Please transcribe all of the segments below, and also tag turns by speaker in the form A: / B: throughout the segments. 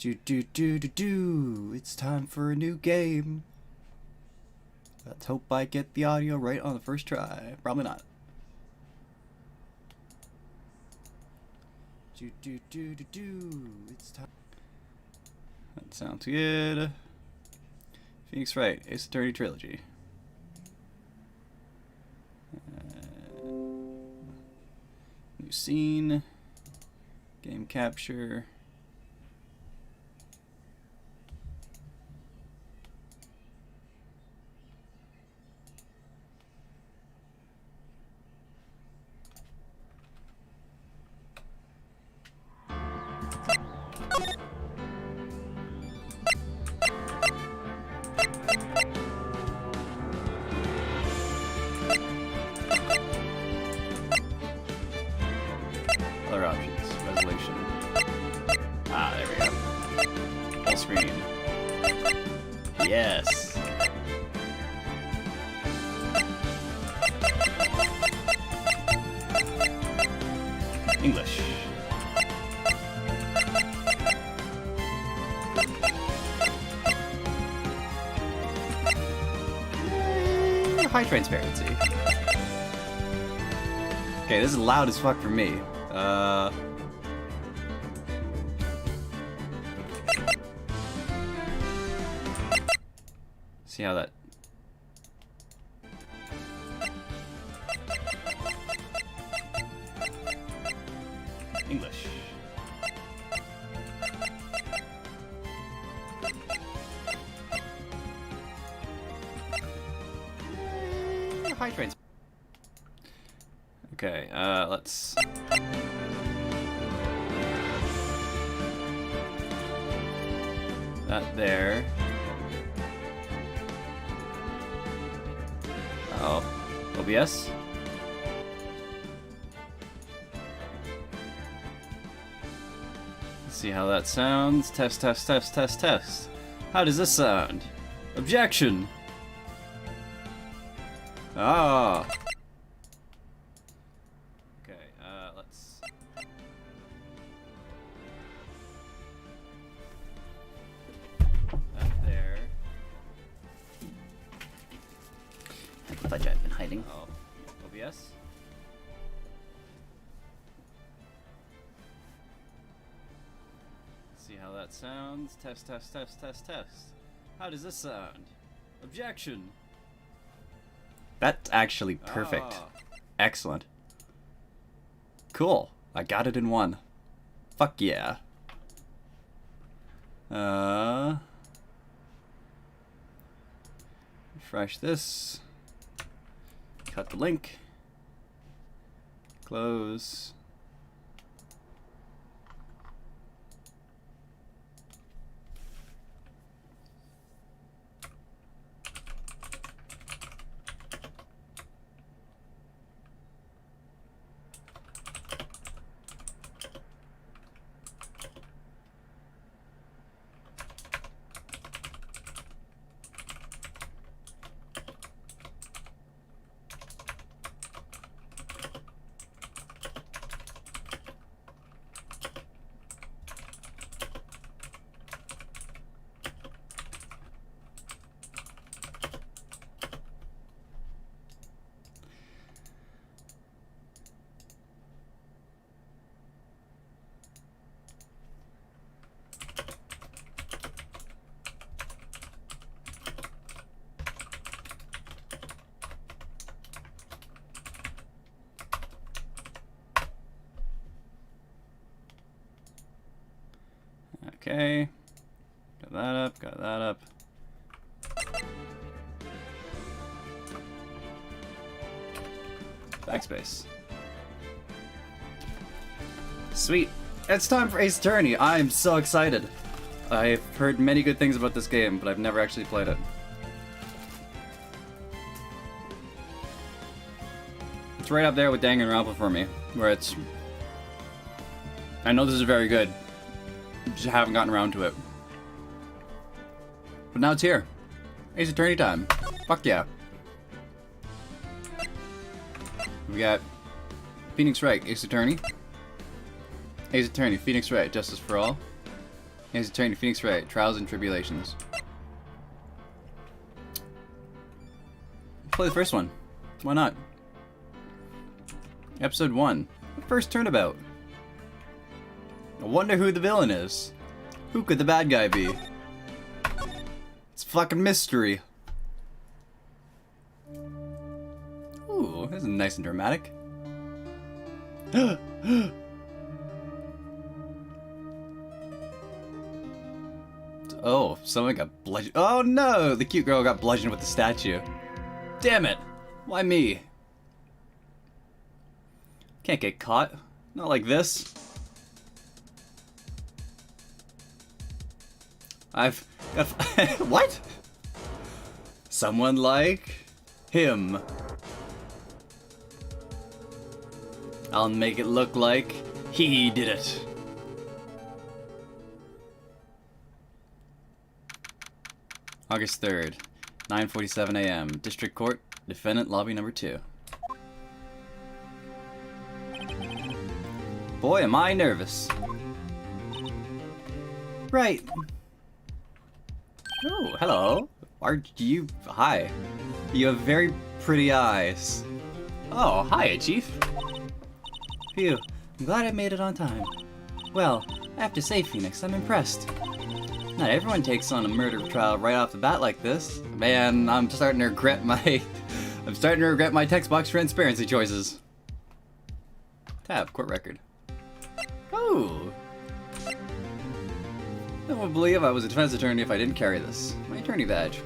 A: It's time for a new game. Let's hope I get the audio right on the first try. Probably not. It's time. That sounds good. Phoenix Wright, Ace Attorney Trilogy. New scene. Game capture. Other options. Resolution. Ah, there we go. Full screen. Yes. English. High transparency. Okay, this is loud as fuck for me. See how that... English. High trans... Okay, let's... That there. Oh, OBS? Let's see how that sounds. Test, test, test, test, test. How does this sound? Objection! Ah. Okay, let's... That there.
B: I thought I'd been hiding.
A: Oh, OBS? See how that sounds. Test, test, test, test, test. How does this sound? Objection! That's actually perfect.
B: Ah.
A: Excellent. Cool. I got it in one. Fuck yeah. Refresh this. Cut the link. Close. Okay, got that up, got that up. Backspace. Sweet. It's time for Ace Attorney. I'm so excited. I've heard many good things about this game, but I've never actually played it. It's right up there with Danganronpa for me, where it's... I know this is very good. Just haven't gotten around to it. But now it's here. Ace Attorney time. Fuck yeah. We got Phoenix Wright, Ace Attorney. Ace Attorney, Phoenix Wright, Justice for All. He's attorney Phoenix Wright. Trials and Tribulations. Play the first one. Why not? Episode 1. The first turnabout. I wonder who the villain is. Who could the bad guy be? It's a fucking mystery. Ooh, this is nice and dramatic. Oh, someone got bludgeoned. Oh no! The cute girl got bludgeoned with the statue. Damn it! Why me? Can't get caught. Not like this. I've got... What? Someone like him. I'll make it look like he did it. August 3rd, 9:47 a.m. District Court, Defendant Lobby Number 2. Boy, am I nervous. Right. Oh, hello. Are you... Hi. You have very pretty eyes. Oh, hi, Chief. Phew. I'm glad I made it on time. Well, I have to say, Phoenix, I'm impressed. Not everyone takes on a murder trial right off the bat like this. Man, I'm starting to regret my text box transparency choices. Tab, court record. Oh. I won't believe I was a defense attorney if I didn't carry this. My attorney badge.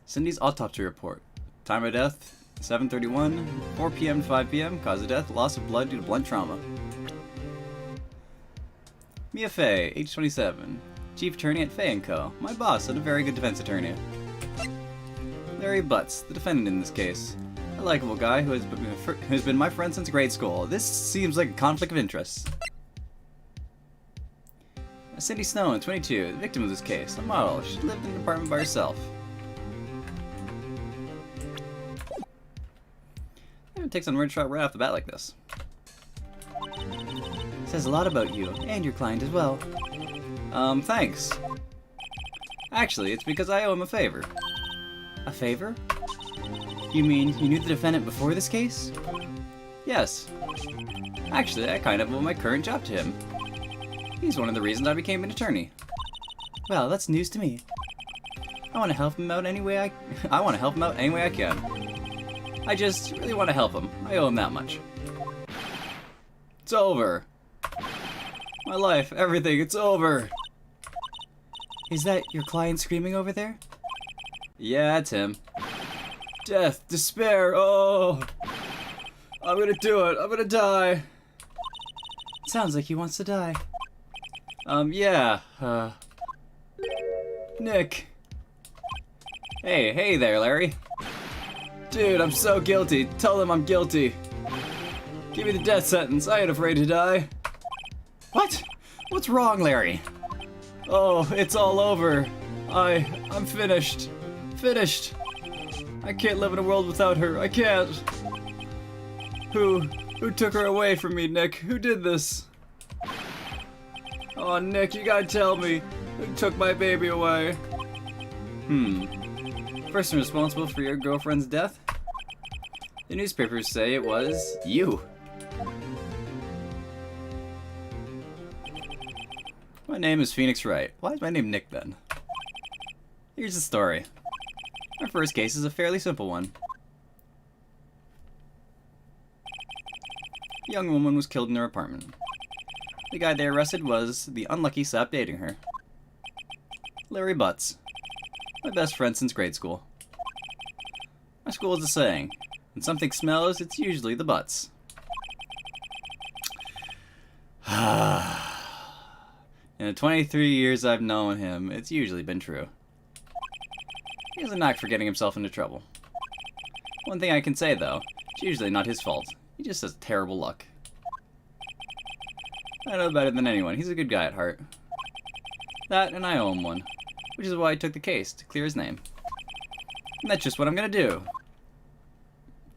A: Cindy's autopsy report. Time of death, 7:31, 4 p.m. to 5 p.m. Cause of death, loss of blood due to blunt trauma. Mia Fey, age 27. Chief attorney at Fey & Co. My boss and a very good defense attorney. Larry Butts, the defendant in this case. A likable guy who has been my friend since grade school. This seems like a conflict of interest. Cindy Snow, 22, the victim of this case. A model. She lived in an apartment by herself. It takes on murder trial right off the bat like this. Says a lot about you, and your client as well. Thanks. Actually, it's because I owe him a favor. A favor? You mean you knew the defendant before this case? Yes. Actually, I kind of owe my current job to him. He's one of the reasons I became an attorney. Well, that's news to me. I want to help him out any way I can. I just really want to help him. I owe him that much. It's over. My life, everything, it's over. Is that your client screaming over there? Yeah, it's him. Death, despair, oh! I'm gonna do it, I'm gonna die. Sounds like he wants to die. Yeah, Nick. Hey there, Larry. Dude, I'm so guilty. Tell them I'm guilty. Give me the death sentence. I ain't afraid to die. What? What's wrong, Larry? Oh, it's all over. I'm finished. Finished. I can't live in a world without her. I can't. Who took her away from me, Nick? Who did this? Oh, Nick, you gotta tell me. Who took my baby away? Person responsible for your girlfriend's death? The newspapers say it was you. My name is Phoenix Wright. Why is my name Nick then? Here's the story. Our first case is a fairly simple one. A young woman was killed in her apartment. The guy they arrested was the unlucky sap dating her. Larry Butts. My best friend since grade school. Our school has a saying, when something smells, it's usually the butts. In the 23 years I've known him, it's usually been true. He has a knack for getting himself into trouble. One thing I can say, though, it's usually not his fault. He just has terrible luck. I know better than anyone. He's a good guy at heart. That, and I owe him one. Which is why I took the case, to clear his name. And that's just what I'm gonna do.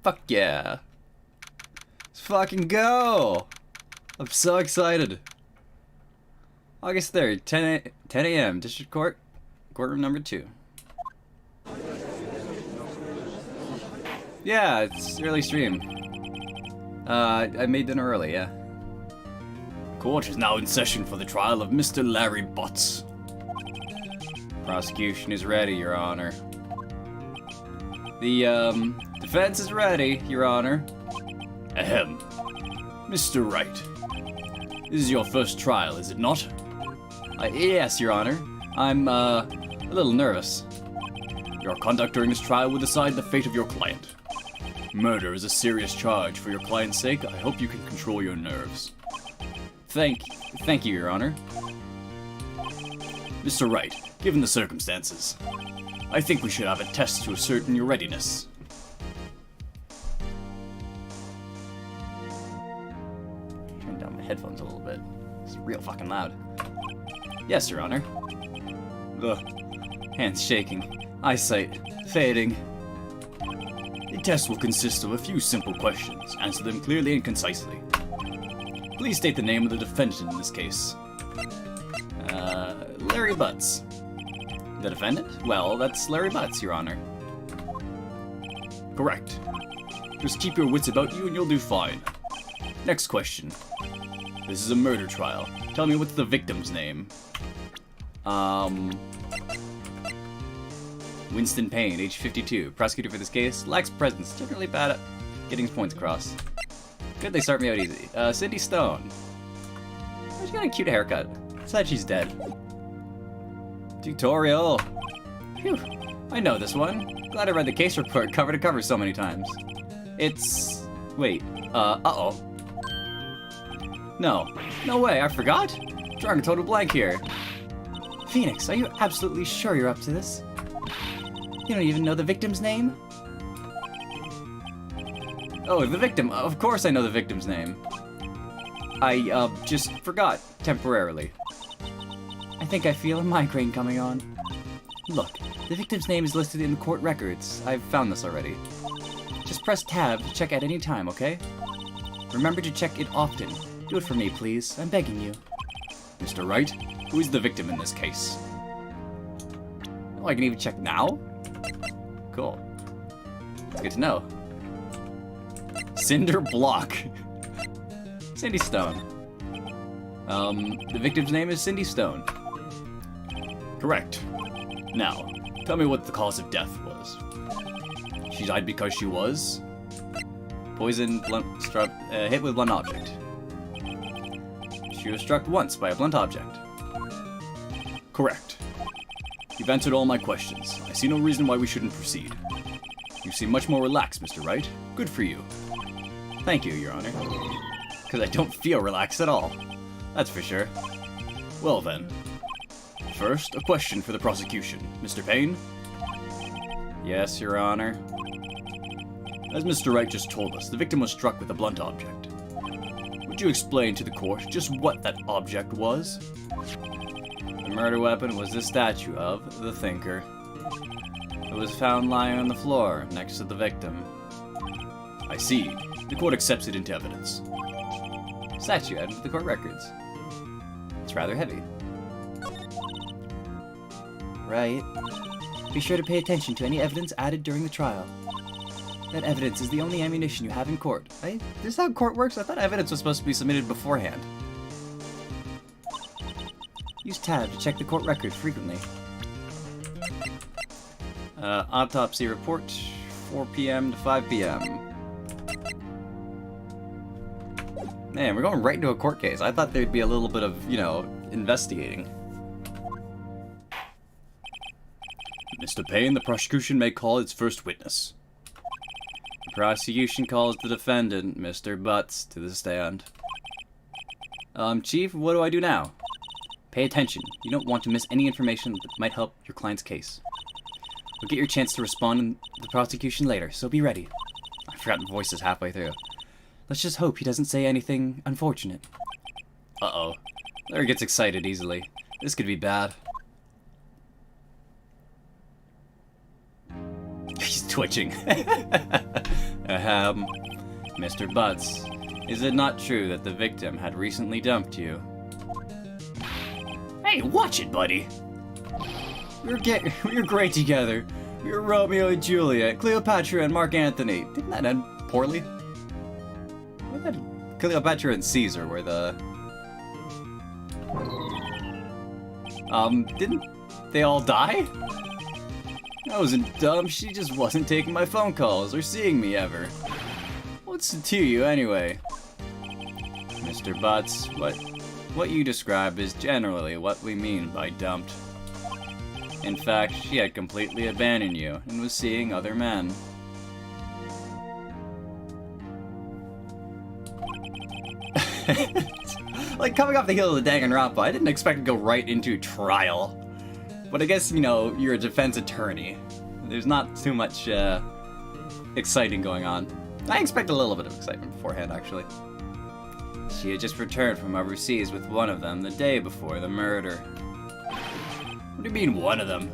A: Fuck yeah. Let's fucking go! I'm so excited. August 3rd, 10 a.m. District Court, courtroom number 2. Yeah, it's early stream. I made dinner early, yeah.
C: Court is now in session for the trial of Mr. Larry Butts.
A: Prosecution is ready, Your Honor. The, defense is ready, Your Honor.
C: Ahem. Mr. Wright. This is your first trial, is it not?
A: Yes, Your Honor. I'm, a little nervous.
C: Your conduct during this trial will decide the fate of your client. Murder is a serious charge. For your client's sake, I hope you can control your nerves.
A: Thank you, Your Honor.
C: Mr. Wright, given the circumstances, I think we should have a test to ascertain your readiness.
A: Turn down my headphones a little bit. It's real fucking loud. Yes, Your Honor. Ugh. Hands shaking. Eyesight fading.
C: The test will consist of a few simple questions. Answer them clearly and concisely. Please state the name of the defendant in this case.
A: Larry Butts. The defendant? Well, that's Larry Butts, Your Honor.
C: Correct. Just keep your wits about you and you'll do fine. Next question. This is a murder trial. Tell me what's the victim's name?
A: Winston Payne, age 52. Prosecutor for this case. Lacks presence. Generally bad at getting his points across. Good, they start me out easy. Cindy Stone. She's got a cute haircut. Sad she's dead. Tutorial. Phew. I know this one. Glad I read the case report cover to cover so many times. It's... Wait. Uh-oh. No. No way, I forgot? Drawing a total blank here. Phoenix, are you absolutely sure you're up to this? You don't even know the victim's name? Oh, the victim. Of course I know the victim's name. I, just forgot, temporarily. I think I feel a migraine coming on. Look, the victim's name is listed in the court records. I've found this already. Just press tab to check at any time, okay? Remember to check it often. Do it for me, please. I'm begging you.
C: Mr. Wright, who is the victim in this case?
A: Oh, I can even check now? Cool. It's good to know. Cinder Block. Cindy Stone. The victim's name is Cindy Stone.
C: Correct. Now, tell me what the cause of death was. She died because she was?
A: Poison, blunt, struck, hit with blunt object. She was struck once by a blunt object.
C: Correct. You've answered all my questions. I see no reason why we shouldn't proceed. You seem much more relaxed, Mr. Wright. Good for you.
A: Thank you, Your Honor. Because I don't feel relaxed at all. That's for sure.
C: Well then. First, a question for the prosecution. Mr. Payne?
A: Yes, Your Honor.
C: As Mr. Wright just told us, the victim was struck with a blunt object. Would you explain to the court just what that object was?
A: The murder weapon was this statue of the Thinker. It was found lying on the floor next to the victim.
C: I see. The court accepts it into evidence.
A: Statue added to the court records. It's rather heavy. Right. Be sure to pay attention to any evidence added during the trial. That evidence is the only ammunition you have in court. This is how court works? I thought evidence was supposed to be submitted beforehand. Use tab to check the court record frequently. Autopsy report, 4 p.m. to 5 p.m. Man, we're going right into a court case. I thought there'd be a little bit of, you know, investigating.
C: Mr. Payne, the prosecution may call its first witness.
A: The prosecution calls the defendant, Mr. Butts, to the stand. Chief, what do I do now? Pay attention. You don't want to miss any information that might help your client's case. You'll get your chance to respond in the prosecution later, so be ready. I've forgotten voices halfway through. Let's just hope he doesn't say anything unfortunate. Uh-oh. Larry gets excited easily. This could be bad. He's twitching. Mr. Butts, is it not true that the victim had recently dumped you?
C: Hey, watch it, buddy.
A: We were great together. We were Romeo and Juliet, Cleopatra and Mark Antony. Didn't that end poorly? What that Cleopatra and Caesar were the... didn't they all die? I wasn't dumb, she just wasn't taking my phone calls or seeing me ever. What's it to you anyway? Mr. Butts, what you describe is generally what we mean by dumped. In fact, she had completely abandoned you and was seeing other men. Like, coming off the heel of the Danganronpa, I didn't expect to go right into trial. But I guess, you know, you're a defense attorney. There's not too much, exciting going on. I expect a little bit of excitement beforehand, actually. She had just returned from overseas with one of them the day before the murder. What do you mean, one of them?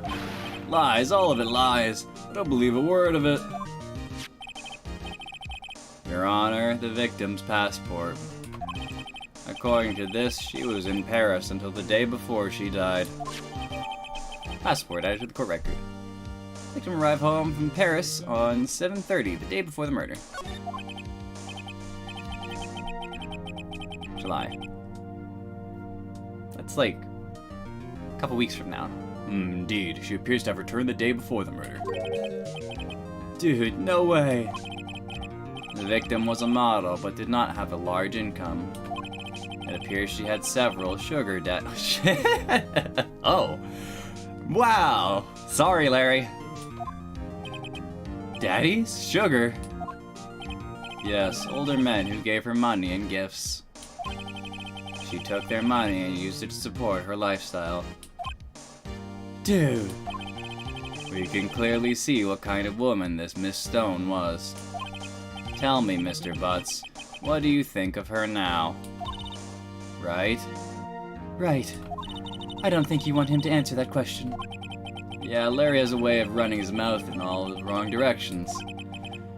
A: Lies, all of it lies. I don't believe a word of it. Your Honor, the victim's passport. According to this, she was in Paris until the day before she died. Passport added to the court record. Victim arrived home from Paris on 7:30, the day before the murder. July. That's like a couple weeks from now.
C: Indeed, she appears to have returned the day before the murder.
A: Dude, no way.
B: The victim was a model, but did not have a large income. It appears she had several sugar daddies.
A: Oh. Wow. Sorry, Larry. Daddies? Sugar?
B: Yes, older men who gave her money and gifts. She took their money and used it to support her lifestyle.
A: Dude.
B: We can clearly see what kind of woman this Miss Stone was. Tell me, Mr. Butts, what do you think of her now? Right?
A: Right. I don't think you want him to answer that question.
B: Yeah, Larry has a way of running his mouth in all the wrong directions.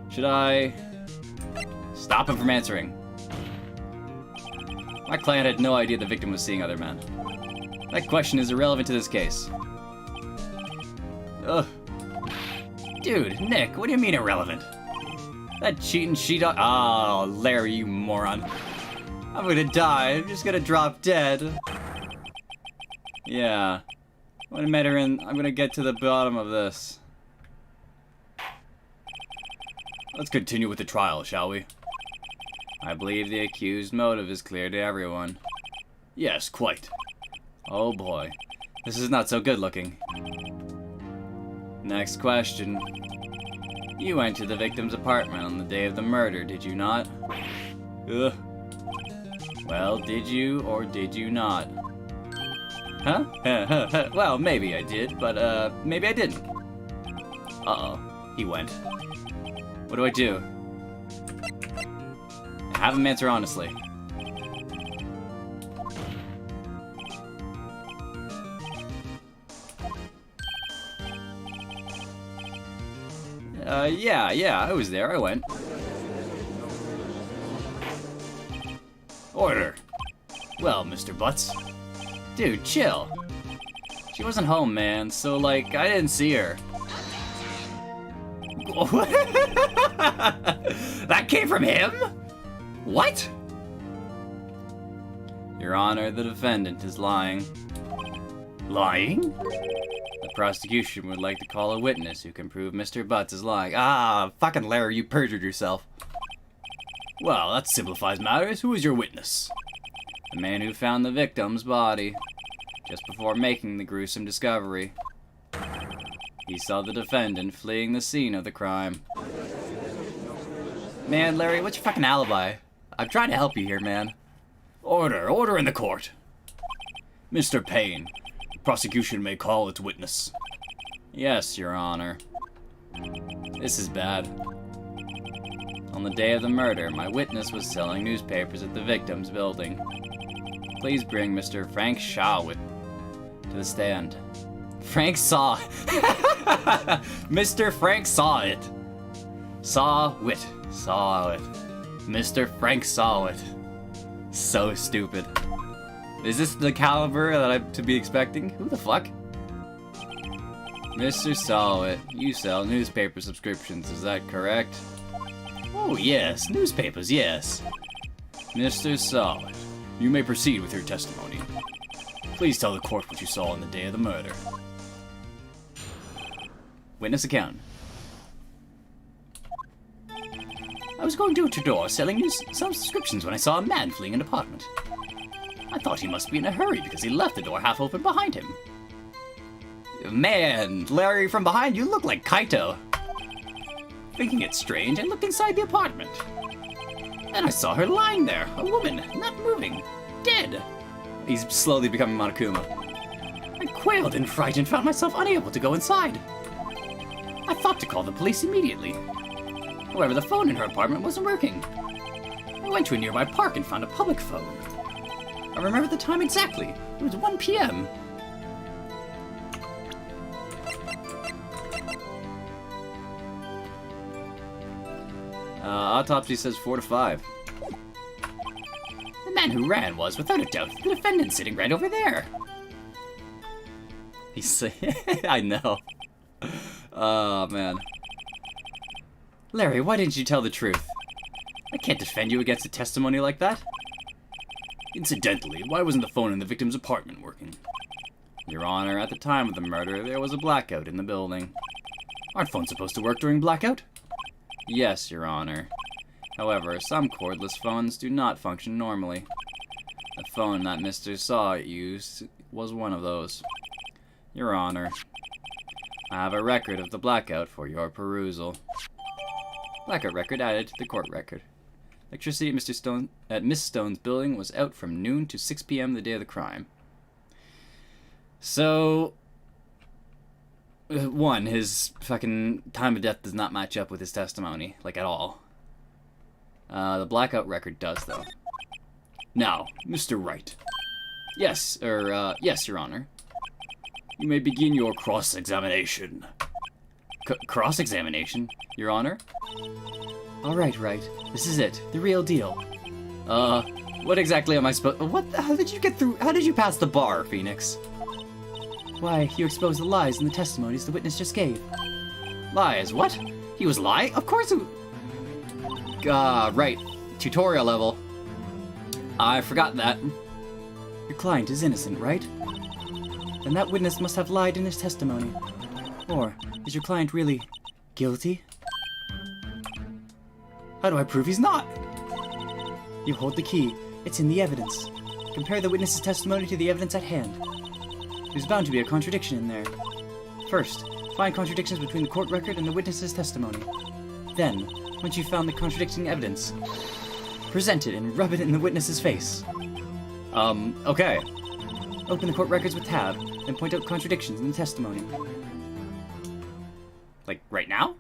B: Should I
A: Stop him from answering. My client had no idea the victim was seeing other men. That question is irrelevant to this case. Ugh. Dude, Nick, what do you mean irrelevant? That cheating she-dog— Oh, Larry, you moron. I'm gonna die. I'm just gonna drop dead. Yeah. When I met her in, I'm gonna get to the bottom of this.
C: Let's continue with the trial, shall we?
B: I believe the accused's motive is clear to everyone.
C: Yes, quite.
A: Oh boy. This is not so good looking.
B: Next question. You went to the victim's apartment on the day of the murder, did you not?
A: Ugh.
B: Well, did you or did you not?
A: Huh? Well, maybe I did, but maybe I didn't. Uh-oh. He went. What do I do? Have him answer honestly. Yeah, I was there. I went.
C: Order. Well, Mr. Butts.
A: Dude, chill. She wasn't home, man, so, like, I didn't see her. That came from him? What?
B: Your Honor, the defendant is lying.
A: Lying?
B: The prosecution would like to call a witness who can prove Mr. Butts is lying.
A: Ah, fucking Larry, you perjured yourself.
C: Well, that simplifies matters. Who is your witness?
B: The man who found the victim's body just before making the gruesome discovery. He saw the defendant fleeing the scene of the crime.
A: Man, Larry, what's your fucking alibi? I'm trying to help you here, man.
C: Order in the court. Mr. Payne, the prosecution may call its witness.
B: Yes, Your Honor. This is bad. On the day of the murder, my witness was selling newspapers at the victim's building. Please bring Mr. Frank Shawit to the stand.
A: Frank saw. Mr. Frank saw it. Saw it. Mr. Frank saw it. So stupid.
B: Is this the caliber that I'm to be expecting? Who the fuck? Mr. Solid, you sell newspaper subscriptions, is that correct? Oh yes, newspapers, yes. Mr. Solid, you may proceed with your testimony. Please tell the court what you saw on the day of the murder. Witness account. I was going door to door selling some subscriptions when I saw a man fleeing an apartment. I thought he must be in a hurry because he left the door half open behind him. Man, Larry, from behind you look like Kaito. Thinking it strange, I looked inside the apartment. And I saw her lying there, a woman, not moving, dead. He's slowly becoming Monokuma. I quailed in fright and found myself unable to go inside. I thought to call the police immediately. However, the phone in her apartment wasn't working. I went to a nearby park and found a public phone. I remember the time exactly. It was 1 p.m. Autopsy says 4 to 5. The man who ran was, without a doubt, the defendant sitting right over there. He's I know. Oh, man. Larry, why didn't you tell the truth? I can't defend you against a testimony like that.
C: Incidentally, why wasn't the phone in the victim's apartment working?
B: Your Honor, at the time of the murder, there was a blackout in the building.
C: Aren't phones supposed to work during blackout?
B: Yes, Your Honor. However, some cordless phones do not function normally. The phone that Mr. Saw used was one of those. Your Honor, I have a record of the blackout for your perusal. Blackout record added to the court record. Electricity at Miss Stone's building was out from noon to 6 p.m. the day of the crime. So, one, his fucking time of death does not match up with his testimony, like at all. The blackout record does, though.
C: Now, Mr. Wright.
B: Yes, yes, Your Honor.
C: You may begin your cross-examination.
B: Cross-examination, Your Honor? All right. This is it. The real deal. What exactly am I supposed... How did you get through... How did you pass the bar, Phoenix? Why, you exposed the lies in the testimonies the witness just gave. Lies? What? He was lying? Of course it... right. Tutorial level. I forgot that. Your client is innocent, right? Then that witness must have lied in his testimony. Or is your client really guilty? How do I prove he's not? You hold the key. It's in the evidence. Compare the witness's testimony to the evidence at hand. There's bound to be a contradiction in there. First, find contradictions between the court record and the witness's testimony. Then, once you've found the contradicting evidence, present it and rub it in the witness's face.
C: Okay.
B: Open the court records with tab, then point out contradictions in the testimony. Like, right now?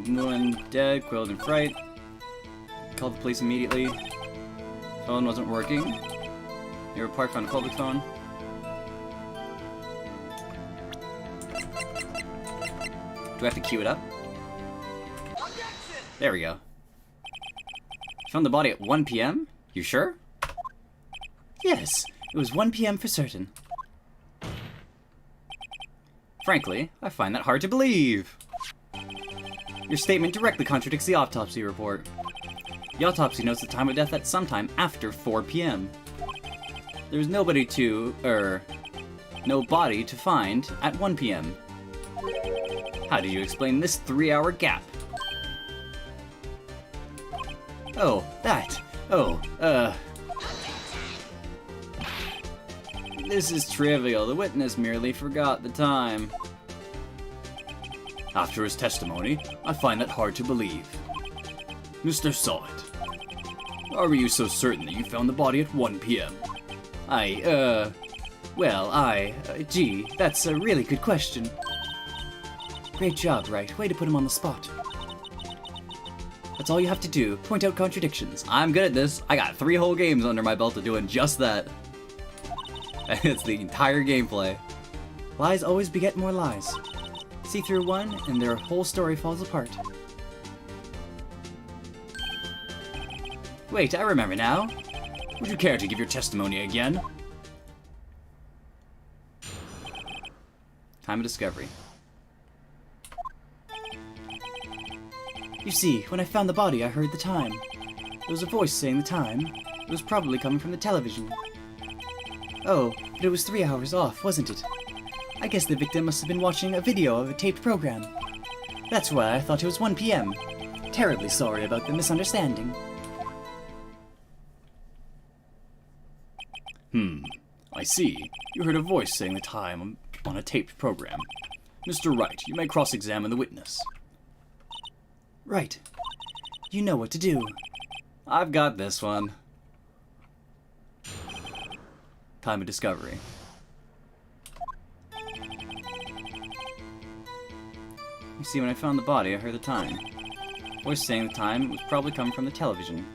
B: Moon dead, quilled in fright. Called the police immediately. Phone wasn't working. You were parked on a public phone. Do I have to queue it up? There we go. Found the body at 1 p.m.? You sure? Yes, it was 1 p.m. for certain. Frankly, I find that hard to believe. Your statement directly contradicts the autopsy report. The autopsy notes the time of death at sometime after 4 p.m. There was no body to find at 1 p.m. How do you explain this 3-hour gap? This is trivial. The witness merely forgot the time.
C: After his testimony, I find that hard to believe. Mr. Solid, why were you so certain that you found the body at 1 p.m.?
B: Gee, that's a really good question. Great job, Wright. Way to put him on the spot.
A: That's all you have to do. Point out contradictions.
B: I'm good at this. I got 3 whole games under my belt of doing just that. It's the entire gameplay.
A: Lies always beget more lies. See through one, and their whole story falls apart.
B: Wait, I remember now. Would you care to give your testimony again? Time of discovery.
A: You see, when I found the body, I heard the time. There was a voice saying the time. It was probably coming from the television. Oh, but it was 3 hours off, wasn't it? I guess the victim must have been watching a video of a taped program. That's why I thought it was 1 p.m. Terribly sorry about the misunderstanding.
C: I see. You heard a voice saying the time on a taped program. Mr. Wright, you may cross-examine the witness.
A: Right. You know what to do.
B: I've got this one.
C: Time of discovery.
B: You see, when I found the body, I heard the time. Voice saying the time was probably coming from the television.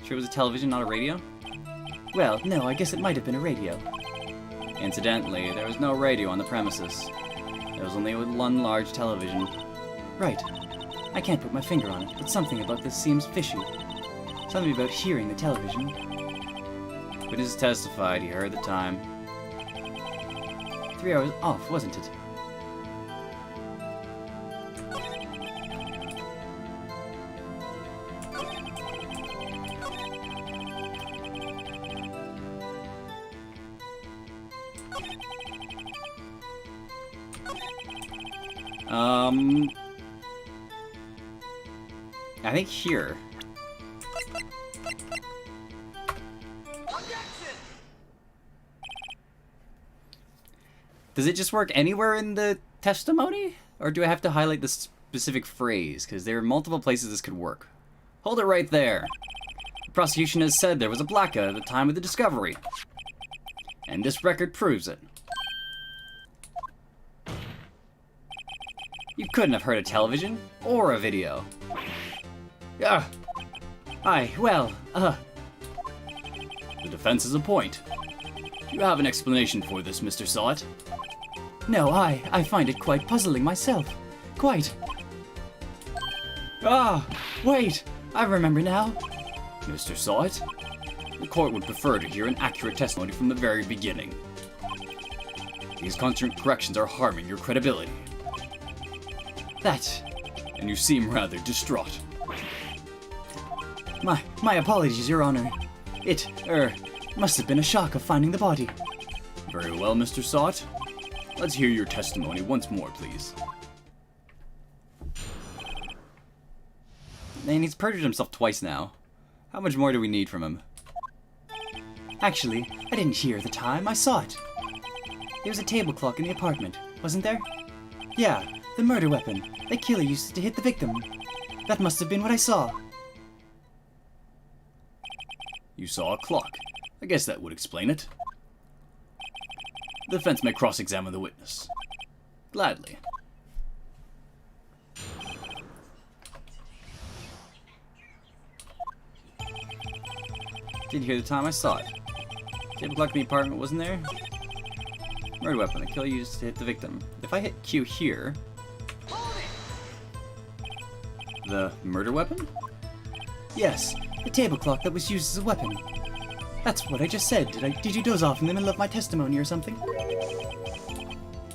B: Sure it was a television, not a radio?
A: Well, no, I guess it might have been a radio.
B: Incidentally, there was no radio on the premises. There was only one large television.
A: Right. I can't put my finger on it, but something about this seems fishy. Something about hearing the television.
B: Witnesses testified he heard the time.
A: 3 hours off, wasn't it?
B: I think here. Does it just work anywhere in the testimony? Or do I have to highlight the specific phrase? Because there are multiple places this could work. Hold it right there. The prosecution has said there was a blackout at the time of the discovery. And this record proves it. You couldn't have heard a television or a video.
A: Ah. Well,
C: The defense has a point. Do you have an explanation for this, Mr. Sawt?
A: no, I find it quite puzzling myself. Quite. Ah, wait, I remember now.
C: Mr. Sawt? The court would prefer to hear an accurate testimony from the very beginning. These constant corrections are harming your credibility.
A: That,
C: And you seem rather distraught.
A: my apologies, Your Honor. It, must have been a shock of finding the body.
C: Very well, Mr. Sawt. Let's hear your testimony once more, please.
B: Man, he's perjured himself twice now. How much more do we need from him?
A: Actually, I didn't hear the time, I saw it. There was a table clock in the apartment, wasn't there? Yeah, the murder weapon. The killer used it to hit the victim. That must have been what I saw.
C: You saw a clock. I guess that would explain it. The defense may cross-examine the witness.
B: Gladly. Did hear the time I saw it. Table clock in the apartment wasn't there. Murder weapon. The killer used to hit the victim. If I hit Q here... The murder weapon?
A: Yes, the table clock that was used as a weapon. That's what I just said. Did you doze off in the middle of my testimony or something?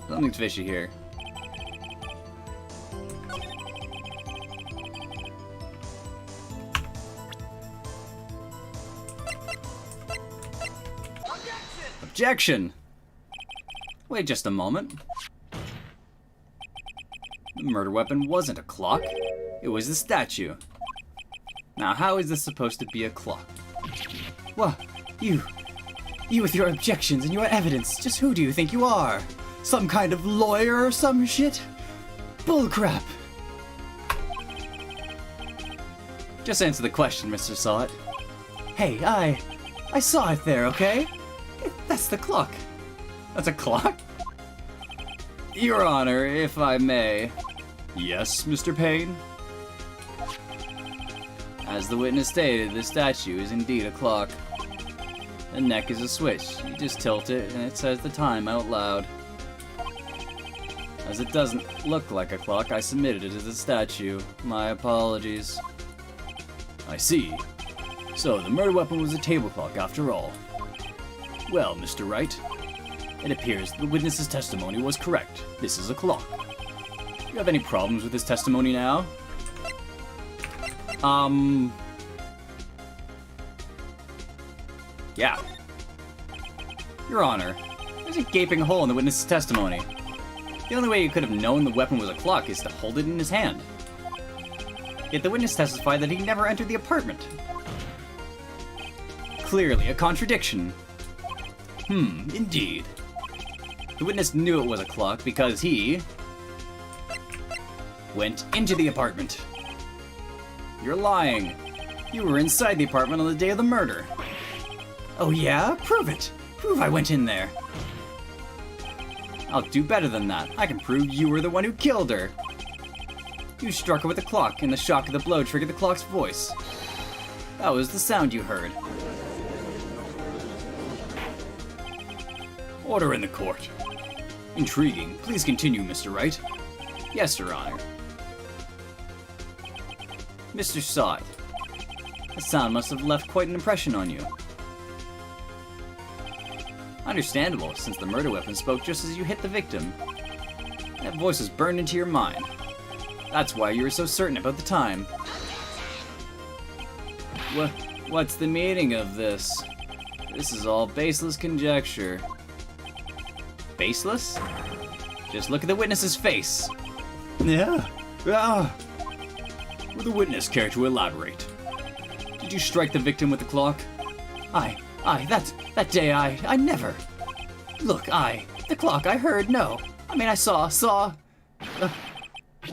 B: Something's fishy here. Objection! Wait just a moment. The murder weapon wasn't a clock. It was the statue. Now, how is this supposed to be a clock?
A: What? You with your objections and your evidence, just who do you think you are? Some kind of lawyer or some shit? Bullcrap!
B: Just answer the question, Mr. Sawt.
A: Hey, I saw it there, okay?
B: That's the clock. That's a clock? Your Honor, if I may.
C: Yes, Mr. Payne?
B: As the witness stated, the statue is indeed a clock. The neck is a switch. You just tilt it and it says the time out loud. As it doesn't look like a clock, I submitted it as a statue. My apologies.
C: I see. So, the murder weapon was a table clock after all. Well, Mr. Wright, it appears the witness's testimony was correct. This is a clock. Do you have any problems with his testimony now?
B: Yeah. Your Honor, there's a gaping hole in the witness's testimony. The only way you could have known the weapon was a clock is to hold it in his hand. Yet the witness testified that he never entered the apartment. Clearly a contradiction.
C: Indeed.
B: The witness knew it was a clock because he went into the apartment. You're lying. You were inside the apartment on the day of the murder. Oh yeah? Prove it. Prove I went in there. I'll do better than that. I can prove you were the one who killed her. You struck her with the clock, and the shock of the blow triggered the clock's voice. That was the sound you heard.
C: Order in the court. Intriguing. Please continue, Mr. Wright.
B: Yes, Your Honor. Mr. Sott, the sound must have left quite an impression on you. Understandable, since the murder weapon spoke just as you hit the victim. That voice was burned into your mind. That's why you were so certain about the time. What's the meaning of this? This is all baseless conjecture. Baseless? Just look at the witness's face.
C: Yeah. Will the witness care to elaborate? Did you strike the victim with the clock?
B: That day I never. Look, the clock, I heard, no. I mean, I saw.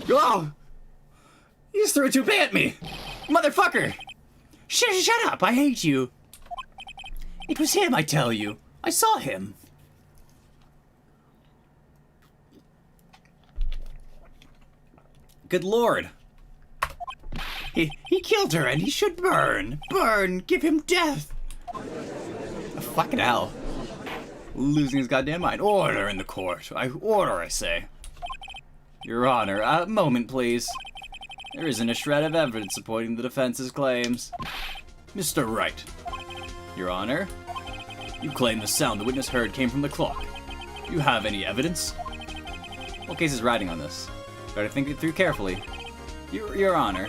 C: Oh! He just threw a toupee at me!
B: Motherfucker! Shut up, I hate you. It was him, I tell you. I saw him. Good lord. He killed her and he should burn. Burn, give him death. Fucking hell. Losing his goddamn mind. Order in the court. Order, I say. Your Honor, a moment, please. There isn't a shred of evidence supporting the defense's claims.
C: Mr. Wright,
B: Your Honor,
C: you claim the sound the witness heard came from the clock. You have any evidence?
B: what case is riding on this? Better think it through carefully. Your Honor,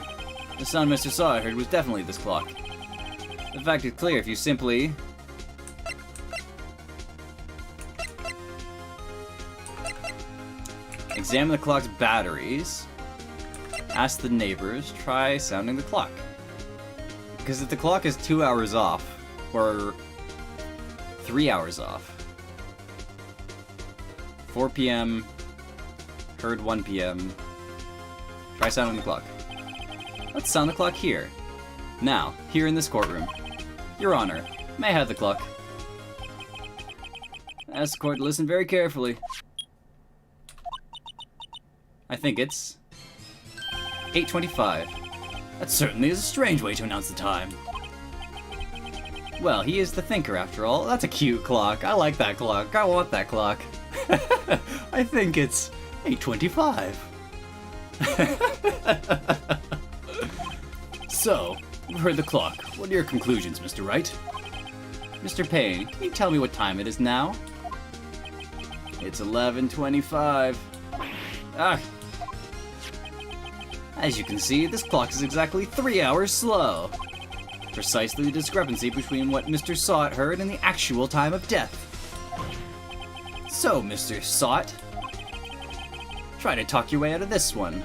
B: the sound Mr. Sawyer heard was definitely this clock. The fact is clear if you simply... examine the clock's batteries, ask the neighbors, try sounding the clock. Because if the clock is 2 hours off, or 3 hours off, 4 p.m., heard 1 p.m., try sounding the clock. Let's sound the clock here. Now, here in this courtroom. Your Honor, may I have the clock? Ask the court to listen very carefully. I think it's 8:25.
C: That certainly is a strange way to announce the time.
B: Well, he is the thinker after all. That's a cute clock. I like that clock. I want that clock. I think it's 8:25.
C: So, you've heard the clock. What are your conclusions, Mr. Wright?
B: Mr. Payne, can you tell me what time it is now? It's 11:25. Ah. As you can see, this clock is exactly 3 hours slow. Precisely the discrepancy between what Mr. Sott heard and the actual time of death. So, Mr. Sott, try to talk your way out of this one.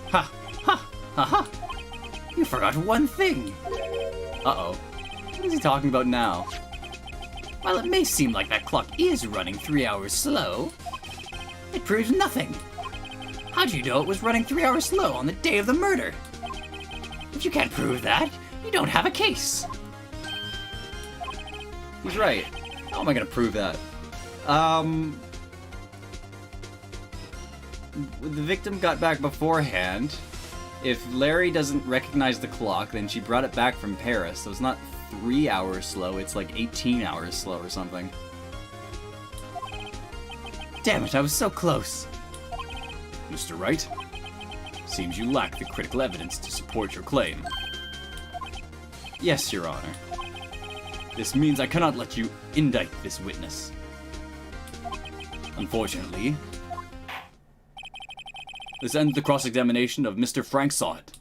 B: Ha! Ha! Ha ha! You forgot one thing! Uh-oh. What is he talking about now? While it may seem like that clock is running 3 hours slow, it proves nothing. How do you know it was running 3 hours slow on the day of the murder? If you can't prove that, you don't have a case. He's right. How am I gonna prove that?
A: the victim got back beforehand. If Larry doesn't recognize the clock, then she brought it back from Paris, so it's not 3 hours slow, it's like 18 hours slow or something. Damn it, I was so close.
C: Mr. Wright, seems you lack the critical evidence to support your claim.
A: Yes, Your Honor.
C: This means I cannot let you indict this witness. Unfortunately, this ends the cross-examination of Mr. Frank Sott.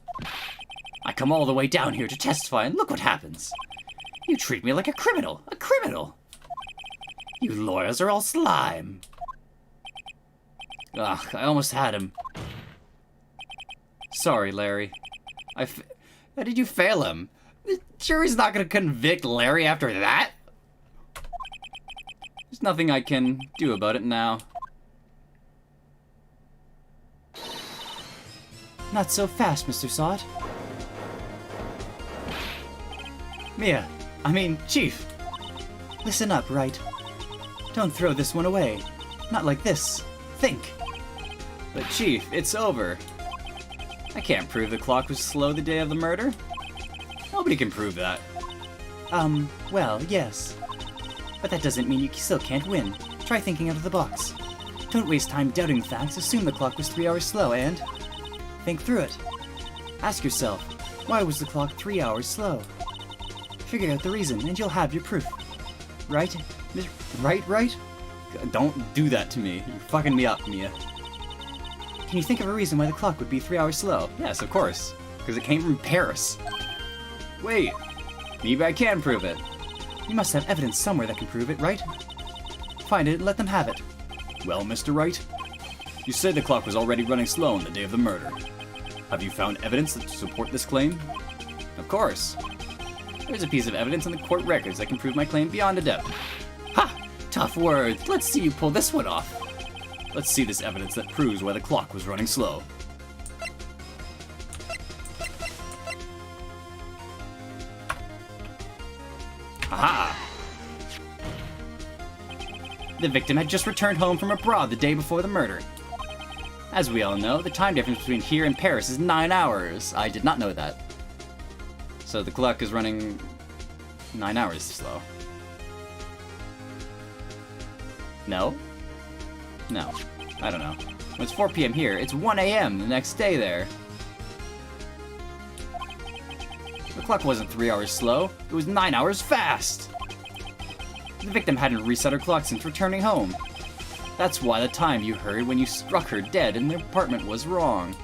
A: I come all the way down here to testify, and look what happens. You treat me like a criminal. A criminal. You lawyers are all slime. Ugh, I almost had him. Sorry, Larry. How did you fail him? The jury's not gonna convict Larry after that. There's nothing I can do about it now. Not so fast, Mr. Sott. Chief. Listen up, Wright. Don't throw this one away. Not like this. Think. But Chief, it's over. I can't prove the clock was slow the day of the murder. Nobody can prove that. Well, yes. But that doesn't mean you still can't win. Try thinking out of the box. Don't waste time doubting the facts. Assume the clock was 3 hours slow and think through it. Ask yourself, why was the clock 3 hours slow? Figure out the reason and you'll have your proof. Right? Right? Don't do that to me. You're fucking me up, Mia. Can you think of a reason why the clock would be 3 hours slow? Yes, of course. Because it came from Paris. Wait. Maybe I can prove it. You must have evidence somewhere that can prove it, right? Find it and let them have it.
C: Well, Mr. Wright, you said the clock was already running slow on the day of the murder. Have you found evidence to support this claim?
A: Of course. There's a piece of evidence in the court records that can prove my claim beyond a doubt. Ha! Tough words. Let's see you pull this one off.
C: Let's see this evidence that proves why the clock was running slow.
A: Aha! The victim had just returned home from abroad the day before the murder. As we all know, the time difference between here and Paris is 9 hours. I did not know that. So the clock is running 9 hours slow. No? No. I don't know. When it's 4 p.m. here, it's 1 a.m. the next day there. The clock wasn't 3 hours slow, it was 9 hours fast! The victim hadn't reset her clock since returning home. That's why the time you heard when you struck her dead in the apartment was wrong.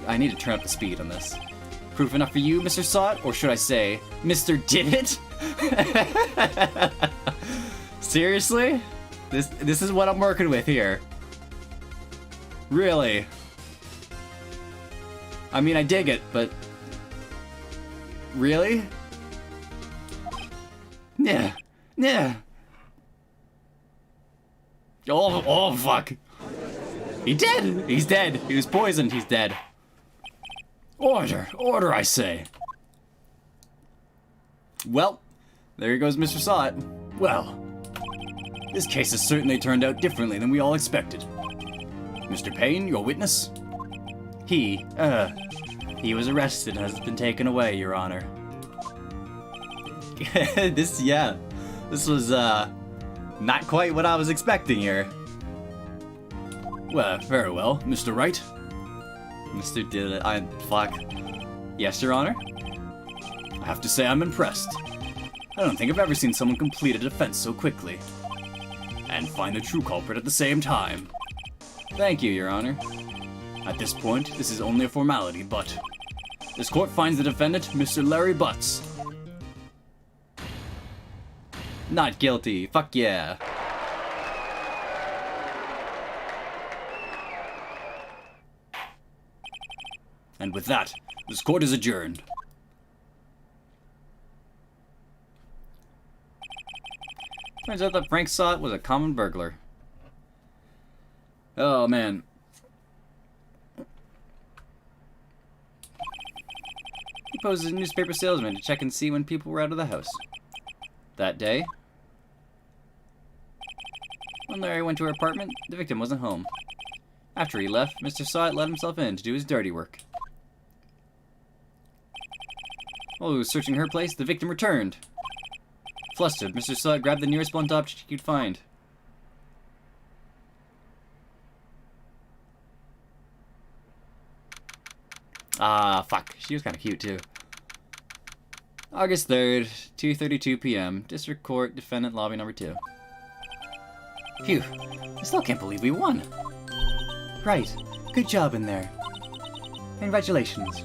A: I need to turn up the speed on this. Proof enough for you, Mr. Sott? Or should I say, Mr. Did It? Seriously? This is what I'm working with here. Really? I mean, I dig it, but... Really? Yeah. Oh, fuck. He dead! He's dead. He was poisoned. He's dead.
C: Order, I say.
A: Well, there goes Mr. Sott.
C: Well, this case has certainly turned out differently than we all expected. Mr. Payne, your witness?
A: He was arrested and has been taken away, Your Honor. This was, not quite what I was expecting here.
C: Well, very well. Mr. Wright?
A: Mr. Did It, fuck. Yes, Your Honor?
C: I have to say I'm impressed. I don't think I've ever seen someone complete a defense so quickly. And find the true culprit at the same time.
A: Thank you, Your Honor.
C: At this point, this is only a formality, but... This court finds the defendant, Mr. Larry Butts.
A: Not guilty. Fuck yeah.
C: And with that, this court is adjourned.
A: Turns out that Frank Sott was a common burglar. Oh, man. He posed as a newspaper salesman to check and see when people were out of the house. That day, when Larry went to her apartment, the victim wasn't home.
B: After he left, Mr. Sott let himself in to do his dirty work. While he was searching her place, the victim returned. Flustered, Mr. Sott grabbed the nearest blunt object he could find. Ah, fuck. She was kind of cute, too. August 3rd, 2:32 p.m. District Court, Defendant Lobby Number 2.
A: Phew. I still can't believe we won. Right. Good job in there. Congratulations.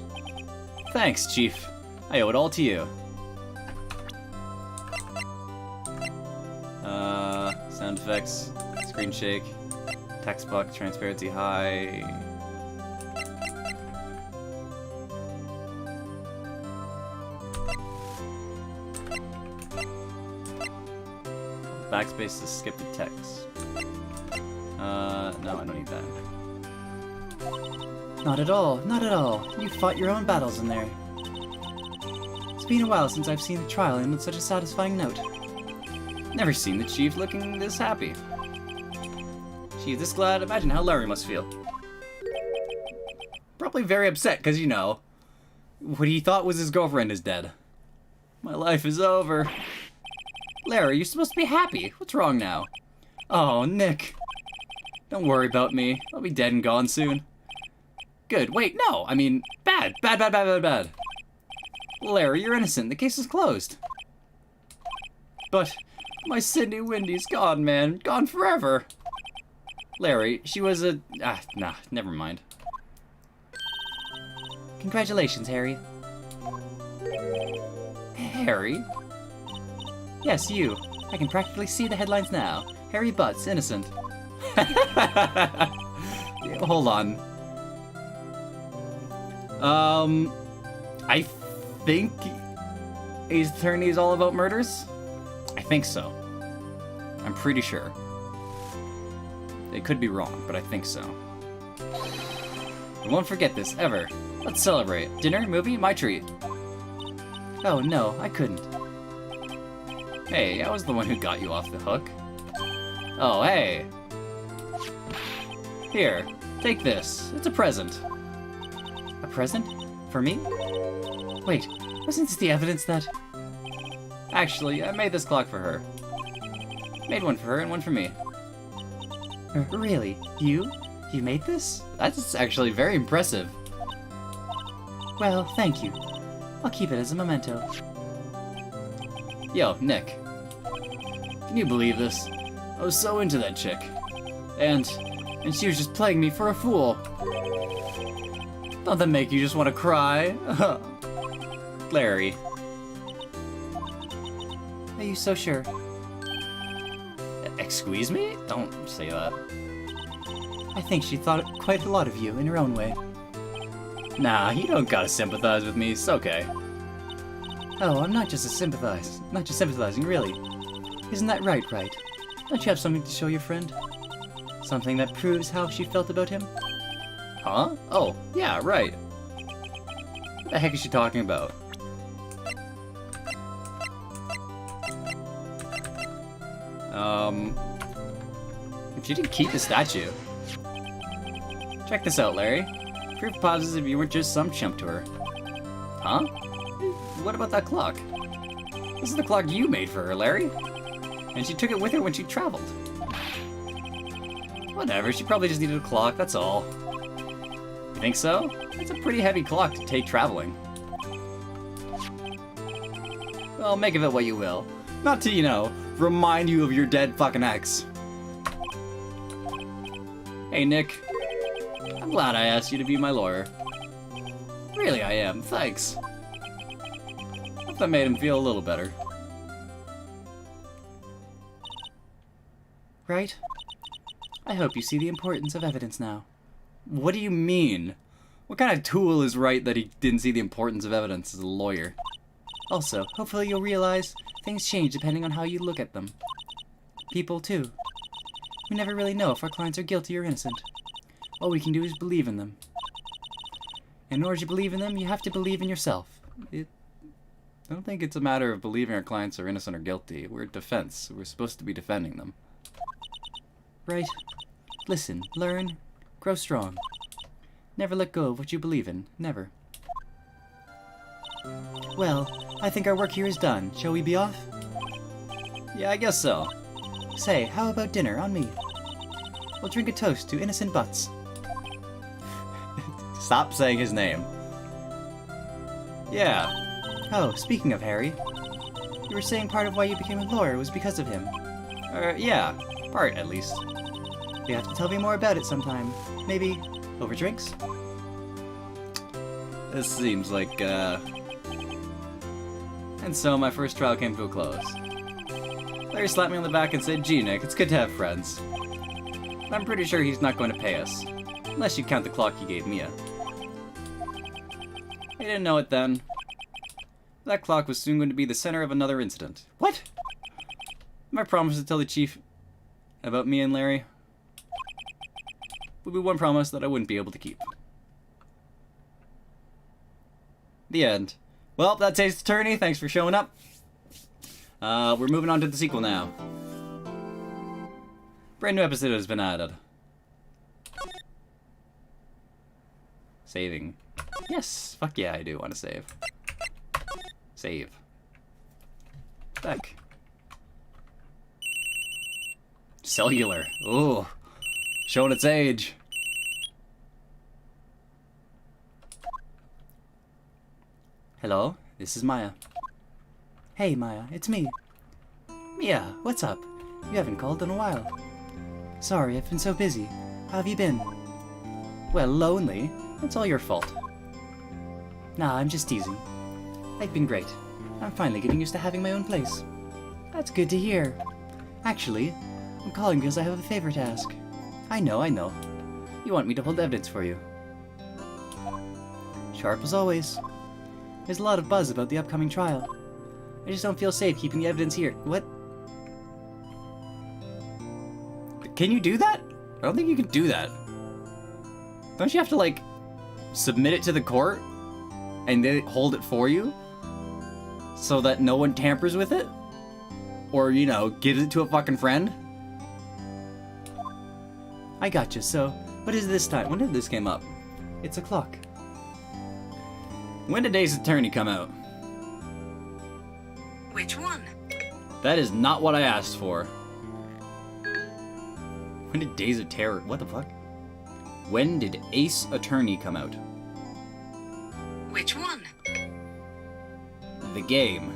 B: Thanks, Chief. I owe it all to you. Sound effects, screen shake, text box, transparency high. Backspace to skip the text. No, I don't need that.
A: Not at all. Not at all. You fought your own battles in there. It's been a while since I've seen the trial end on such a satisfying note.
B: Never seen the Chief looking this happy. She's this glad. Imagine how Larry must feel. Probably very upset, because, you know, what he thought was his girlfriend is dead. My life is over. Larry, you're supposed to be happy. What's wrong now? Oh, Nick. Don't worry about me. I'll be dead and gone soon. Good. Wait, no. I mean, bad. Bad, bad, bad, bad, bad. Larry, you're innocent. The case is closed. But my Sydney Windy's gone, man. Gone forever. Larry, she was a... nah, never mind.
A: Congratulations, Harry.
B: Harry?
A: Yes, you. I can practically see the headlines now. Harry Butts, innocent.
B: Hold on. I think Ace Attorney is all about murders? I think so. I'm pretty sure. They could be wrong, but I think so. I won't forget this, ever. Let's celebrate. Dinner, movie, my treat.
A: Oh, no, I couldn't.
B: Hey, I was the one who got you off the hook. Oh, hey. Here, take this. It's a present.
A: A present? For me? Wait, wasn't this the evidence that...
B: Actually, I made this clock for her. Made one for her and one for me.
A: Really? You? You made this?
B: That's actually very impressive.
A: Well, thank you. I'll keep it as a memento.
B: Yo, Nick. Can you believe this? I was so into that chick. And she was just playing me for a fool. Don't that make you just want to cry? Larry.
A: Are you so sure?
B: Excuse me? Don't say that.
A: I think she thought quite a lot of you in her own way.
B: Nah, you don't gotta sympathize with me. It's okay.
A: Oh, I'm not just sympathizing, really. Isn't that right? Don't you have something to show your friend? Something that proves how she felt about him?
B: Huh? Oh, yeah, right. What the heck is she talking about? She didn't keep the statue. Check this out, Larry. Proof positive you weren't just some chump to her. Huh? What about that clock? This is the clock you made for her, Larry. And she took it with her when she traveled. Whatever, she probably just needed a clock, that's all. You think so? It's a pretty heavy clock to take traveling. Well, make of it what you will. Not to, you know, remind you of your dead fucking ex. Hey, Nick. I'm glad I asked you to be my lawyer. Really, I am. Thanks. Hope that made him feel a little better.
A: Right? I hope you see the importance of evidence now.
B: What do you mean? What kind of tool is right that he didn't see the importance of evidence as a lawyer?
A: Also, hopefully you'll realize things change depending on how you look at them. People, too. We never really know if our clients are guilty or innocent. All we can do is believe in them. In order to believe in them, you have to believe in yourself.
B: I don't think it's a matter of believing our clients are innocent or guilty. We're defense. We're supposed to be defending them.
A: Right? Listen, learn, Grow strong. Never let go of what you believe in. Never. Well, I think our work here is done. Shall we be off?
B: Yeah, I guess so.
A: Say, how about dinner on me? We'll drink a toast to innocent butts.
B: Stop saying his name. Yeah.
A: Oh, speaking of Harry, you were saying part of why you became a lawyer was because of him.
B: Yeah. Part, at least.
A: You have to tell me more about it sometime. Maybe over drinks?
B: This seems like, And so my first trial came to a close. Larry slapped me on the back and said, "Gee, Nick, it's good to have friends." But I'm pretty sure he's not going to pay us. Unless you count the clock he gave Mia. I didn't know it then. That clock was soon going to be the center of another incident. What? My promise to tell the chief about Mia and Larry would be one promise that I wouldn't be able to keep. The end. Well, that's Ace Attorney. Thanks for showing up. We're moving on to the sequel now. Brand new episode has been added. Saving. Yes, fuck yeah, I do want to save. Save. Back. Cellular. Ooh. Showing its age.
A: Hello, this is Maya. Hey Maya, it's me. Mia, what's up? You haven't called in a while. Sorry, I've been so busy. How have you been? Well, lonely. That's all your fault. Nah, I'm just teasing. I've been great. I'm finally getting used to having my own place. That's good to hear. Actually, I'm calling because I have a favor to ask. I know. You want me to hold evidence for you. Sharp as always. There's a lot of buzz about the upcoming trial. I just don't feel safe keeping the evidence here. What?
B: Can you do that? I don't think you can do that. Don't you have to, like, submit it to the court and they hold it for you so that no one tampers with it? Or, you know, gives it to a fucking friend?
A: I gotcha. So, what is this time?
B: When did this came up?
A: It's a clock.
B: When did Ace Attorney come out?
D: Which one?
B: That is not what I asked for. When did Days of Terror... What the fuck? When did Ace Attorney come out?
D: Which one?
B: The game.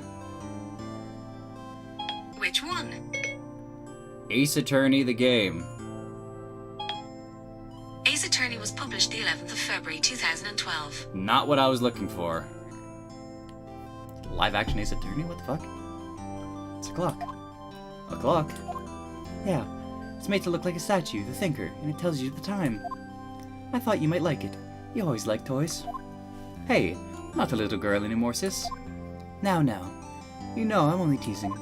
D: Which one?
B: Ace Attorney the game.
D: Ace Attorney was published the 11th of February 2012.
B: Not what I was looking for. Live action Ace Attorney? What the fuck?
A: It's a clock.
B: A clock?
A: Yeah. It's made to look like a statue, the thinker, and it tells you the time. I thought you might like it. You always like toys.
B: Hey, I'm not a little girl anymore, sis.
A: Now. You know I'm only teasing.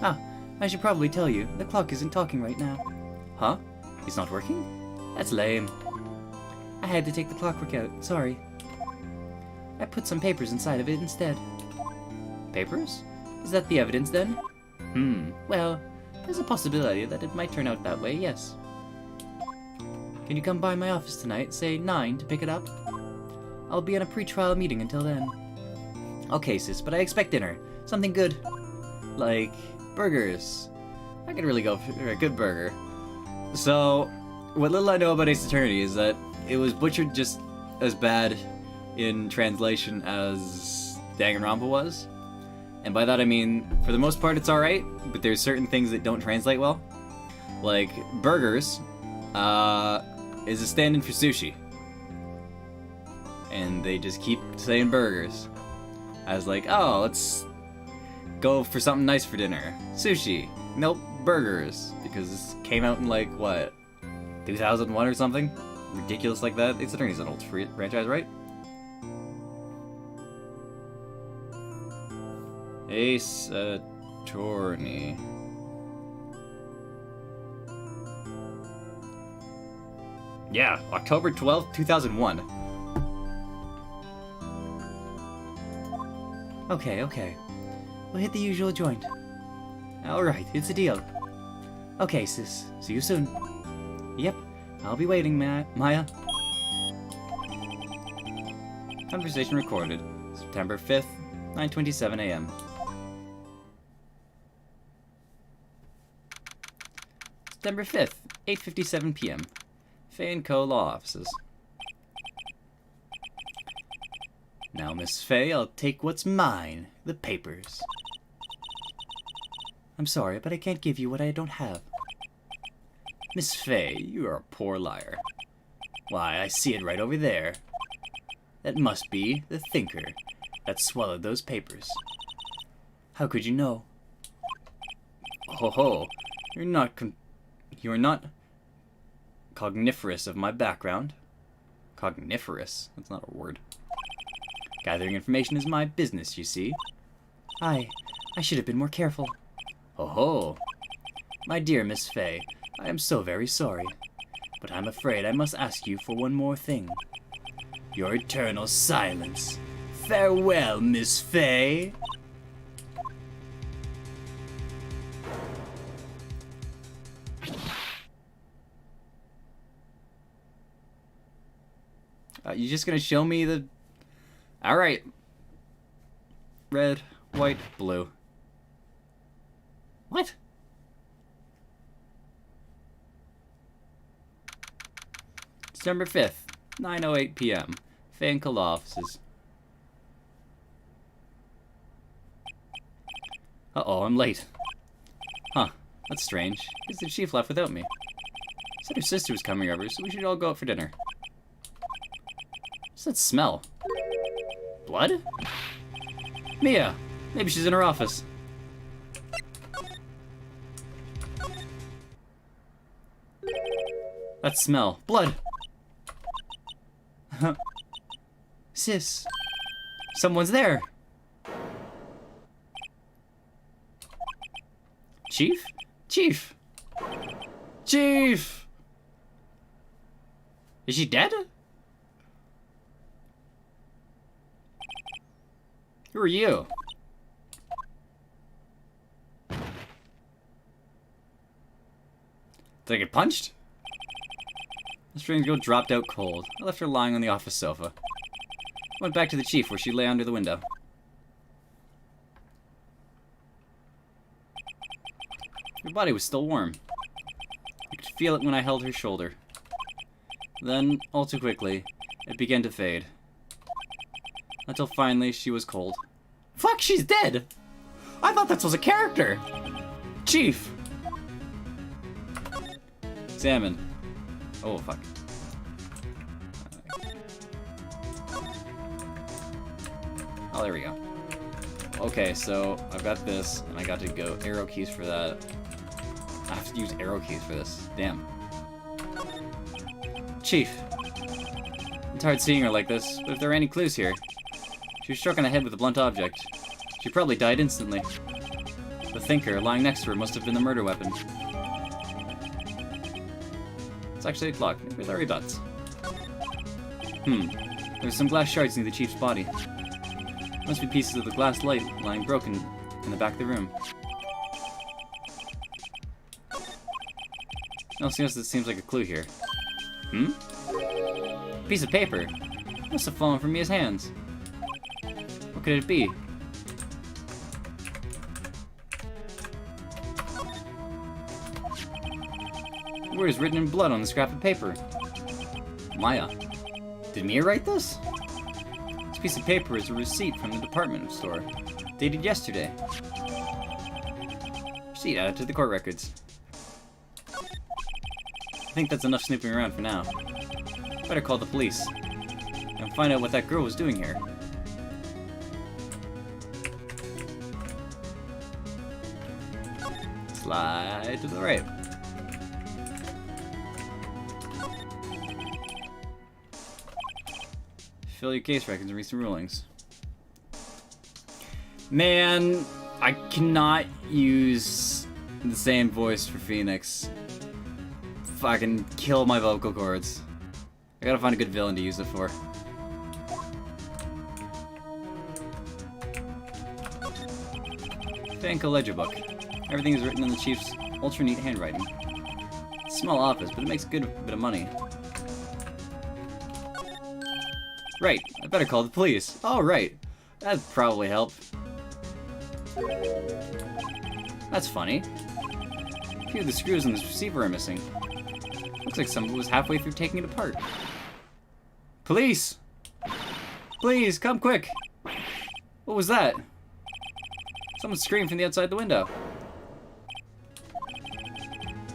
A: Ah, I should probably tell you, the clock isn't talking right now.
B: Huh? It's not working? That's lame.
A: I had to take the clockwork out, sorry. I put some papers inside of it instead.
B: Papers?
A: Is that the evidence then?
B: Well, there's a possibility that it might turn out that way, yes.
A: Can you come by my office tonight, say 9, to pick it up? I'll be on a pre-trial meeting until then.
B: Okay, sis, but I expect dinner. Something good. Like burgers. I could really go for a good burger. So, what little I know about Ace Attorney is that it was butchered just as bad in translation as Danganronpa was. And by that I mean, for the most part it's alright, but there's certain things that don't translate well. Like, burgers is a stand-in for sushi. And they just keep saying burgers. I was like, oh, let's go for something nice for dinner. Sushi. Nope, burgers. Because this came out in like, what, 2001 or something? Ridiculous like that. Ace Attorney's an old franchise, right? Ace Attorney. Yeah, October 12th, 2001.
A: Okay. We'll hit the usual joint. Alright, it's a deal. Okay, sis. See you soon. Yep, I'll be waiting, Maya. Conversation recorded. September 5th, 9:27 a.m. September 5th, 8:57 p.m. Faye & Co. Law Offices. Now, Miss Faye, I'll take what's mine. The papers. I'm sorry, but I can't give you what I don't have. Miss Faye, you are a poor liar. Why, I see it right over there. That must be the thinker that swallowed those papers. How could you know? Ho ho, you're not cogniferous of my background. Cogniferous? That's not a word. Gathering information is my business, you see. I should have been more careful. Ho ho. My dear Miss Faye, I am so very sorry, but I'm afraid I must ask you for one more thing. Your eternal silence. Farewell, Miss Faye. You just gonna show me the... Alright. Red, white, blue. What? December 5th, 9:08 p.m. Faye & Co. Law Offices. Uh-oh, I'm late. Huh, that's strange. Guess the chief left without me. Said her sister was coming over, so we should all go out for dinner. What's that smell? Blood? Mia! Maybe she's in her office. That smell. Blood! Sis. Someone's there! Chief? Chief! Chief! Is she dead? Who are you? Did I get punched? The strange girl dropped out cold. I left her lying on the office sofa. Went back to the chief where she lay under the window. Her body was still warm. I could feel it when I held her shoulder. Then, all too quickly, it began to fade. Until finally, she was cold. Fuck, she's dead! I thought that was a character! Chief! Examine. Oh, fuck. Oh, there we go. Okay, so I've got this, and I got to go arrow keys for that. I have to use arrow keys for this. Damn. Chief. It's hard seeing her like this, but if there are any clues here... She was struck on the head with a blunt object. She probably died instantly. The thinker lying next to her must have been the murder weapon. It's actually 8 o'clock. Maybe Larry Butts. There's some glass shards near the chief's body. Must be pieces of the glass light lying broken in the back of the room. Nothing else that seems like a clue here. A piece of paper. Must have fallen from Mia's hands. What could it be? The word is written in blood on the scrap of paper. Maya. Did Mia write this? This piece of paper is a receipt from the department store, dated yesterday. Receipt added to the court records. I think that's enough snooping around for now. Better call the police and find out what that girl was doing here. Slide to the right. Fill your case records and recent rulings. Man, I cannot use the same voice for Phoenix. Fucking kill my vocal cords. I gotta find a good villain to use it for. Faye & Co. Ledger book. Everything is written in the chief's ultra neat handwriting.
B: Small office, but it makes a good bit of money. Right, I better call the police. Oh, right. That'd probably help. That's funny. A few of the screws in this receiver are missing. Looks like someone was halfway through taking it apart. Police! Please, come quick! What was that? Someone screamed from the outside the window.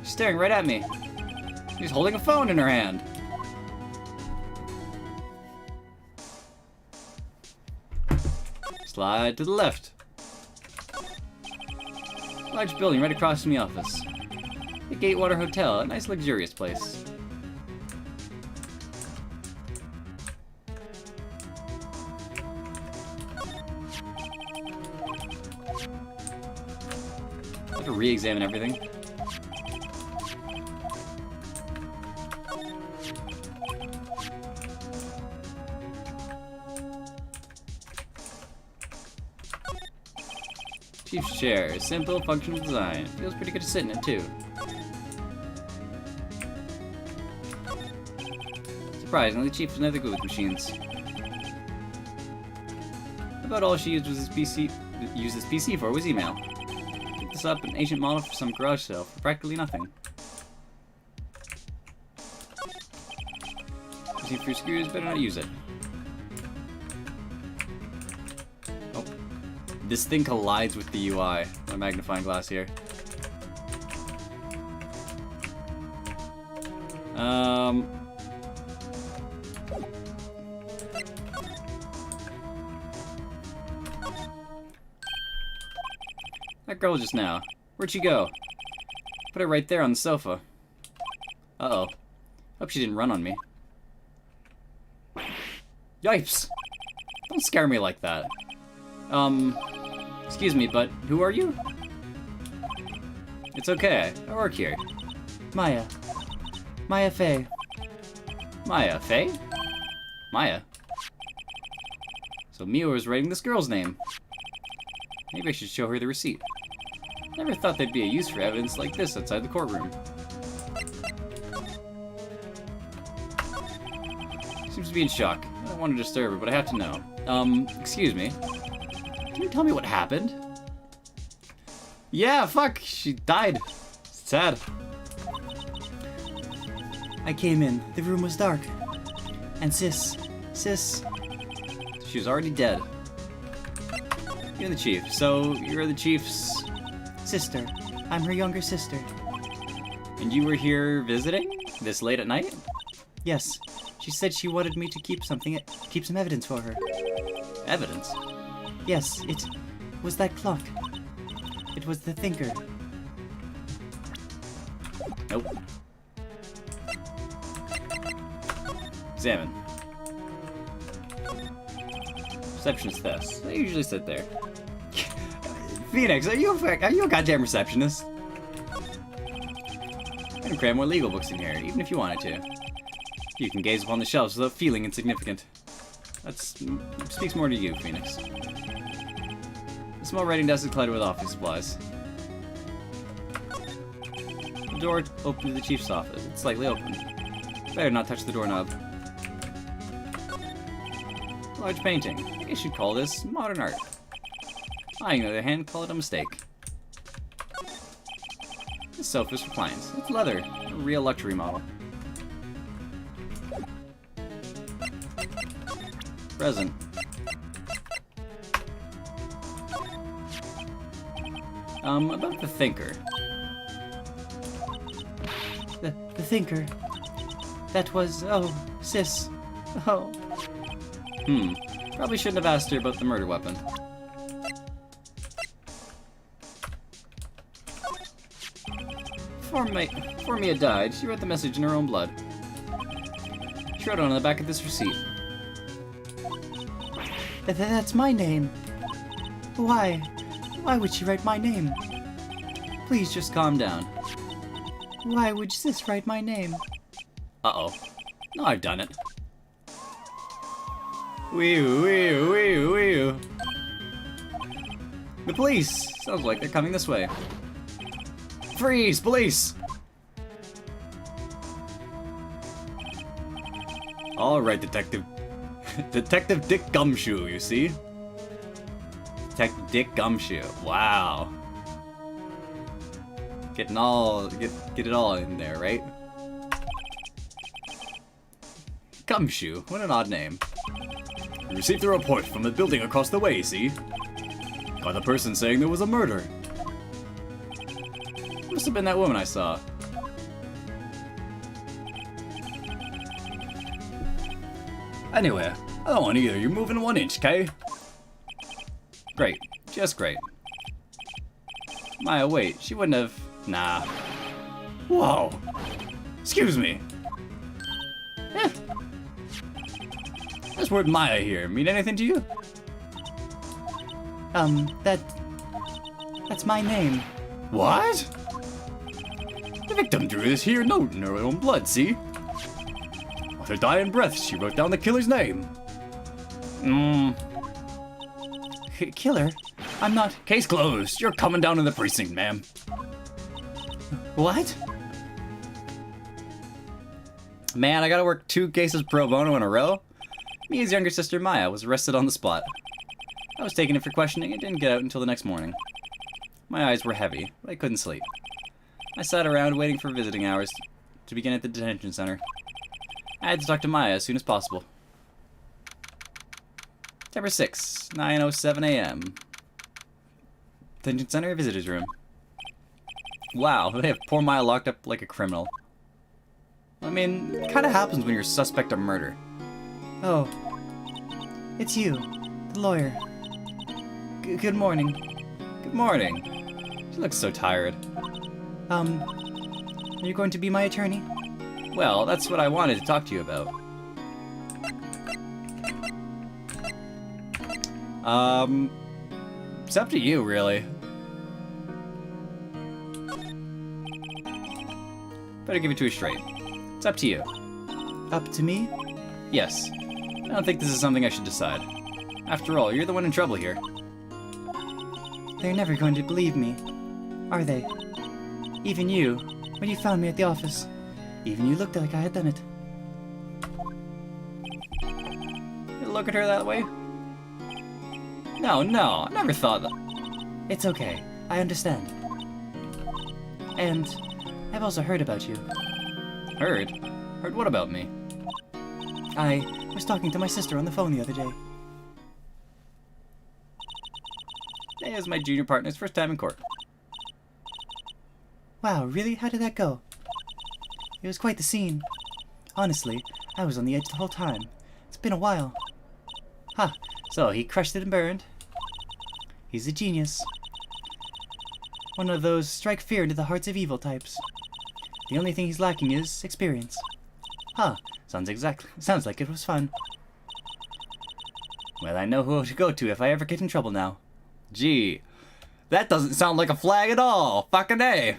B: She's staring right at me. She's holding a phone in her hand. Slide to the left. Large building right across from the office. The Gatewater Hotel, a nice luxurious place. I have to re-examine everything. Chief's chair, simple, functional design. Feels pretty good to sit in it too. Surprisingly, the Chief was never good with machines. About all she used his PC for was email. Picked this up, an ancient model for some garage sale for practically nothing. Using for screws, better not use it. Oh. This thing collides with the UI. My magnifying glass here. That girl just now. Where'd she go? Put her right there on the sofa. Uh-oh. Hope she didn't run on me. Yipes! Don't scare me like that. Excuse me, but who are you? It's okay. I work here.
A: Maya. Maya Fey.
B: Maya. Faye? Maya. So Mia was writing this girl's name. Maybe I should show her the receipt. Never thought there'd be a use for evidence like this outside the courtroom. Seems to be in shock. I don't want to disturb her, but I have to know. Excuse me. Can you tell me what happened? Yeah, fuck, she died. Sad.
A: I came in. The room was dark. And sis.
B: She was already dead. You're the chief, so you're the chief's...
A: Sister. I'm her younger sister.
B: And you were here visiting? This late at night?
A: Yes. She said she wanted me to keep some evidence for her.
B: Evidence?
A: Yes, it was that clock. It was the thinker.
B: Nope. Examine. Receptionist desk. They usually sit there. Phoenix, are you a goddamn receptionist? I can cram more legal books in here, even if you wanted to. You can gaze upon the shelves without feeling insignificant. That speaks more to you, Phoenix. The small writing desk is cluttered with office supplies. The door open to the chief's office. It's slightly open. Better not touch the doorknob. Large painting. I guess you'd call this modern art. I, on the other hand, call it a mistake. This sofa's reclines. It's leather. A real luxury model. Present. About the thinker.
A: The thinker. That was... Oh, sis. Oh.
B: Probably shouldn't have asked her about the murder weapon. Before Mia died, she wrote the message in her own blood. She wrote it on the back of this receipt.
A: That's my name. Why? Why would she write my name?
B: Please just calm down.
A: Why would sis write my name?
B: Uh-oh. No, I've done it. Wee-oo. The police! Sounds like they're coming this way. Freeze, police!
A: Alright, Detective. Detective Dick Gumshoe, you see? Detective Dick Gumshoe. Wow. Get it all in there, right? Gumshoe. What an odd name.
C: We received a report from the building across the way, see? By the person saying there was a murder.
A: Must have been that woman I saw.
C: Anyway, I don't want either. You're moving 1 inch, Kay?
A: Great. Just great. Maya, wait. She wouldn't have... Nah.
C: Whoa. Excuse me.
A: This word Maya here mean anything to you?
E: That's my name.
C: What? The victim drew this here note in her own blood, see? With her dying breath, she wrote down the killer's name.
E: Killer? I'm not...
C: Case closed. You're coming down to the precinct, ma'am.
E: What?
A: Man, I gotta work 2 cases pro bono in a row? Mia's younger sister Maya was arrested on the spot. I was taken in for questioning and didn't get out until the next morning. My eyes were heavy, but I couldn't sleep. I sat around waiting for visiting hours to begin at the detention center. I had to talk to Maya as soon as possible. September 6, 9:07 a.m. Detention center, visitor's room. Wow, they have poor Maya locked up like a criminal. I mean, it kinda happens when you're suspect of murder.
E: Oh. It's you, the lawyer. Good morning.
A: Good morning. She looks so tired.
E: Are you going to be my attorney?
A: Well, that's what I wanted to talk to you about. It's up to you, really. Better give it to her straight. It's up to you.
E: Up to me?
A: Yes. I don't think this is something I should decide. After all, you're the one in trouble here.
E: They're never going to believe me, are they? Even you, when you found me at the office. Even you looked like I had done it.
A: You look at her that way? No, I never thought that.
E: It's okay. I understand. And I've also heard about you.
A: Heard? Heard what about me?
E: I was talking to my sister on the phone the other day.
A: Today is my junior partner's first time in court.
E: Wow, really? How did that go? It was quite the scene. Honestly, I was on the edge the whole time. It's been a while. Ha, so he crushed it and burned. He's a genius. One of those strike fear into the hearts of evil types. The only thing he's lacking is experience. Huh, sounds like it was fun.
A: Well, I know who to go to if I ever get in trouble now. Gee, that doesn't sound like a flag at all. Fucking A.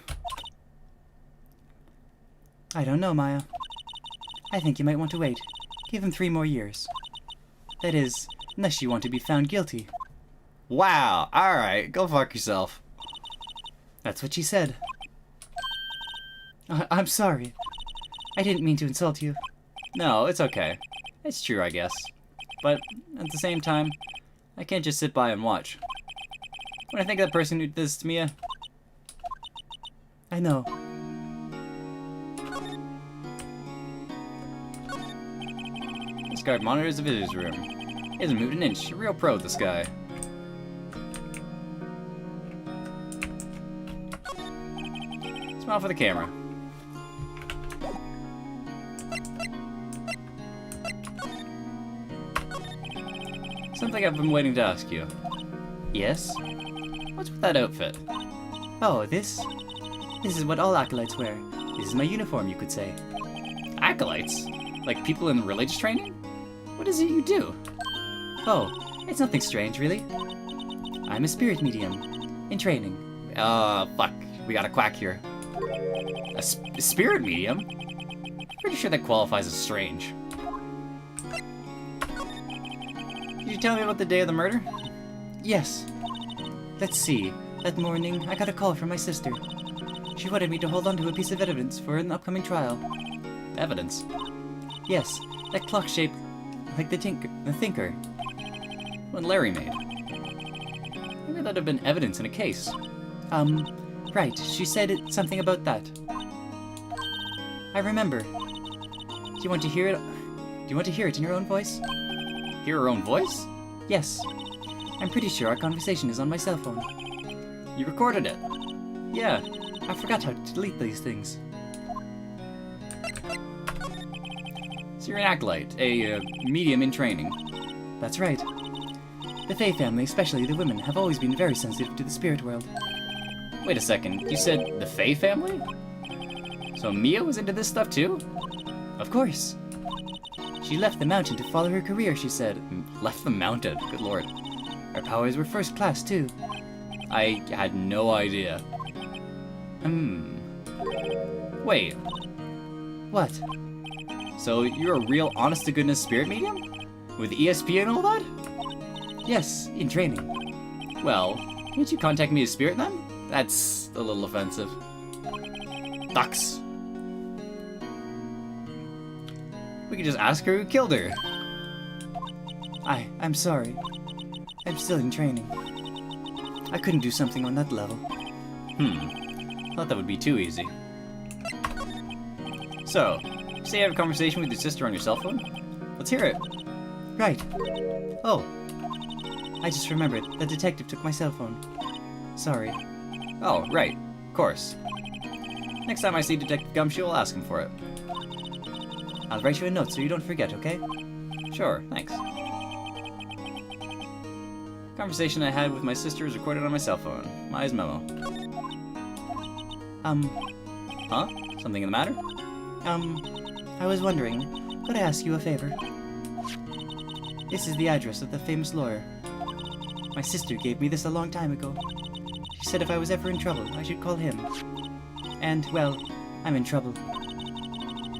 E: I don't know, Maya. I think you might want to wait. Give him 3 more years. That is, unless you want to be found guilty.
A: Wow, alright, go fuck yourself.
E: That's what she said. I'm sorry. I didn't mean to insult you.
A: No, it's okay. It's true, I guess. But at the same time, I can't just sit by and watch. When I think of that person who did this to Mia,
E: I know.
A: this guard monitors the visitor's room. He hasn't moved an inch. A real pro, this guy. Smile for the camera. Something I've been waiting to ask you.
E: Yes?
A: What's with that outfit?
E: Oh, this? This is what all acolytes wear. This is my uniform, you could say.
A: Acolytes? Like people in religious training? What is it you do?
E: Oh, it's nothing strange, really. I'm a spirit medium. In training.
A: Fuck. We got a quack here. A spirit medium? Pretty sure that qualifies as strange. Could you tell me about the day of the murder?
E: Yes. Let's see. That morning, I got a call from my sister. She wanted me to hold on to a piece of evidence for an upcoming trial.
A: Evidence.
E: Yes, That clock shaped like the thinker.
B: When Larry made. Maybe that'd have been evidence in a case.
E: Right. She said something about that. I remember. Do you want to hear it? Do you want to hear it in your own voice?
B: Hear her own voice?
E: Yes. I'm pretty sure our conversation is on my cell phone.
B: You recorded it.
E: Yeah. I forgot how to delete these things.
B: So you're an acolyte, a medium in training.
E: That's right. The Fae family, especially the women, have always been very sensitive to the spirit world.
B: Wait a second, you said the Fae family? So Mia was into this stuff too?
E: Of course. She left the mountain to follow her career, she said.
B: Left the mountain, good lord.
E: Her powers were first class, too.
B: I had no idea. Wait,
E: What?
B: so you're a real honest-to-goodness spirit medium? With ESP and all that?
E: Yes, in training.
B: Well, can't you contact me as spirit then? That's a little offensive. Ducks. We could just ask her who killed her.
E: I'm sorry. I'm still in training. I couldn't do something on that level.
B: Thought that would be too easy. So, you say you have a conversation with your sister on your cell phone? Let's hear it.
E: Right. Oh. I just remembered. The detective took my cell phone. Sorry.
B: Oh, right. Of course. Next time I see Detective Gumshoe, I'll ask him for it.
E: I'll write you a note so you don't forget, okay?
B: Sure, thanks. Conversation I had with my sister is recorded on my cell phone. Maya's memo. Huh? Something in the matter?
E: I was wondering, could I ask you a favor? This is the address of the famous lawyer. My sister gave me this a long time ago. She said if I was ever in trouble, I should call him. And, well, I'm in trouble.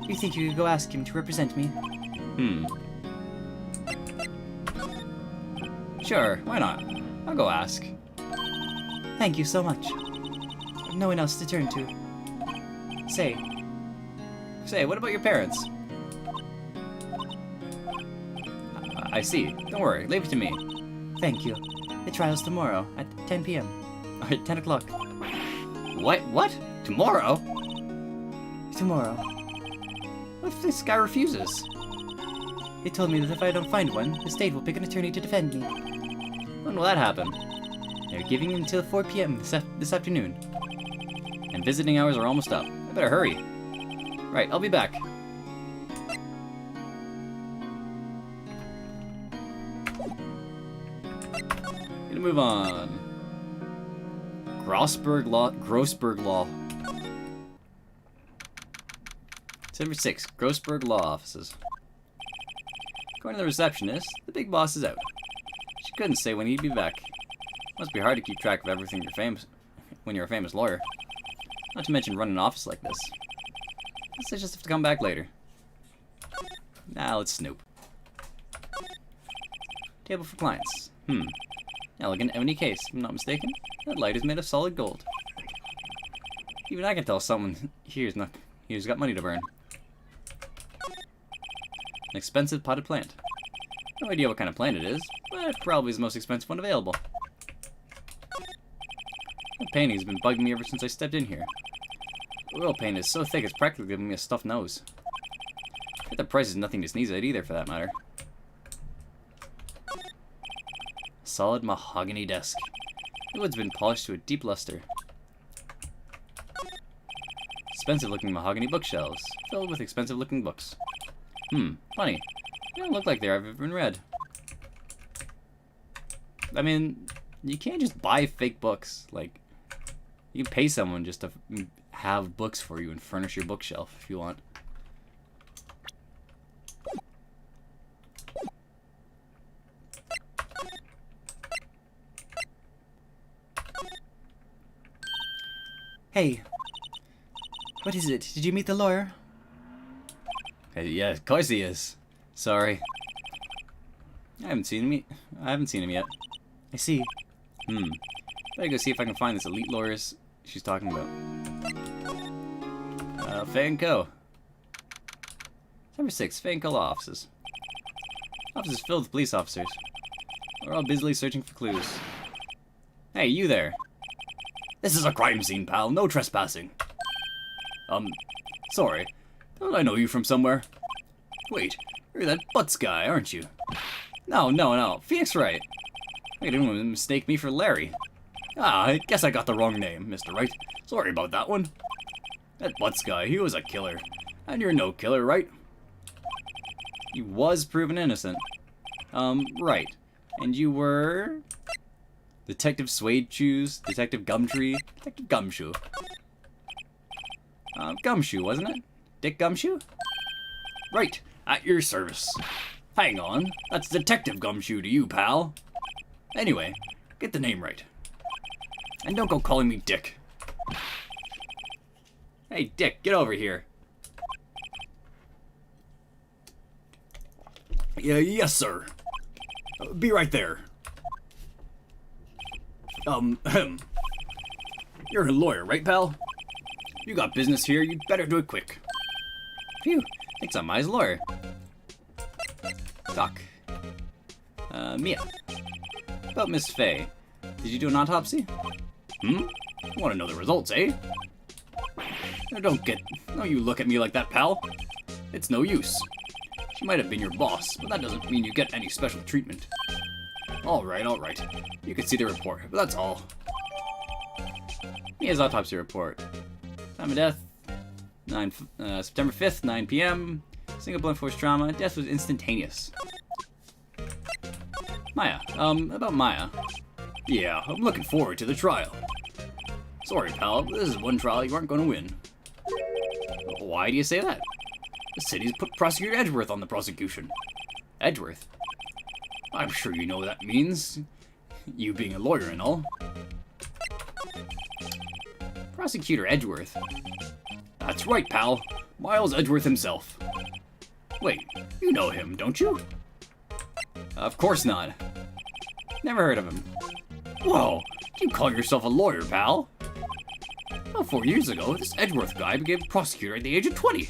E: You think you could go ask him to represent me?
B: Sure, why not? I'll go ask.
E: Thank you so much. I've no one else to turn to.
B: Say, what about your parents? I see. Don't worry, leave it to me.
E: Thank you. The trial's tomorrow at 10 p.m. Or at 10 o'clock.
B: What? Tomorrow?
E: Tomorrow.
B: What if this guy refuses?
E: They told me that if I don't find one, the state will pick an attorney to defend me.
B: When will that happen?
E: They're giving it until 4 p.m. this afternoon.
B: And visiting hours are almost up. I better hurry. Right, I'll be back. Gonna move on. Grossberg Law. December 6th, Grossberg Law Offices. According to the receptionist, the big boss is out. She couldn't say when he'd be back. Must be hard to keep track of everything when you're a famous lawyer. Not to mention running an office like this. Guess I just have to come back later. Now let's snoop. Table for clients. Elegant ebony case, if I'm not mistaken. That light is made of solid gold. Even I can tell someone here's got money to burn. An expensive potted plant. No idea what kind of plant it is, but it probably is the most expensive one available. That painting has been bugging me ever since I stepped in here. The oil paint is so thick it's practically giving me a stuffed nose. But the price is nothing to sneeze at either, for that matter. Solid mahogany desk. The wood's been polished to a deep luster. Expensive-looking mahogany bookshelves, filled with expensive-looking books. Funny. They don't look like they've ever been read. I mean, you can't just buy fake books. Like, you can pay someone just to have books for you and furnish your bookshelf if you want.
E: Hey. What is it? Did you meet the lawyer?
B: Yeah, of course he is. Sorry. I haven't seen him yet.
E: I see.
B: Better go see if I can find this elite lawyer she's talking about. Faye & Co. Number 6, Fancull offices. Offices filled with police officers. We're all busily searching for clues. Hey, you there.
C: This is a crime scene, pal. No trespassing. Sorry. Don't I know you from somewhere? Wait, you're that Butts guy, aren't you?
B: No. Phoenix Wright. You didn't mistake me for Larry.
C: Ah, I guess I got the wrong name, Mr. Wright. Sorry about that one. That Butts guy, he was a killer. And you're no killer, right?
B: He was proven innocent. Right. And you were... Detective Suede Shoes? Detective Gumtree? Detective Gumshoe. Gumshoe, wasn't it? Dick Gumshoe?
C: Right, at your service. Hang on, that's Detective Gumshoe to you, pal. Anyway, get the name right. And don't go calling me Dick.
B: Hey, Dick, get over here.
C: Yeah, yes, sir. Be right there. You're a lawyer, right, pal? You got business here, you'd better do it quick.
B: Phew, thinks I'm my lawyer. Doc. Mia. About Miss Fay. Did you do an autopsy?
C: Want to know the results, eh? Don't you look at me like that, pal. It's no use. She might have been your boss, but that doesn't mean you get any special treatment. Alright. You can see the report, but that's all.
B: Mia's autopsy report. Time of death, September 5th, 9 p.m. Single blunt force trauma. Death was instantaneous. Maya. About Maya.
C: Yeah, I'm looking forward to the trial. Sorry, pal, but this is one trial you aren't going to win.
B: Why do you say that?
C: The city's put Prosecutor Edgeworth on the prosecution.
B: Edgeworth?
C: I'm sure you know what that means. You being a lawyer and all.
B: Prosecutor Edgeworth?
C: That's right, pal. Miles Edgeworth himself. Wait, you know him, don't you?
B: Of course not. Never heard of him.
C: Whoa, you call yourself a lawyer, pal? Well, 4 years ago, this Edgeworth guy became prosecutor at the age of 20.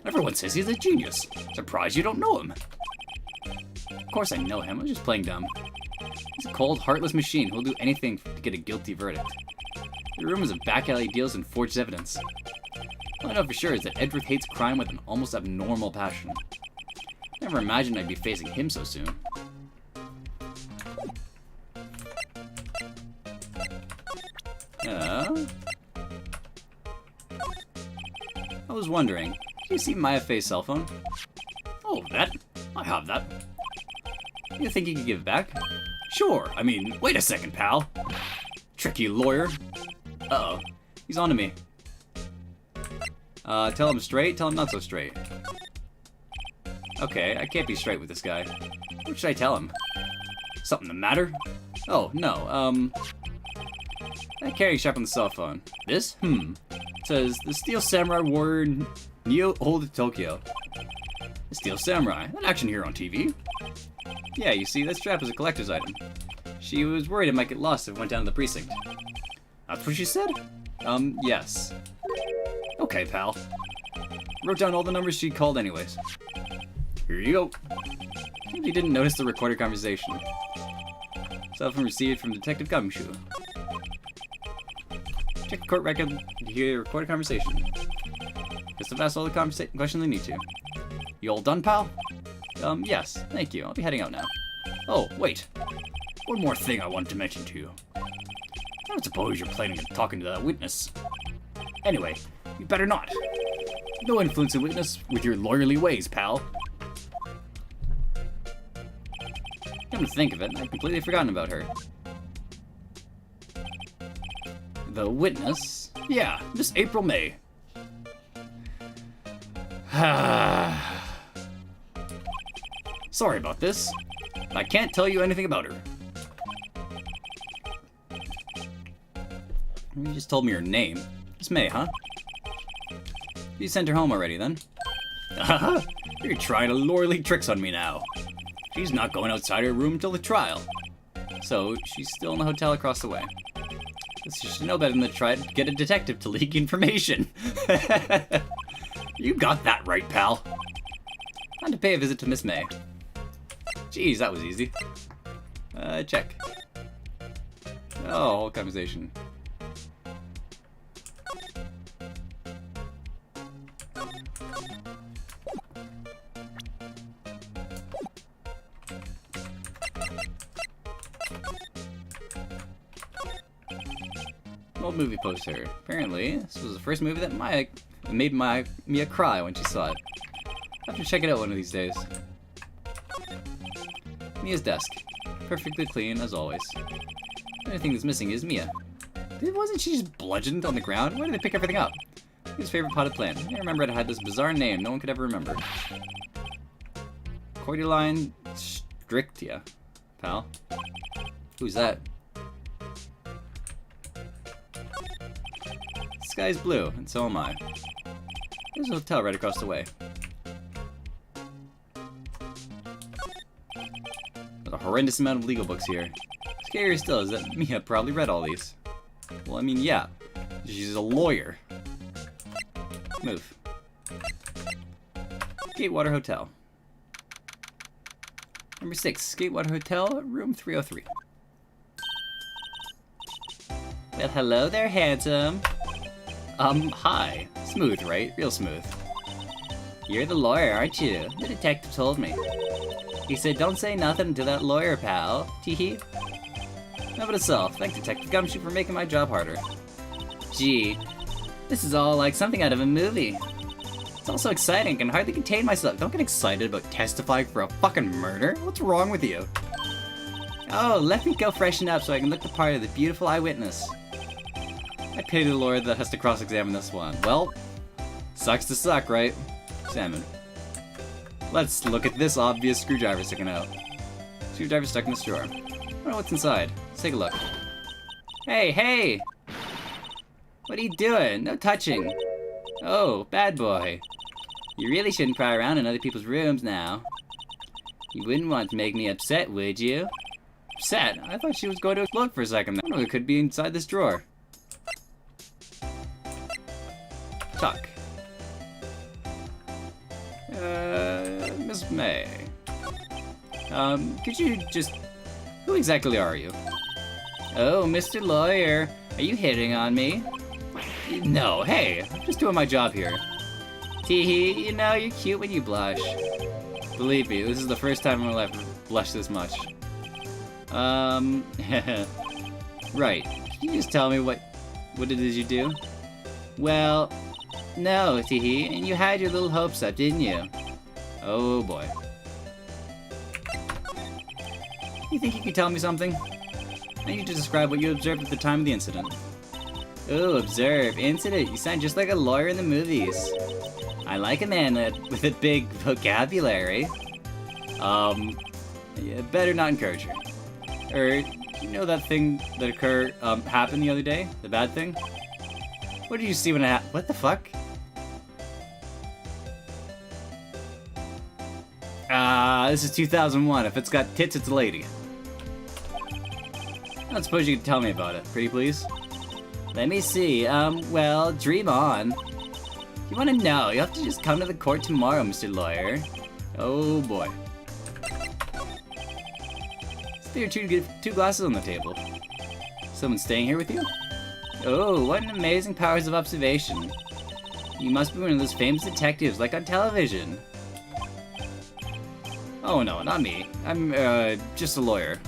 C: Everyone says he's a genius. Surprised you don't know him.
B: Of course I know him, I'm just playing dumb. He's a cold, heartless machine who'll do anything to get a guilty verdict. The rumors of back alley deals and forged evidence. All I know for sure is that Edgeworth hates crime with an almost abnormal passion. Never imagined I'd be facing him so soon. I was wondering, do you see Maya Fay's cell phone?
C: Oh, that? I have that.
B: You think you could give it back?
C: Sure, I mean, wait a second, pal. Tricky lawyer.
B: Uh-oh, he's on to me. Tell him straight, tell him not so straight. Okay, I can't be straight with this guy. What should I tell him?
C: Something the matter?
B: Oh, no, that carry sharp on the cell phone.
C: This?
B: It says, the Steel Samurai Warrior Neo Hold Tokyo.
C: The Steel Samurai. An action hero on TV.
B: Yeah, you see, that strap is a collector's item. She was worried it might get lost if it went down to the precinct.
C: That's what she said?
B: Yes.
C: Okay, pal.
B: Wrote down all the numbers she called anyways.
C: Here you go.
B: Maybe you didn't notice the recorded conversation. Cell phone received from Detective Gumshoe. Check the court record to hear the recorded conversation. Just have asked all the questions they need to.
C: You all done, pal?
B: Yes. Thank you. I'll be heading out now.
C: Oh, wait. One more thing I wanted to mention to you. I don't suppose you're planning on talking to that witness. Anyway, you better not. No influence a witness with your lawyerly ways, pal.
B: Come to think of it, I'd completely forgotten about her. The witness?
C: Yeah, Miss April May. Sorry about this. I can't tell you anything about her.
B: You just told me her name. Miss May, huh? You sent her home already, then?
C: You're trying lawyerly tricks on me now. She's not going outside her room till the trial.
B: So, she's still in the hotel across the way. She should know better than to try to get a detective to leak information.
C: You got that right, pal.
A: Time to pay a visit to Miss May. Jeez, that was easy. Check. Oh, whole conversation. Old movie poster. Apparently, this was the first movie that made Mia cry when she saw it. I have to check it out one of these days. Mia's desk. Perfectly clean, as always. The only thing that's missing is Mia. Wasn't she just bludgeoned on the ground? Why did they pick everything up? His favorite potted plant. I remember it had this bizarre name no one could ever remember. Cordyline strictia. Pal. Who's that? The sky's blue, and so am I. There's a hotel right across the way. There's a horrendous amount of legal books here. Scarier still is that Mia probably read all these. Well, I mean, yeah. She's a lawyer. Move. Gatewater Hotel. Number 6, Gatewater Hotel, room 303. Well, hello there, handsome. Hi. Smooth, right? Real smooth. You're the lawyer, aren't you? The detective told me. He said, don't say nothing to that lawyer, pal. Teehee. Note of itself. Thanks, Detective Gumshoe, for making my job harder. Gee, this is all like something out of a movie. It's all so exciting, I can hardly contain myself. Don't get excited about testifying for a fucking murder. What's wrong with you? Oh, let me go freshen up so I can look the part of the beautiful eyewitness. I pity the lawyer that has to cross-examine this one. Well, sucks to suck, right? Salmon. Let's look at this obvious screwdriver sticking out. Screwdriver stuck in this drawer. I don't know what's inside. Let's take a look. Hey, hey! What are you doing? No touching. Oh, bad boy. You really shouldn't pry around in other people's rooms now. You wouldn't want to make me upset, would you? Upset? I thought she was going to explode for a second. I don't know what could be inside this drawer. Tuck. Miss May. Could you just... Who exactly are you? Oh, Mr. Lawyer. Are you hitting on me? No, hey, I'm just doing my job here. Teehee, you know, you're cute when you blush. Believe me, this is the first time in my life I've blushed this much. Right. Can you just tell me what it is you do? Well, no, Teehee, and you had your little hopes up, didn't you? Oh boy. You think you can tell me something? I need you to describe what you observed at the time of the incident. Oh, observe. Incident. You sound just like a lawyer in the movies. I like a man with a big vocabulary. Yeah, better not encourage her. You know that thing that happened the other day? The bad thing? What did you see when it happened? What the fuck? This is 2001. If it's got tits, it's a lady. I don't suppose you could tell me about it, pretty please? Let me see. Well, dream on. If you want to know, you'll have to just come to the court tomorrow, Mr. Lawyer. Oh boy. There are two glasses on the table. Someone staying here with you? Oh, what an amazing powers of observation. You must be one of those famous detectives, like on television. Oh no, not me. I'm, just a lawyer.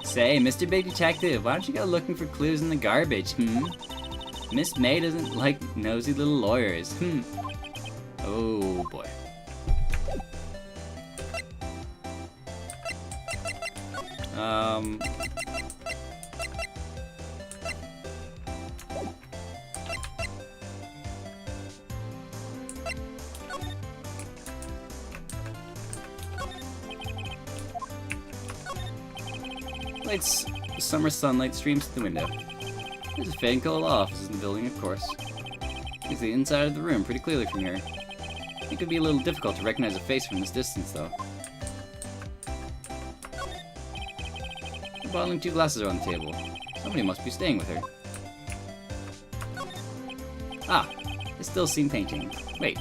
A: Say, Mr. Big Detective, why don't you go looking for clues in the garbage, Miss May doesn't like nosy little lawyers, Oh boy. Summer sunlight streams through the window. There's a fading color law offices in the building, of course. You can see the inside of the room pretty clearly from here. It could be a little difficult to recognize a face from this distance, though. A bottle and 2 glasses are on the table. Somebody must be staying with her. Ah, I still seen painting. Wait,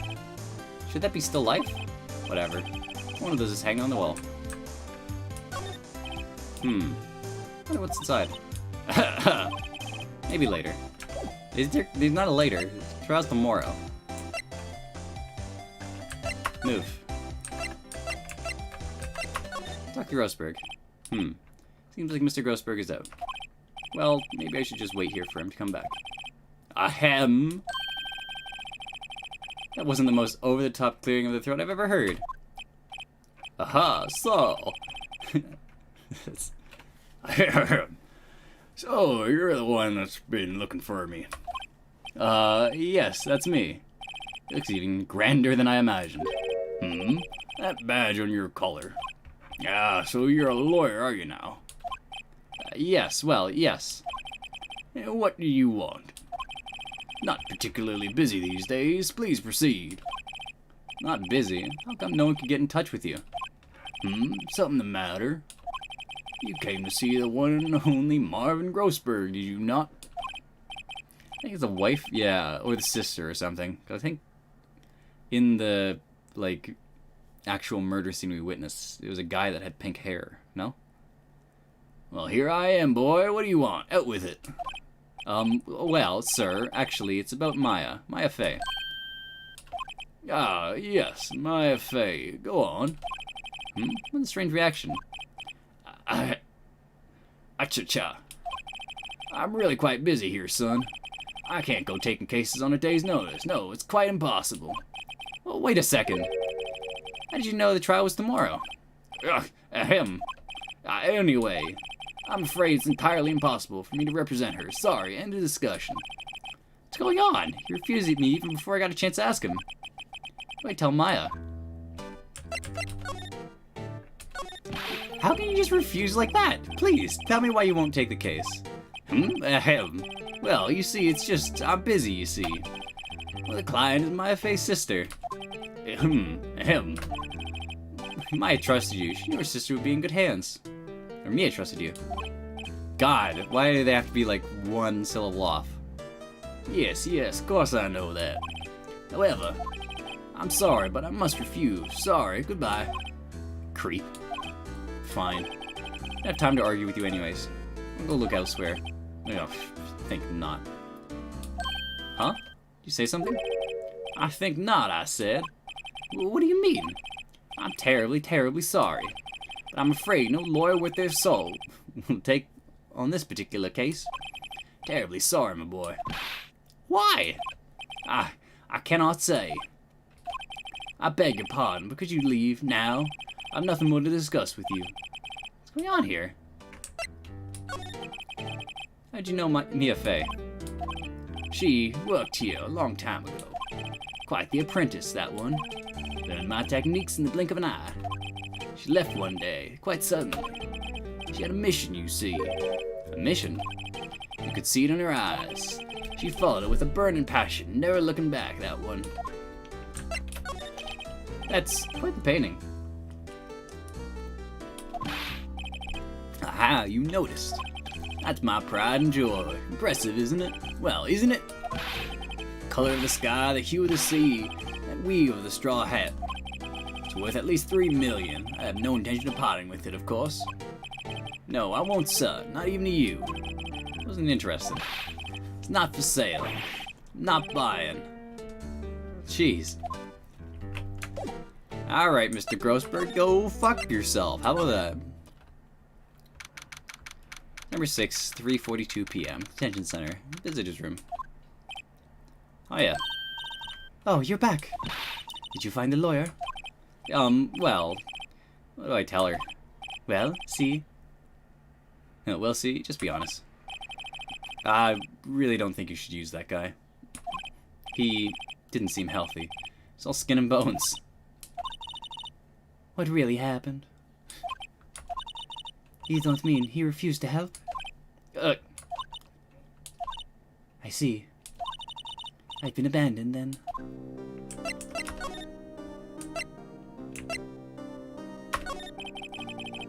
B: Should that be still life? Whatever. One of those is hanging on the wall. Wonder what's inside. Maybe later. There's not a later. Throughout tomorrow. Move. Dr. Grossberg. Seems like Mr. Grossberg is out. Well, maybe I should just wait here for him to come back. Ahem! That wasn't the most over-the-top clearing of the throat I've ever heard. Aha, so...
C: So, you're the one that's been looking for me.
B: Yes, that's me. It looks even grander than I imagined.
C: That badge on your collar. Ah, so you're a lawyer, are you now?
B: Yes, well, yes.
C: What do you want? Not particularly busy these days. Please proceed.
B: Not busy? How come no one could get in touch with you?
C: Something the matter? You came to see the one and only Marvin Grossberg, did you not?
B: I think it's the wife, yeah, or the sister or something. I think in the, like, actual murder scene we witnessed, it was a guy that had pink hair, no?
C: Well, here I am, boy. What do you want? Out with it.
B: Well, sir, actually, it's about Maya. Maya Fey.
C: Ah, yes, Maya Fey. Go on.
B: What a strange reaction.
C: Acha-cha. I'm really quite busy here, son. I can't go taking cases on a day's notice. No, it's quite impossible.
B: Well, wait a second. How did you know the trial was tomorrow?
C: Ahem. Anyway, I'm afraid it's entirely impossible for me to represent her. Sorry, end of discussion.
B: What's going on? He refused me even before I got a chance to ask him. What do I tell Maya? How can you just refuse like that? Please, tell me why you won't take the case.
C: Ahem.
B: Well, you see, it's just, I'm busy, you see. Well, the client is Maya Fey's sister.
C: Ahem.
B: Maya trusted you. She knew her sister would be in good hands. Or Mia trusted you. God, why do they have to be like one syllable off?
C: Yes, of course I know that. However, I'm sorry, but I must refuse. Sorry, goodbye.
B: Creep. Fine. I don't have time to argue with you anyways. I'll go look elsewhere. I think not. Huh? Did you say something?
C: I think not, I said.
B: What do you mean?
C: I'm terribly, terribly sorry. But I'm afraid no lawyer worth their soul will take on this particular case. Terribly sorry, my boy.
B: Why?
C: I cannot say. I beg your pardon, but could you leave now? I've nothing more to discuss with you.
B: What's going on here? How'd you know Mia Fey?
C: She worked here a long time ago. Quite the apprentice, that one. Learned my techniques in the blink of an eye. She left one day, quite suddenly. She had a mission, you see.
B: A mission?
C: You could see it in her eyes. She followed it with a burning passion, never looking back, that one.
B: That's quite the painting.
C: Aha, you noticed. That's my pride and joy. Impressive, isn't it? Well, isn't it? Color of the sky, the hue of the sea, and weave of the straw hat. It's worth at least 3 million. I have no intention of parting with it, of course. No, I won't sell it, not even to you.
B: Wasn't interested.
C: It's not for sale. Not buying.
B: Jeez. Alright, Mr. Grossberg, go fuck yourself. How about that? Number 6, 3:42 p.m. Detention Center. Visitor's room. Oh, yeah.
E: Oh, you're back. Did you find the lawyer?
B: Well, what do I tell her?
E: Well, see?
B: Well, see, just be honest. I really don't think you should use that guy. He didn't seem healthy. It's all skin and bones.
E: What really happened? You don't mean he refused to help? I see. I've been abandoned then.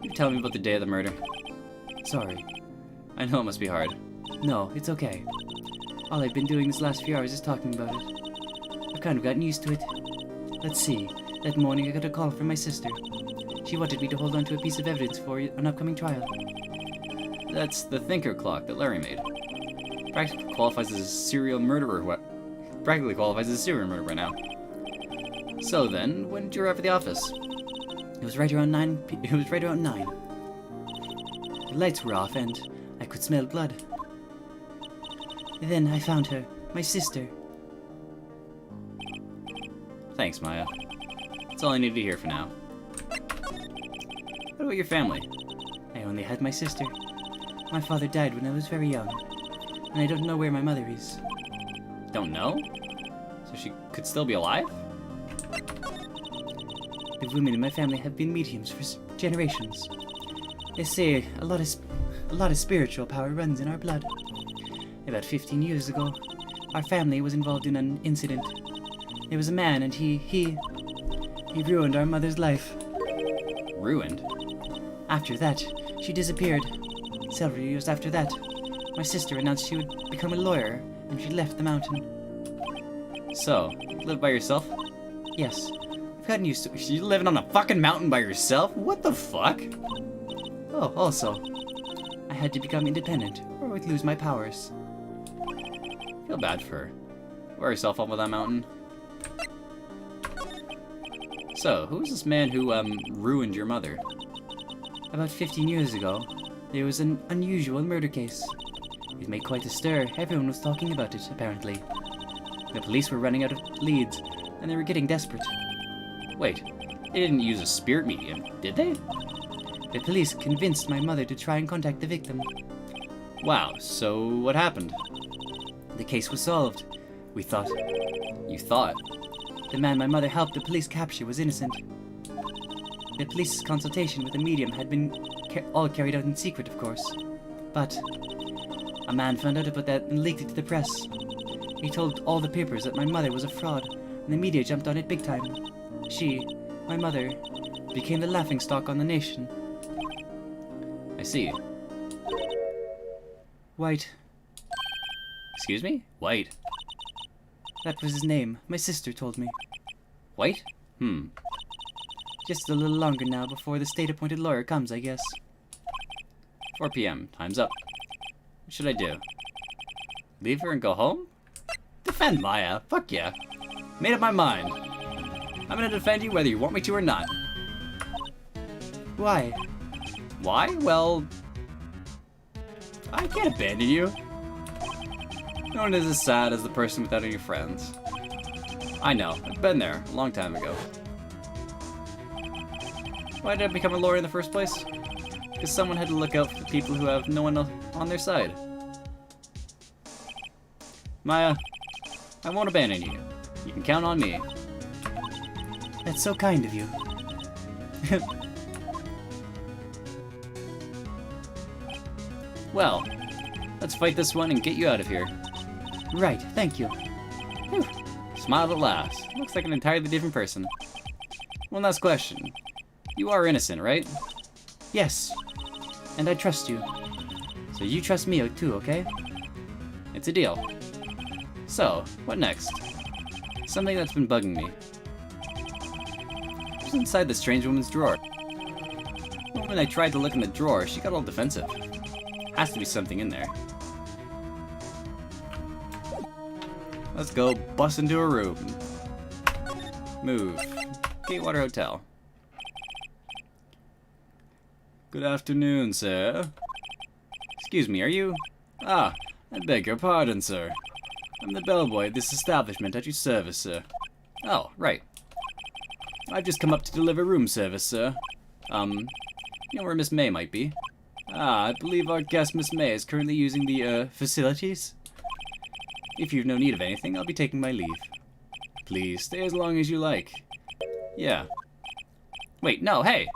B: You tell me about the day of the murder.
E: Sorry.
B: I know it must be hard.
E: No, it's okay. All I've been doing this last few hours is talking about it. I've kind of gotten used to it. Let's see. That morning I got a call from my sister. She wanted me to hold on to a piece of evidence for an upcoming trial.
B: That's the thinker clock that Larry made. Practically qualifies as a serial murderer. Practically qualifies as a serial murderer right now. So then, when did you arrive at the office?
E: It was right around 9. It was right around 9. The lights were off and I could smell blood. Then I found her, my sister.
B: Thanks, Maya. That's all I need to hear for now. What about your family?
E: I only had my sister. My father died when I was very young, and I don't know where my mother is.
B: Don't know? So she could still be alive?
E: The women in my family have been mediums for generations. They say a lot of spiritual power runs in our blood. About 15 years ago, our family was involved in an incident. There was a man, and he ruined our mother's life.
B: Ruined?
E: After that, she disappeared. Several years after that, my sister announced she would become a lawyer, and she left the mountain.
B: So, you live by yourself?
E: Yes, I've gotten used to it.
B: You living on a fucking mountain by yourself? What the fuck?
E: Oh, also, I had to become independent, or I would lose my powers.
B: Feel bad for her. Wear yourself up on that mountain. So, who was this man who, ruined your mother?
E: About 15 years ago, there was an unusual murder case. It made quite a stir. Everyone was talking about it, apparently. The police were running out of leads, and they were getting desperate.
B: Wait, they didn't use a spirit medium, did they?
E: The police convinced my mother to try and contact the victim.
B: Wow, so what happened?
E: The case was solved. We thought.
B: You thought?
E: The man my mother helped the police capture was innocent. The police's consultation with the medium had been all carried out in secret, of course. But a man found out about that and leaked it to the press. He told all the papers that my mother was a fraud, and the media jumped on it big time. She, my mother, became the laughingstock on the nation.
B: I see.
E: White.
B: Excuse me? White.
E: That was his name. My sister told me.
B: White?
E: Just a little longer now before the state-appointed lawyer comes, I guess.
B: 4 p.m. Time's up. What should I do? Leave her and go home? Defend Maya. Fuck yeah. Made up my mind. I'm gonna defend you whether you want me to or not.
E: Why?
B: Why? Well, I can't abandon you. No one is as sad as the person without any friends. I know. I've been there a long time ago. Why did I become a lawyer in the first place? Because someone had to look out for the people who have no one else on their side. Maya, I won't abandon you. You can count on me.
E: That's so kind of you.
B: Well, let's fight this one and get you out of here.
E: Right, thank you.
B: Whew. Smiled at last. Looks like an entirely different person. One last question. You are innocent, right?
E: Yes. And I trust you. So you trust me too, okay?
B: It's a deal. So, what next? Something that's been bugging me. What's inside the strange woman's drawer? When I tried to look in the drawer, she got all defensive. Has to be something in there. Let's go bust into a room. Move. Gatewater Hotel. Good afternoon, sir. Excuse me, are you? Ah, I beg your pardon, sir. I'm the bellboy at this establishment at your service, sir. Oh, right. I've just come up to deliver room service, sir. You know where Miss May might be? Ah, I believe our guest, Miss May, is currently using the, facilities. If you've no need of anything, I'll be taking my leave. Please, stay as long as you like. Yeah. Wait, no, hey!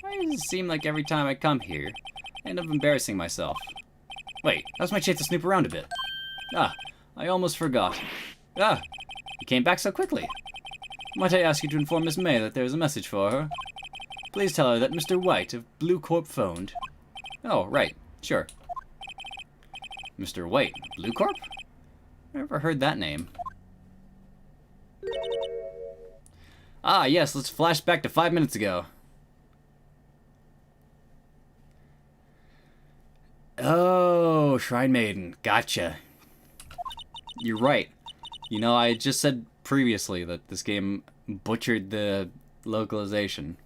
B: Why does it seem like every time I come here, I end up embarrassing myself? Wait, now's my chance to snoop around a bit. Ah, I almost forgot. Ah, you came back so quickly. Might I ask you to inform Miss May that there is a message for her? Please tell her that Mr. White of Blue Corp phoned. Oh, right, sure. Mr. White, Blue Corp? Never heard that name. Ah, yes, let's flash back to 5 minutes ago. Oh, Shrine Maiden. Gotcha. You're right. You know, I just said previously that this game butchered the localization.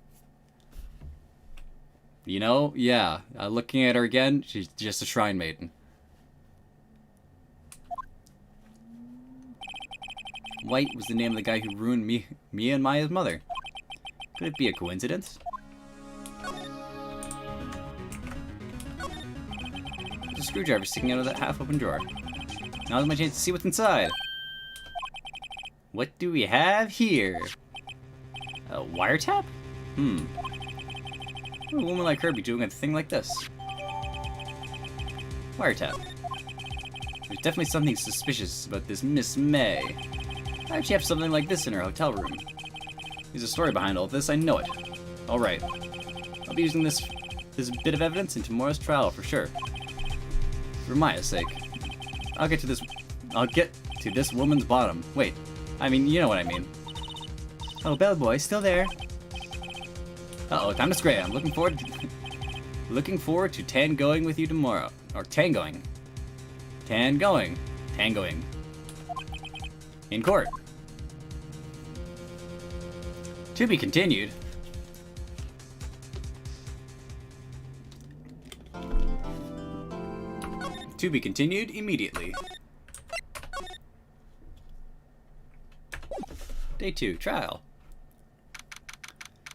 B: You know? Yeah. Looking at her again, she's just a Shrine Maiden. White was the name of the guy who ruined me and Maya's mother. Could it be a coincidence? There's a screwdriver sticking out of that half-open drawer. Now's my chance to see what's inside. What do we have here? A wiretap? Would a woman like her be doing a thing like this? Wiretap. There's definitely something suspicious about this Miss May. Why would she have something like this in her hotel room? There's a story behind all this, I know it. Alright. I'll be using this bit of evidence in tomorrow's trial for sure. For Maya's sake. I'll get to this woman's bottom. Wait. I mean, you know what I mean.
E: Oh, bellboy, still there.
B: Uh-oh, time to scram. Looking forward to tangoing with you tomorrow. Or tangoing. Tangoing. In court. To be continued. To be continued immediately. Day 2, trial.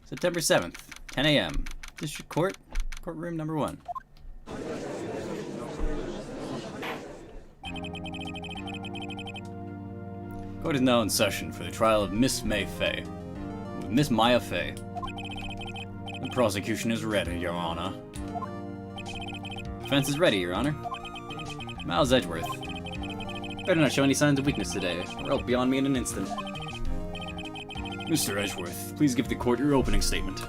B: September 7th, 10 a.m. District Court, courtroom number 1. Court is now in session for the trial of Miss Maya Fey. The prosecution is ready, Your Honor. Defense is ready, Your Honor. Miles Edgeworth. Better not show any signs of weakness today, or else be on me in an instant. Mr. Edgeworth, please give the court your opening statement.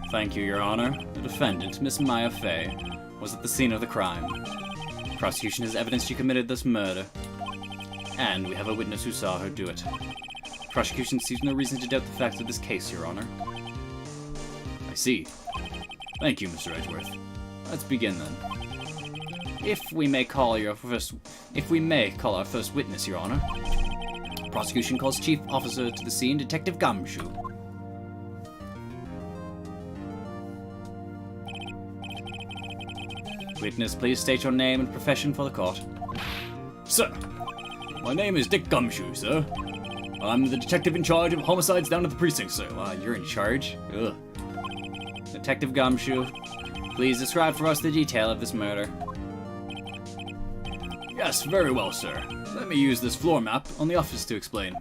B: Thank you, Your Honor. The defendant, Miss Maya Fey, was at the scene of the crime. The prosecution has evidence she committed this murder. And we have a witness who saw her do it. The prosecution sees no reason to doubt the facts of this case, Your Honor. I see. Thank you, Mr. Edgeworth. Let's begin then. If we may call our first witness, Your Honor. The prosecution calls Chief Officer to the scene, Detective Gumshoe. Witness, please state your name and profession for the court. Sir, my name is Dick Gumshoe, sir. I'm the detective in charge of homicides down at the precinct, sir. You're in charge? Ugh. Detective Gumshoe, please describe for us the detail of this murder. Yes, very well, sir. Let me use this floor map on the office to explain.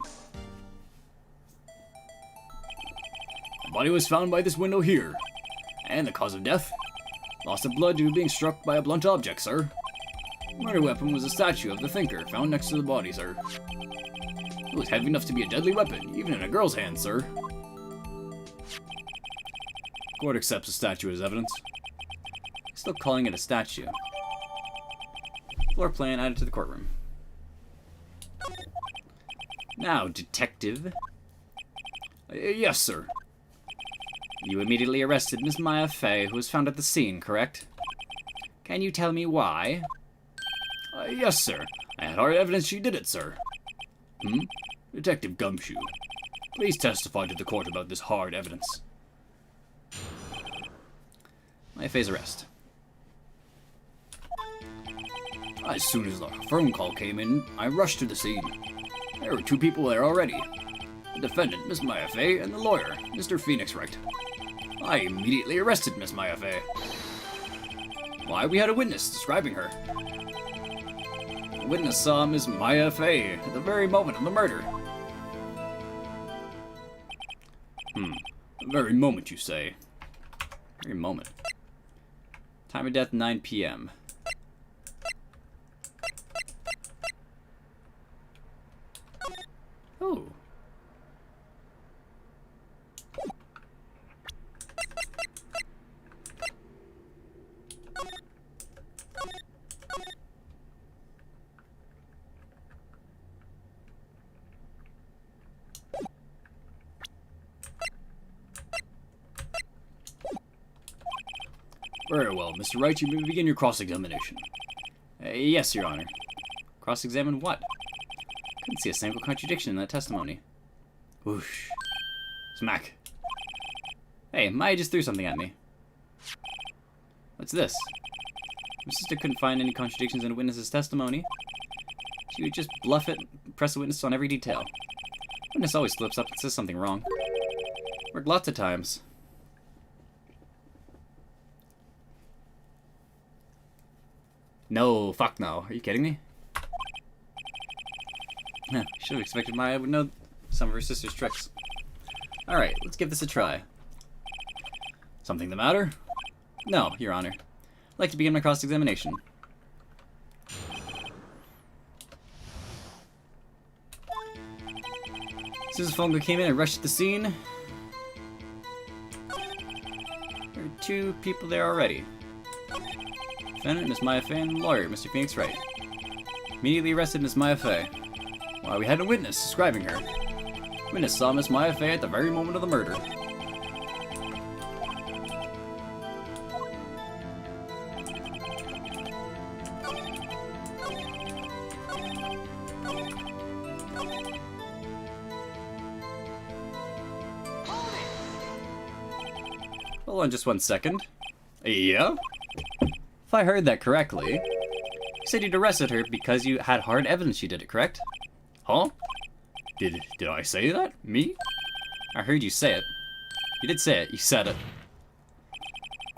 B: The body was found by this window here. And the cause of death? Loss of blood due to being struck by a blunt object, sir. The murder weapon was a statue of the thinker found next to the body, sir. It was heavy enough to be a deadly weapon, even in a girl's hand, sir. Court accepts the statue as evidence. Still calling it a statue. Floor plan added to the courtroom. Now, detective. Yes, sir. You immediately arrested Miss Maya Fey, who was found at the scene, correct? Can you tell me why? Yes, sir. I had hard evidence she did it, sir. Detective Gumshoe, please testify to the court about this hard evidence. Maya Fey's arrest. As soon as the phone call came in, I rushed to the scene. There were 2 people there already. The defendant, Miss Maya Fey, and the lawyer, Mr. Phoenix Wright. I immediately arrested Miss Maya Fey. Why, we had a witness describing her. The witness saw Miss Maya Fey at the very moment of the murder. The very moment, you say? Very moment. Time of death, 9 p.m. Oh.
C: Very well, Mr. Wright, you may begin your cross-examination.
B: Yes, Your Honor. Cross-examine what? Couldn't see a single contradiction in that testimony.
C: Whoosh. Smack.
B: Hey, Maya just threw something at me. What's this? My sister couldn't find any contradictions in a witness's testimony. She would just bluff it, press a witness on every detail. Witness always slips up and says something wrong. Worked lots of times. No, fuck no. Are you kidding me? Should have expected Maya would know some of her sister's tricks. Alright, let's give this a try.
C: Something the matter?
B: No, Your Honor. I'd like to begin my cross-examination. As soon as the phone came in, I rushed to the scene. There were two people there already. Defendant, Miss Maya Fay, and lawyer, Mr. Phoenix Wright. Immediately arrested Miss Maya Fay.
C: Why, we had a witness describing her.
B: Witness saw Miss Maya Fay at the very moment of the murder. Hold on just 1 second.
C: Yeah?
B: If I heard that correctly, you said you'd arrested her because you had hard evidence she did it, correct?
C: Huh? Did I say that? Me?
B: I heard you say it. You did say it. You said it.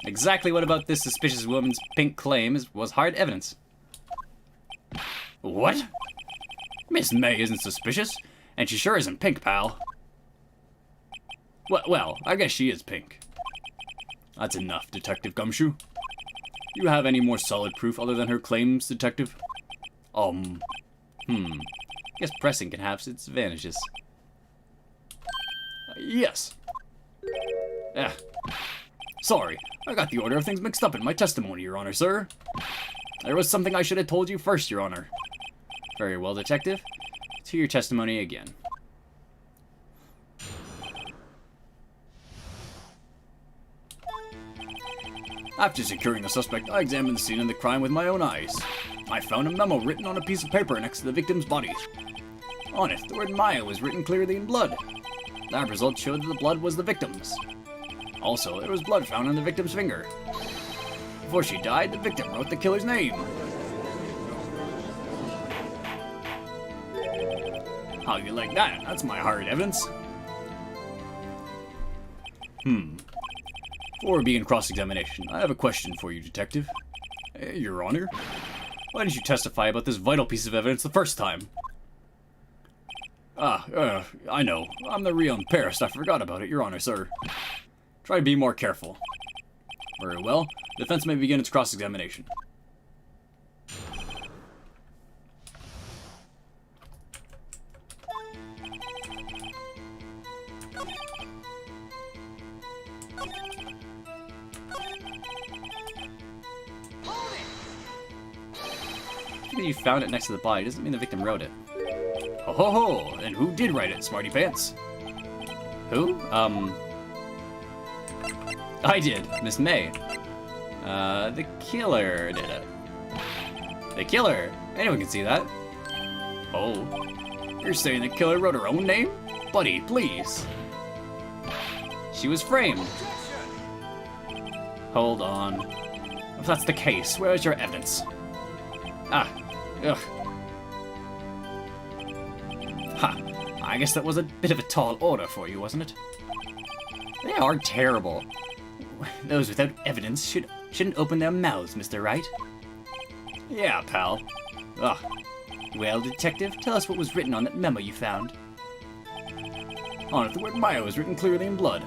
B: Exactly what about this suspicious woman's pink claim was hard evidence?
C: What? Miss May isn't suspicious, and she sure isn't pink, pal. Well, I guess she is pink. That's enough, Detective Gumshoe. You have any more solid proof other than her claims, Detective?
B: Guess pressing can have its advantages.
C: Yes. Sorry, I got the order of things mixed up in my testimony, Your Honor, sir. There was something I should have told you first, Your Honor.
B: Very well, Detective. To your testimony again.
C: After securing the suspect, I examined the scene of the crime with my own eyes. I found a memo written on a piece of paper next to the victim's body. On it, the word Maya was written clearly in blood. Lab results showed that the blood was the victim's. Also, there was blood found on the victim's finger. Before she died, the victim wrote the killer's name. How you like that? That's my hard evidence. Before we begin cross-examination, I have a question for you, Detective. Your Honor, why didn't you testify about this vital piece of evidence the first time? I know. I'm the re-embarrassed. I forgot about it, Your Honor, sir. Try to be more careful. Very well. The defense may begin its cross-examination.
B: Just because you found it next to the body doesn't mean the victim wrote it.
C: Ho ho ho! And who did write it, Smarty Pants?
B: Who? I did. Miss May. The killer did it. The killer? Anyone can see that.
C: Oh, you're saying the killer wrote her own name? Buddy, please.
B: She was framed.
C: Hold on. If that's the case, where's your evidence? Ugh. Ha, I guess that was a bit of a tall order for you, wasn't it?
B: They are terrible. Those without evidence shouldn't open their mouths, Mr. Wright.
C: Yeah, pal. Ugh.
B: Well, Detective, tell us what was written on that memo you found.
C: On it, the word Maya was written clearly in blood.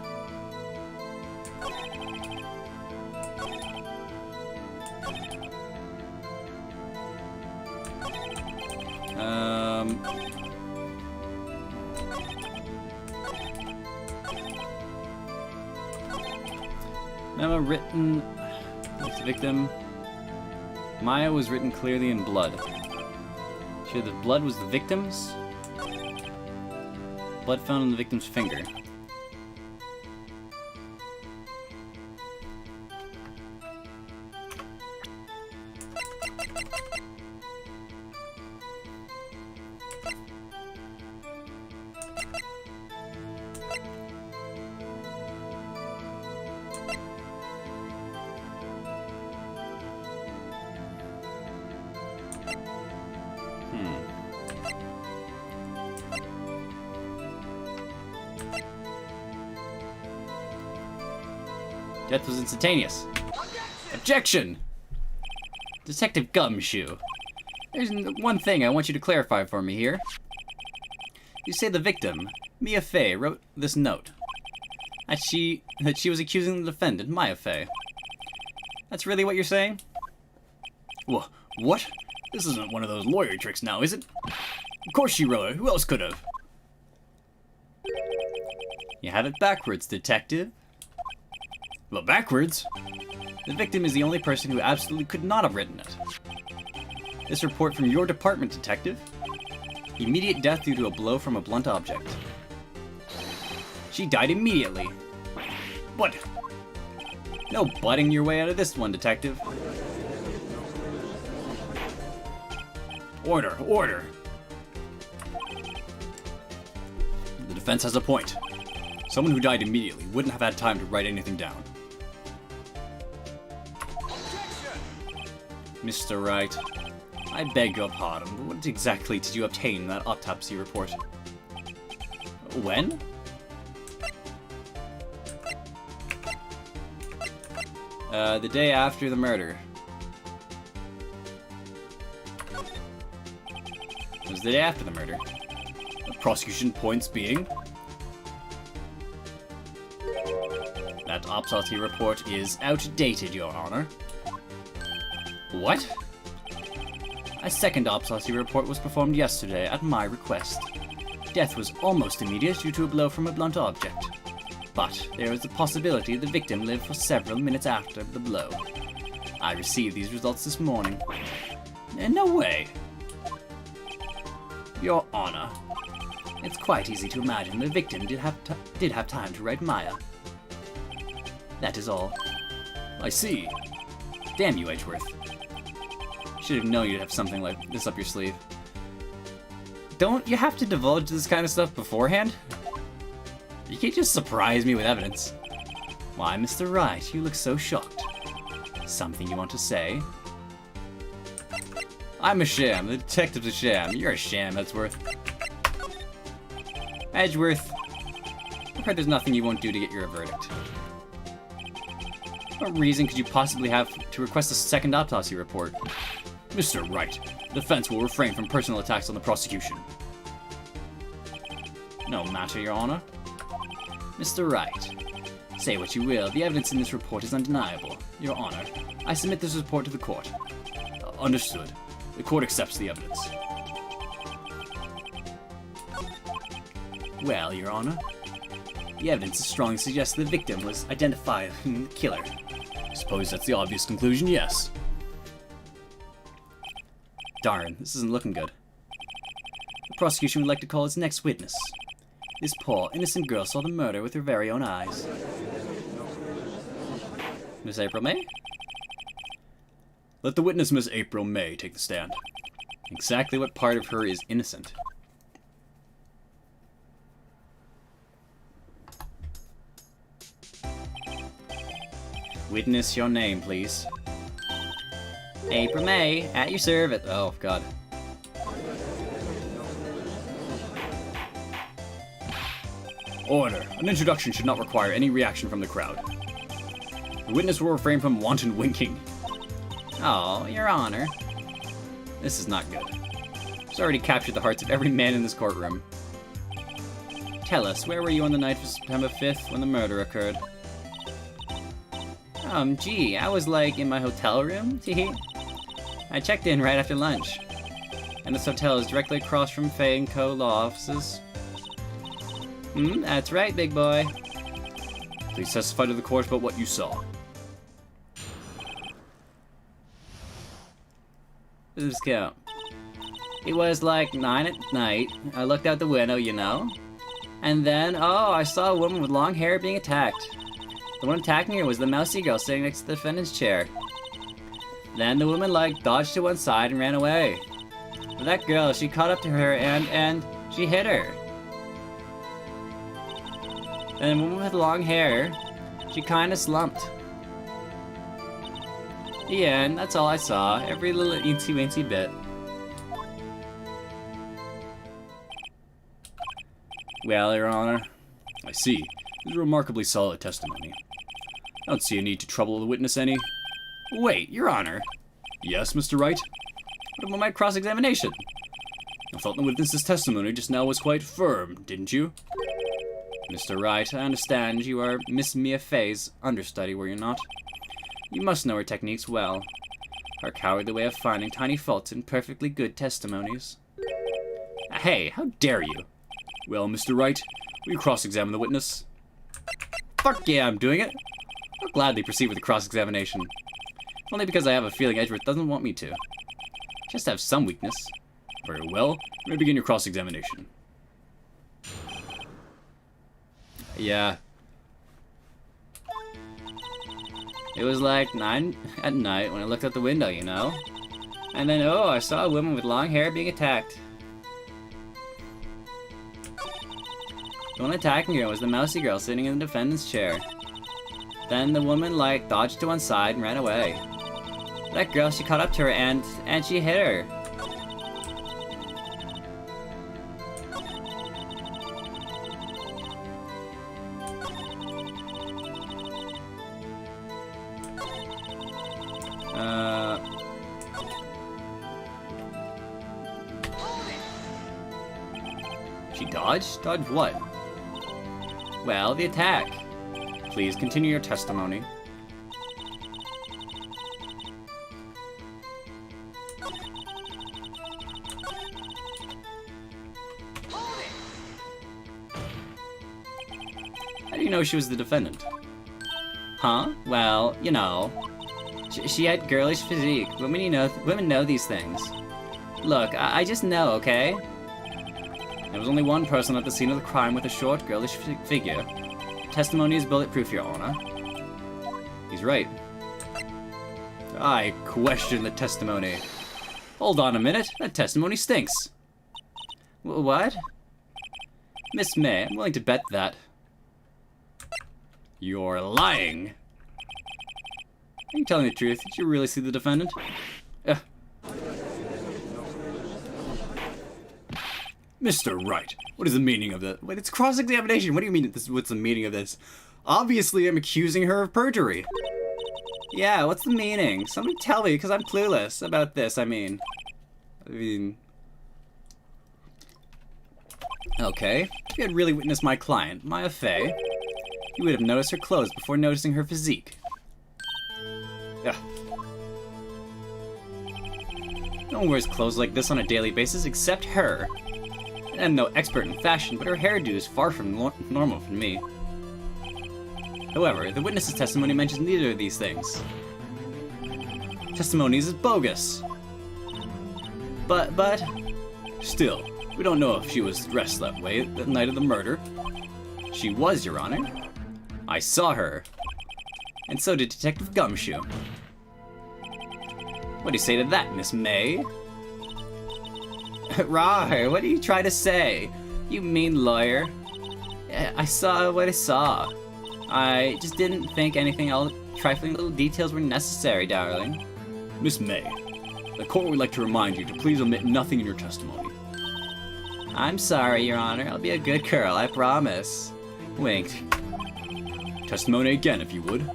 B: Memo written with the victim. Maya was written clearly in blood. Sure, the blood was the victim's? Blood found on the victim's finger. Death was instantaneous. Objection! Detective Gumshoe. There's one thing I want you to clarify for me here. You say the victim, Mia Fey, wrote this note. That she was accusing the defendant, Maya Fey. That's really what you're saying?
C: What? This isn't one of those lawyer tricks now, is it? Of course she wrote it. Who else could have?
B: You have it backwards, detective.
C: Well, backwards?
B: The victim is the only person who absolutely could not have written it. This report from your department, detective. Immediate death due to a blow from a blunt object. She died immediately.
C: What?
B: No butting your way out of this one, detective.
C: Order, order. The defense has a point. Someone who died immediately wouldn't have had time to write anything down.
B: Mr. Wright, I beg your pardon, but what exactly did you obtain in that autopsy report? When? The day after the murder. It was the day after the murder.
C: The prosecution points being...
B: That autopsy report is outdated, Your Honor. What? A second autopsy report was performed yesterday at my request. Death was almost immediate due to a blow from a blunt object. But there is a possibility the victim lived for several minutes after the blow. I received these results this morning. No way. Your Honor, it's quite easy to imagine the victim did have time to write Maya. That is all.
C: I see.
B: Damn you, Edgeworth. Should have known you'd have something like this up your sleeve. Don't you have to divulge this kind of stuff beforehand? You can't just surprise me with evidence. Why, Mr. Wright, you look so shocked. Something you want to say? I'm a sham. The detective's a sham. You're a sham, Edgeworth. Edgeworth, I've heard there's nothing you won't do to get your verdict. What reason could you possibly have to request a second autopsy report?
C: Mr. Wright, the defense will refrain from personal attacks on the prosecution.
B: No matter, Your Honor. Mr. Wright, say what you will, the evidence in this report is undeniable. Your Honor, I submit this report to the court.
C: Understood. The court accepts the evidence.
B: Well, Your Honor, the evidence strongly suggests the victim was identified as the killer.
C: Suppose that's the obvious conclusion, yes.
B: Darn, this isn't looking good. The prosecution would like to call its next witness. This poor, innocent girl saw the murder with her very own eyes. Miss April May?
C: Let the witness, Miss April May, take the stand.
B: Exactly what part of her is innocent? Witness your name, please. April May, at your service. Oh, God.
C: Order. An introduction should not require any reaction from the crowd. The witness will refrain from wanton winking.
B: Oh, Your Honor. This is not good. It's already captured the hearts of every man in this courtroom. Tell us, where were you on the night of September 5th when the murder occurred? Gee, I was like in my hotel room, teehee. I checked in right after lunch. And this hotel is directly across from Fay & Co. law offices. That's right, big boy.
C: Please testify to the court about what you saw.
B: Let's go. It was like 9 at night. I looked out the window, you know. And then, oh, I saw a woman with long hair being attacked. The one attacking her was the mousy girl sitting next to the defendant's chair. Then the woman, dodged to one side and ran away. But that girl, she caught up to her and she hit her. And the woman with long hair, she kinda slumped. The end, that's all I saw. Every little eensy-weensy bit. Well, Your Honor.
C: I see. This is remarkably solid testimony. I don't see a need to trouble the witness any.
B: Wait, Your Honor.
C: Yes, Mr. Wright?
B: What about my cross-examination?
C: I thought the witness's testimony just now was quite firm, didn't you?
B: Mr. Wright, I understand you are Miss Mia Fey's understudy, were you not? You must know her techniques well. Her cowardly way of finding tiny faults in perfectly good testimonies. Hey, how dare you?
C: Well, Mr. Wright, will you cross-examine the witness?
B: Fuck yeah, I'm doing it. I'll gladly proceed with the cross-examination. Only because I have a feeling Edgeworth doesn't want me to. Just have some weakness.
C: Very well. You may begin your cross-examination.
B: Yeah. It was like 9 at night when I looked out the window, you know? And then, oh, I saw a woman with long hair being attacked. The one attacking her was the mousy girl sitting in the defendant's chair. Then the woman, like, dodged to one side and ran away. That girl, she caught up to her and she hit her.
C: She dodged? Dodged what?
B: Well, the attack.
C: Please continue your testimony.
B: How do you know she was the defendant? Huh? Well, you know. She had girlish physique. Women know these things. Look, I just know, okay? There was only one person at the scene of the crime with a short, girlish figure. Testimony is bulletproof, Your Honor.
C: He's right.
B: I question the testimony. Hold on a minute. That testimony stinks. What? Miss May, I'm willing to bet that.
C: You're lying.
B: Are you telling the truth? Did you really see the defendant?
C: Mr. Wright, what is the meaning of that?
B: Wait, it's cross-examination. What do you mean? What's the meaning of this? Obviously, I'm accusing her of perjury. Yeah, what's the meaning? Somebody tell me, because I'm clueless about this, I mean. Okay, if you had really witnessed my client, Maya Fey, you would have noticed her clothes before noticing her physique. Ugh. No one wears clothes like this on a daily basis except her. I'm no expert in fashion, but her hairdo is far from normal for me. However, the witness's testimony mentions neither of these things. Testimony is bogus. But...
C: Still, we don't know if she was dressed that way the night of the murder.
B: She was, Your Honor. I saw her. And so did Detective Gumshoe. What do you say to that, Miss May? Rawr, what do you try to say? You mean lawyer. I saw what I saw. I just didn't think anything else, trifling little details were necessary, darling.
C: Miss May, the court would like to remind you to please omit nothing in your testimony.
B: I'm sorry, Your Honor. I'll be a good girl, I promise. Winked.
C: Testimony again, if you would.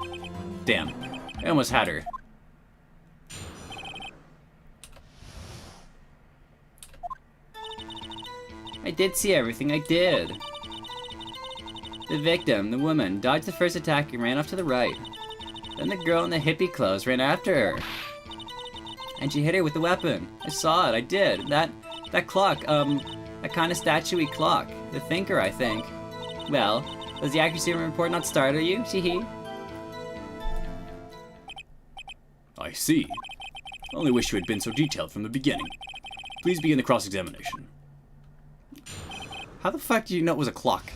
B: Damn, I almost had her. I did see everything, I did. The victim, the woman, dodged the first attack and ran off to the right. Then the girl in the hippie clothes ran after her. And she hit her with the weapon. I saw it, I did. That clock, that kind of statue-y clock. The thinker, I think. Well, does the accuracy of the report not startle you? Hee.
C: I see. I only wish you had been so detailed from the beginning. Please begin the cross-examination.
B: How the fuck do you know it was a clock?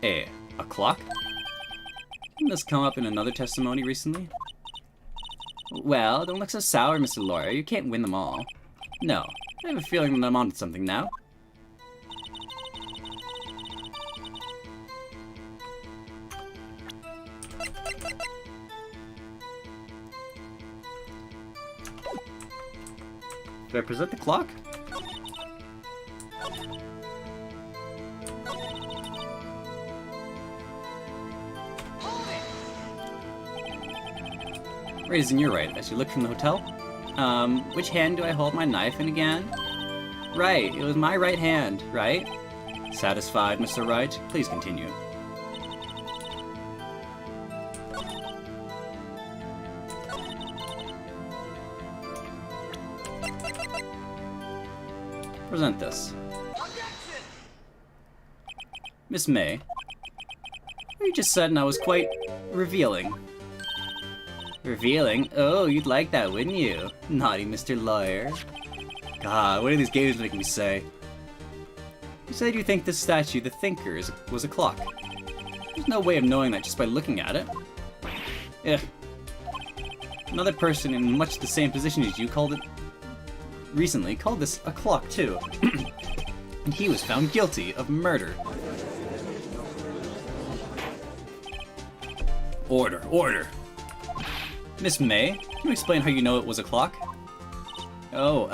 B: A clock? Didn't this come up in another testimony recently? Well, don't look so sour, Mr. Lawyer. You can't win them all. No, I have a feeling that I'm onto something now.
A: Did I present the clock? Raising your right as you look from the hotel. Which hand do I hold my knife in again? Right, it was my right hand, right? Satisfied, Mr. Wright? Please continue. Present this. Miss May, what you just said and I was quite revealing. Revealing? Oh, you'd like that, wouldn't you? Naughty Mr. Lawyer. God, what are these games making me say? You said you think this statue, the Thinker, was a clock. There's no way of knowing that just by looking at it. Ugh. Another person in much the same position as you recently called this a clock too. And he was found guilty of murder. Order, order. Miss May, can you explain how you know it was a clock? Oh,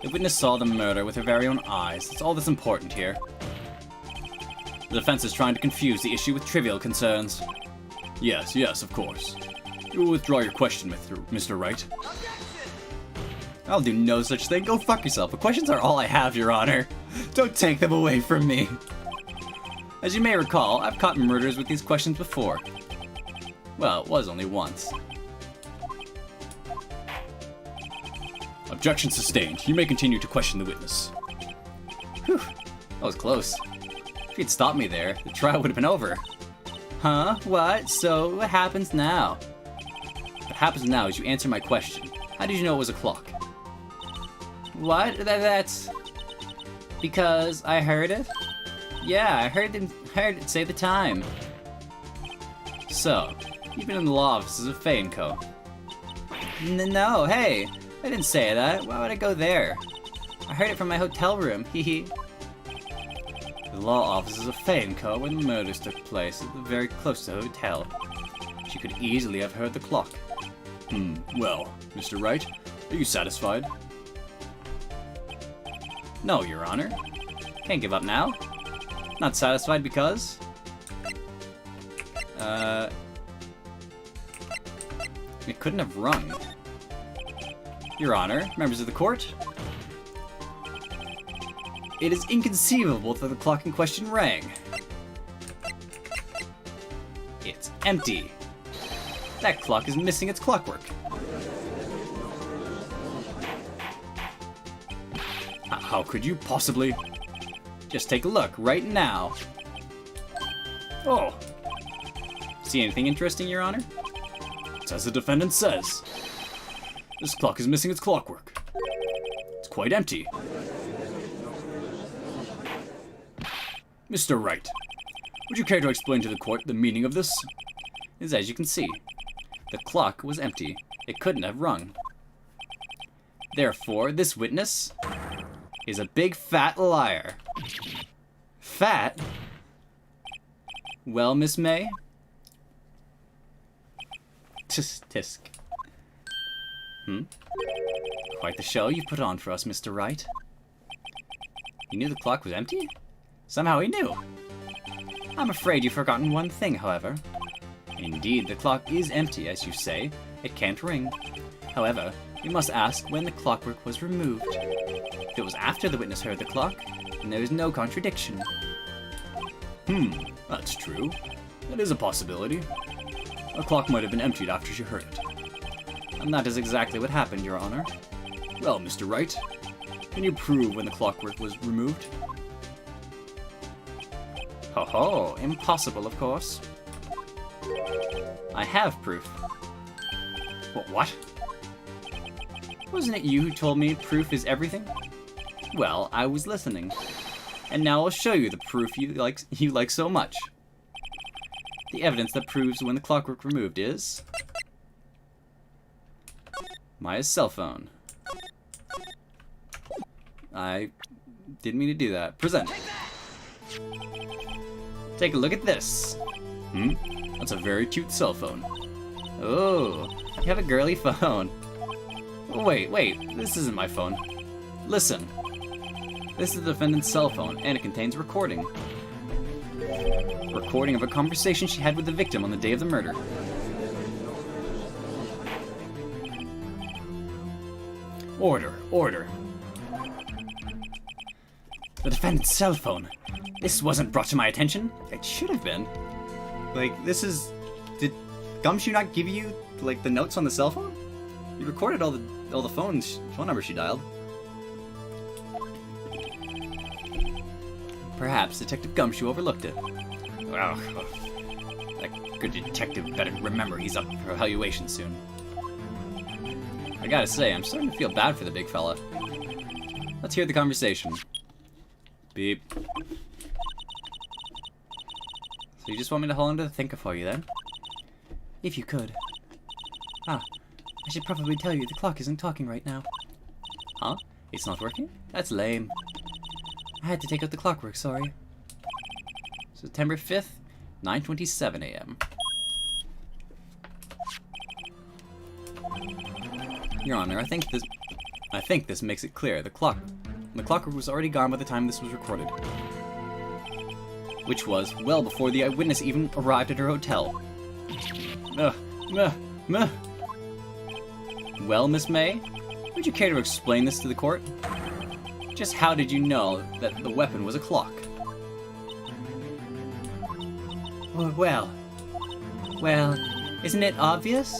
A: the witness saw the murder with her very own eyes. That's all that's important here. The defense is trying to confuse the issue with trivial concerns. Yes, yes, of course. You will withdraw your question, Mr. Wright. I'll do no such thing. Go fuck yourself. The questions are all I have, Your Honor. Don't take them away from me. As you may recall, I've caught murderers with these questions before. Well, it was only once. Objection sustained. You may continue to question the witness. Whew, that was close. If you'd stopped me there, the trial would have been over. Huh? What? So, what happens now? What happens now is you answer my question. How did you know it was a clock? What? That's... Because I heard it? Yeah, I heard it say the time. So, you've been in the law offices of Fay & Co. No, hey! I didn't say that. Why would I go there? I heard it from my hotel room, hehe. The law offices of Fay & Co. when the murders took place, very close to the hotel. She could easily have heard the clock. Well, Mr. Wright, are you satisfied? No, Your Honor. Can't give up now. Not satisfied because... It couldn't have rung. Your Honor, members of the court, it is inconceivable that the clock in question rang. It's empty. That clock is missing its clockwork. How could you possibly? Just take a look right now. Oh. See anything interesting, Your Honor? It's as the defendant says. This clock is missing its clockwork. It's quite empty. Mr. Wright, would you care to explain to the court the meaning of this? It is as you can see. The clock was empty. It couldn't have rung. Therefore, this witness is a big fat liar. Fat? Well, Miss May? Tisk. Quite the show you put on for us, Mr. Wright. You knew the clock was empty? Somehow he knew. I'm afraid you've forgotten one thing, however. Indeed, the clock is empty, as you say. It can't ring. However, you must ask when the clockwork was removed. If it was after the witness heard the clock, then there is no contradiction. That's true. That is a possibility. A clock might have been emptied after she heard it. And that is exactly what happened, Your Honor. Well, Mr. Wright, can you prove when the clockwork was removed? Ho-ho, impossible, of course. I have proof. What? Wasn't it you who told me proof is everything? Well, I was listening. And now I'll show you the proof you like so much. The evidence that proves when the clockwork removed is... Maya's cell phone. I didn't mean to do that. Present. Take a look at this. That's a very cute cell phone. Oh, you have a girly phone.
B: Wait, this isn't my phone. Listen. This is the defendant's cell phone, and it contains a recording. Recording of a conversation she had with the victim on the day of the murder. Order. The defendant's cell phone. This wasn't brought to my attention. It should have been.
A: Like, this is... Did Gumshoe not give you, like, the notes on the cell phone? You recorded all the phone numbers she dialed.
B: Perhaps Detective Gumshoe overlooked it. Well, that good detective better remember he's up for evaluation soon. I gotta say, I'm starting to feel bad for the big fella. Let's hear the conversation. Beep. So you just want me to hold on to the thinker for you then?
E: If you could. Ah, I should probably tell you the clock isn't talking right now.
B: Huh? It's not working? That's lame.
E: I had to take out the clockwork, sorry.
B: September 5th, 9:27 a.m. Your Honor, I think this makes it clear. The clockwork was already gone by the time this was recorded. Which was well before the eyewitness even arrived at her hotel. Well, Miss May, would you care to explain this to the court? Just how did you know that the weapon was a clock?
E: Well, isn't it obvious?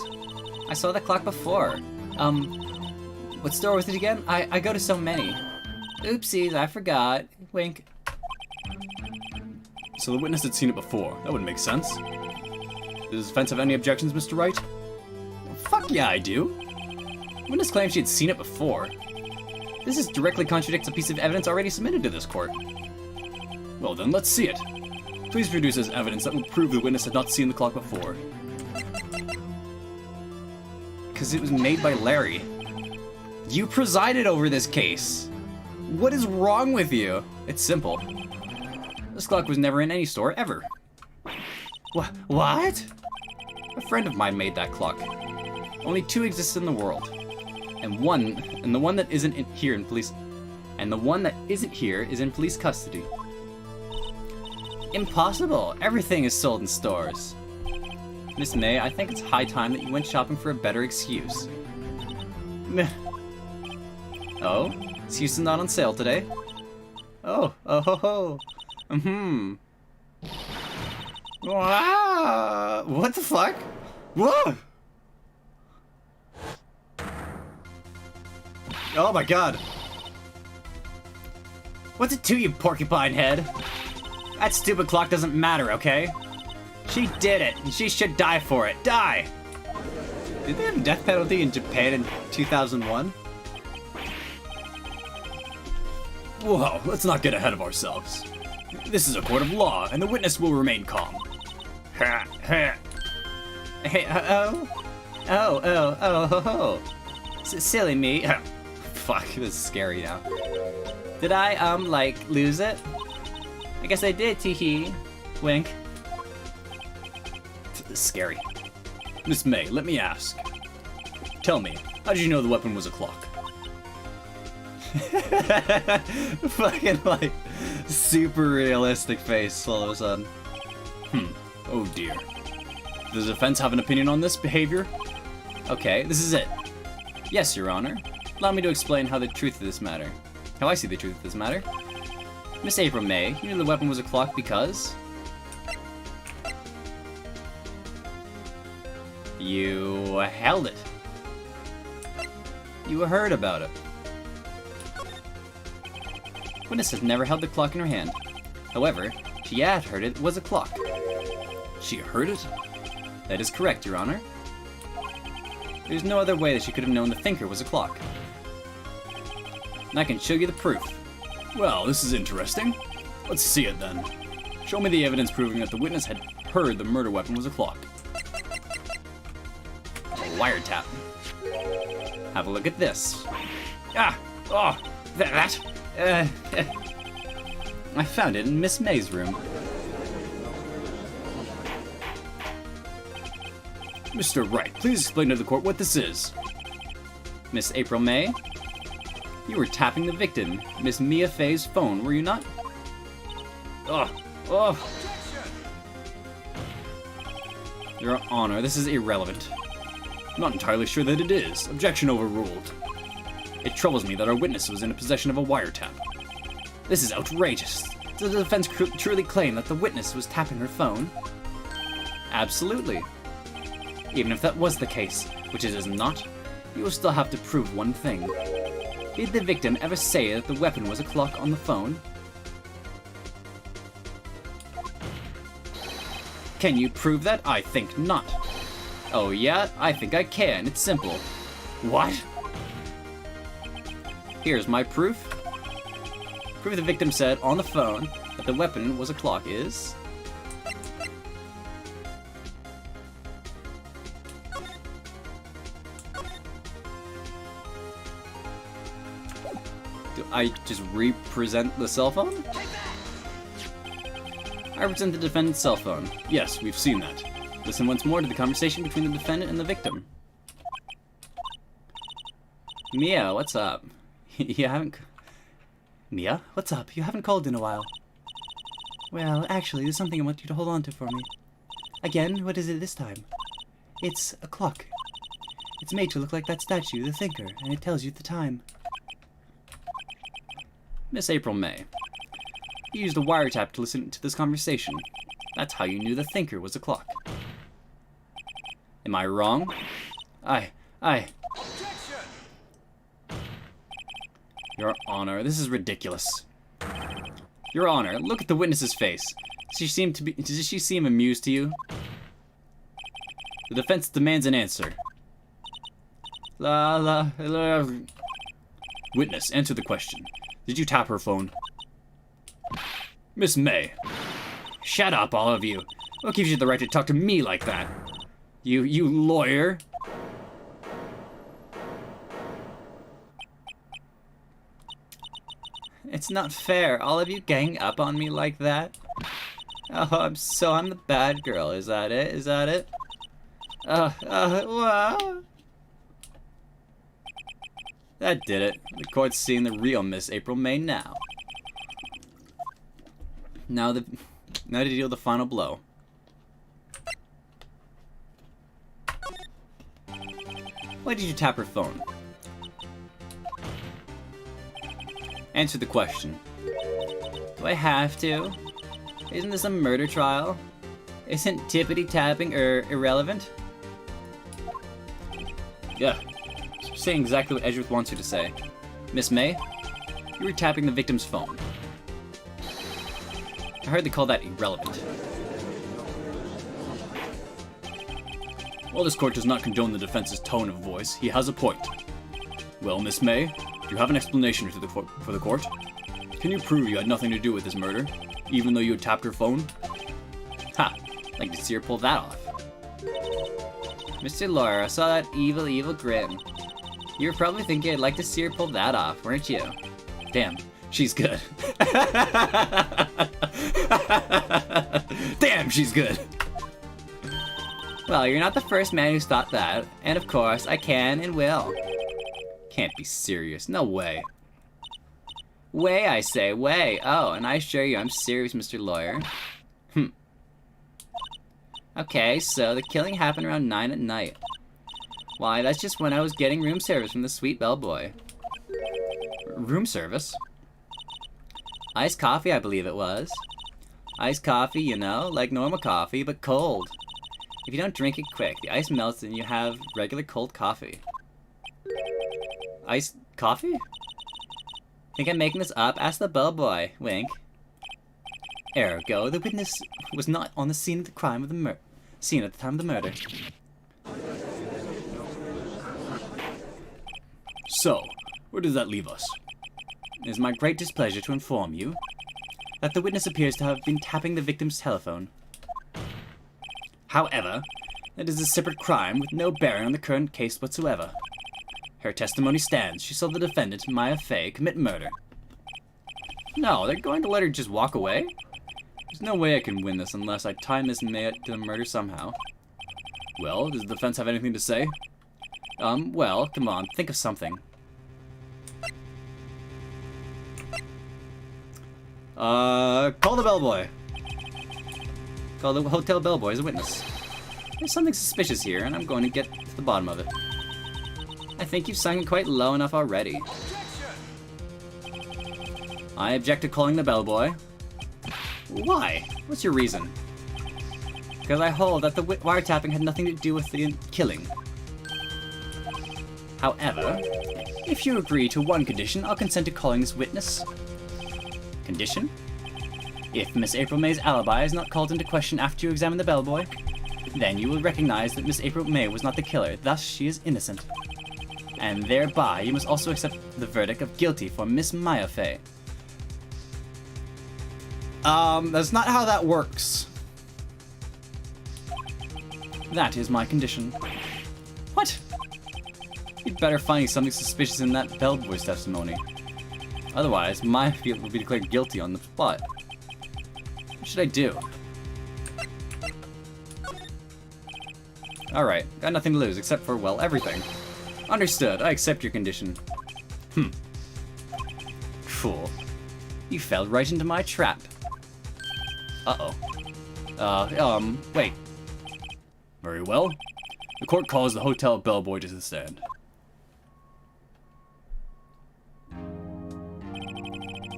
E: I saw the clock before. What store was it again? I go to so many. Oopsies, I forgot. Wink.
C: So the witness had seen it before. That wouldn't make sense. Does the defense have any objections, Mr. Wright?
B: Fuck yeah, I do. Witness claims she had seen it before. This directly contradicts a piece of evidence already submitted to this court.
C: Well then, let's see it. Please produce as evidence that will prove the witness had not seen the clock before.
B: Because it was made by Larry. You presided over this case. What is wrong with you? It's simple. This clock was never in any store, ever.
E: What?
B: A friend of mine made that clock. Only two exist in the world. And the one that isn't here is in police custody. Impossible. Everything is sold in stores. Miss May, I think it's high time that you went shopping for a better excuse. Meh. Oh? Excuse is not on sale today? Oh ho ho. Wow. What the fuck? Whoa!
A: Oh my god.
B: What's it to you, porcupine head? That stupid clock doesn't matter, okay? She did it, and she should die for it. Die!
A: Did they have a death penalty in Japan in 2001?
C: Whoa, let's not get ahead of ourselves. This is a court of law, and the witness will remain calm.
B: Hey, silly me. Fuck, this is scary now. Did I, like, lose it? I guess I did, teehee. Wink.
C: This is scary. Miss May, let me ask. Tell me, how did you know the weapon was a clock?
A: Fucking, like, super realistic face all of a sudden.
C: Oh dear. Does the defense have an opinion on this behavior?
B: Okay, this is it. Yes, Your Honor. Allow me to explain how I see the truth of this matter. Miss April May, you knew the weapon was a clock because... you held it. You heard about it. Witness has never held the clock in her hand. However, she had heard it was a clock.
C: She heard it?
B: That is correct, Your Honor. There's no other way that she could have known the thinker was a clock. And I can show you the proof.
C: Well, this is interesting. Let's see it then. Show me the evidence proving that the witness had heard the murder weapon was a clock.
B: Wiretap. Have a look at this. Ah! Oh! That! I found it in Miss May's room.
C: Mr. Wright, please explain to the court what this is.
B: Miss April May? You were tapping the victim, Miss Mia Fey's phone, were you not? Ugh. Ugh. Your Honor, this is irrelevant. I'm not entirely sure that it is. Objection overruled. It troubles me that our witness was in possession of a wiretap. This is outrageous. Does the defense truly claim that the witness was tapping her phone? Absolutely. Even if that was the case, which it is not, you will still have to prove one thing. Did the victim ever say that the weapon was a clock on the phone? Can you prove that? I think not. Oh yeah? I think I can. It's simple. What? Here's my proof. Proof the victim said on the phone that the weapon was a clock is... Do I just represent the cell phone? I represent the defendant's cell phone. Yes, we've seen that. Listen once more to the conversation between the defendant and the victim. Mia, what's up? You haven't...
E: Mia, what's up? You haven't called in a while. Well, actually, there's something I want you to hold on to for me. Again, what is it this time? It's a clock. It's made to look like that statue, the Thinker, and it tells you the time.
B: Miss April May. You used a wiretap to listen to this conversation. That's how you knew the Thinker was a clock. Am I wrong? Your Honor, this is ridiculous. Your Honor, look at the witness's face. Does she seem amused to you? The defense demands an answer. Witness, answer the question. Did you tap her phone? Miss May. Shut up, all of you. What gives you the right to talk to me like that? You lawyer. It's not fair, all of you gang up on me like that. Oh, I'm the bad girl, is that it? Is that it? Wow. That did it. The court's seeing the real Miss April May now. Now to deal the final blow. Why did you tap her phone? Answer the question. Do I have to? Isn't this a murder trial? Isn't tippity-tapping irrelevant? Yeah. Saying exactly what Edgeworth wants you to say. Miss May, you were tapping the victim's phone. I heard they call that irrelevant. While this court does not condone the defense's tone of voice, he has a point. Well, Miss May, do you have an explanation for the court? Can you prove you had nothing to do with this murder, even though you had tapped her phone? Ha! I'd like to see her pull that off. Mr. Lawyer, I saw that evil, evil grin. You were probably thinking I'd like to see her pull that off, weren't you? Damn, she's good. Damn, she's good. Well, you're not the first man who's thought that, and of course, I can and will. Can't be serious, no way. Way, I say, way. Oh, and I assure you I'm serious, Mr. Lawyer. Okay, so the killing happened around 9 at night. Why, that's just when I was getting room service from the sweet bellboy. Room service? Iced coffee, I believe it was. Iced coffee, you know, like normal coffee, but cold. If you don't drink it quick, the ice melts and you have regular cold coffee. Iced coffee? Think I'm making this up? Ask the bellboy. Wink.
E: Ergo, the witness was not on the scene of the crime of the scene at the time of the murder.
C: So, where does that leave us?
E: It is my great displeasure to inform you that the witness appears to have been tapping the victim's telephone. However, it is a separate crime with no bearing on the current case whatsoever. Her testimony stands. She saw the defendant, Maya Fey, commit murder.
B: No, they're going to let her just walk away? There's no way I can win this unless I tie Miss May to the murder somehow.
C: Well, does the defense have anything to say?
B: Well, come on, think of something.
A: Call the bellboy.
B: Call the hotel bellboy as a witness. There's something suspicious here, and I'm going to get to the bottom of it. I think you've sung it quite low enough already. I object to calling the bellboy. Why? What's your reason? Because I hold that the wiretapping had nothing to do with the killing. However, if you agree to one condition, I'll consent to calling this witness. Condition? If Miss April May's alibi is not called into question after you examine the bellboy, then you will recognize that Miss April May was not the killer, thus she is innocent. And thereby, you must also accept the verdict of guilty for Miss Maya Fey.
A: That's not how that works.
B: That is my condition. What? You'd better find something suspicious in that bellboy's testimony. Otherwise, Maya will be declared guilty on the spot. What should I do? Alright, got nothing to lose except for, well, everything. Understood, I accept your condition. Fool. You fell right into my trap. Uh-oh. Wait. Very well. The court calls the hotel bellboy to the stand.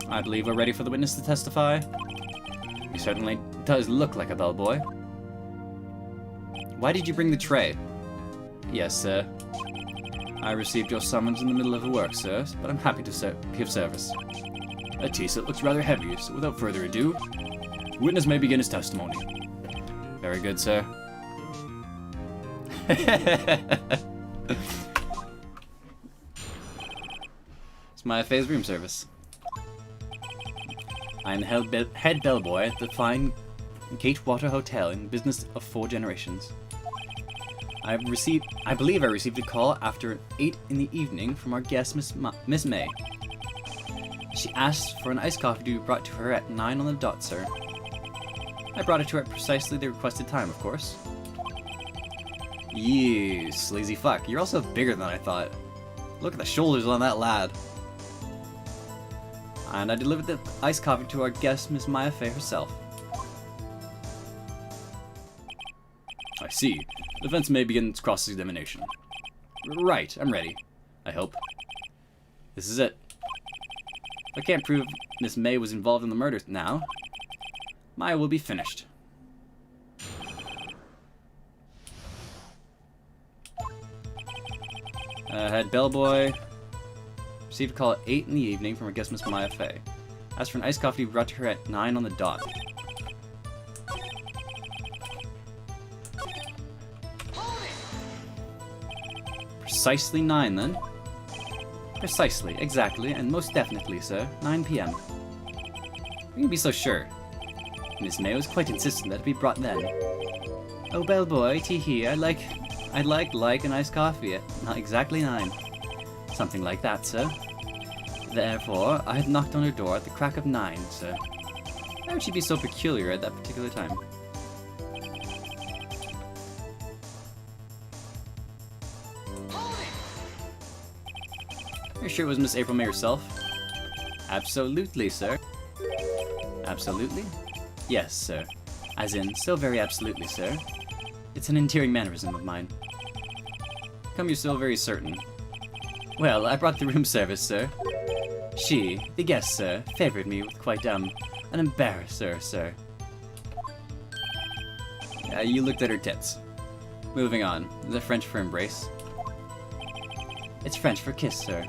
B: I believe we're ready for the witness to testify. He certainly does look like a bellboy. Why did you bring the tray? Yes, sir. I received your summons in the middle of the work, sir, but I'm happy to be of service. That tea set looks rather heavy, so without further ado, the witness may begin his testimony. Very good, sir. It's my Fay's room service. I am the head bellboy at the fine Gatewater Hotel in business of 4 generations. I believe I received a call after 8 in the evening from our guest, Miss May. She asked for an iced coffee to be brought to her at 9 on the dot, sir. I brought it to her at precisely the requested time, of course. You sleazy fuck. You're also bigger than I thought. Look at the shoulders on that lad. And I delivered the iced coffee to our guest, Miss Maya Fey herself. I see. The defense may begin its cross-examination. Right, I'm ready. I hope. This is it. If I can't prove Miss May was involved in the murder now, Maya will be finished. Head bellboy received a call at 8 in the evening from her guest, Miss Maya Fey. Asked for an iced coffee to be brought to her at 9 on the dot. Precisely 9, then? Precisely, exactly, and most definitely, sir. 9 p.m. You can be so sure. Miss May was quite insistent that it be brought then. Oh, bellboy, tee-hee, I'd like an iced coffee at not exactly 9. Something like that, sir. Therefore, I had knocked on her door at the crack of 9, sir. Why would she be so peculiar at that particular time? You're sure it was Miss April May herself? Absolutely, sir. Absolutely? Yes, sir. As in, so very absolutely, sir. It's an endearing mannerism of mine. Come, you're so very certain. Well, I brought the room service, sir. She, the guest, sir, favored me with quite, an embarrasser, sir. You looked at her tits. Moving on. Is that French for embrace? It's French for kiss, sir.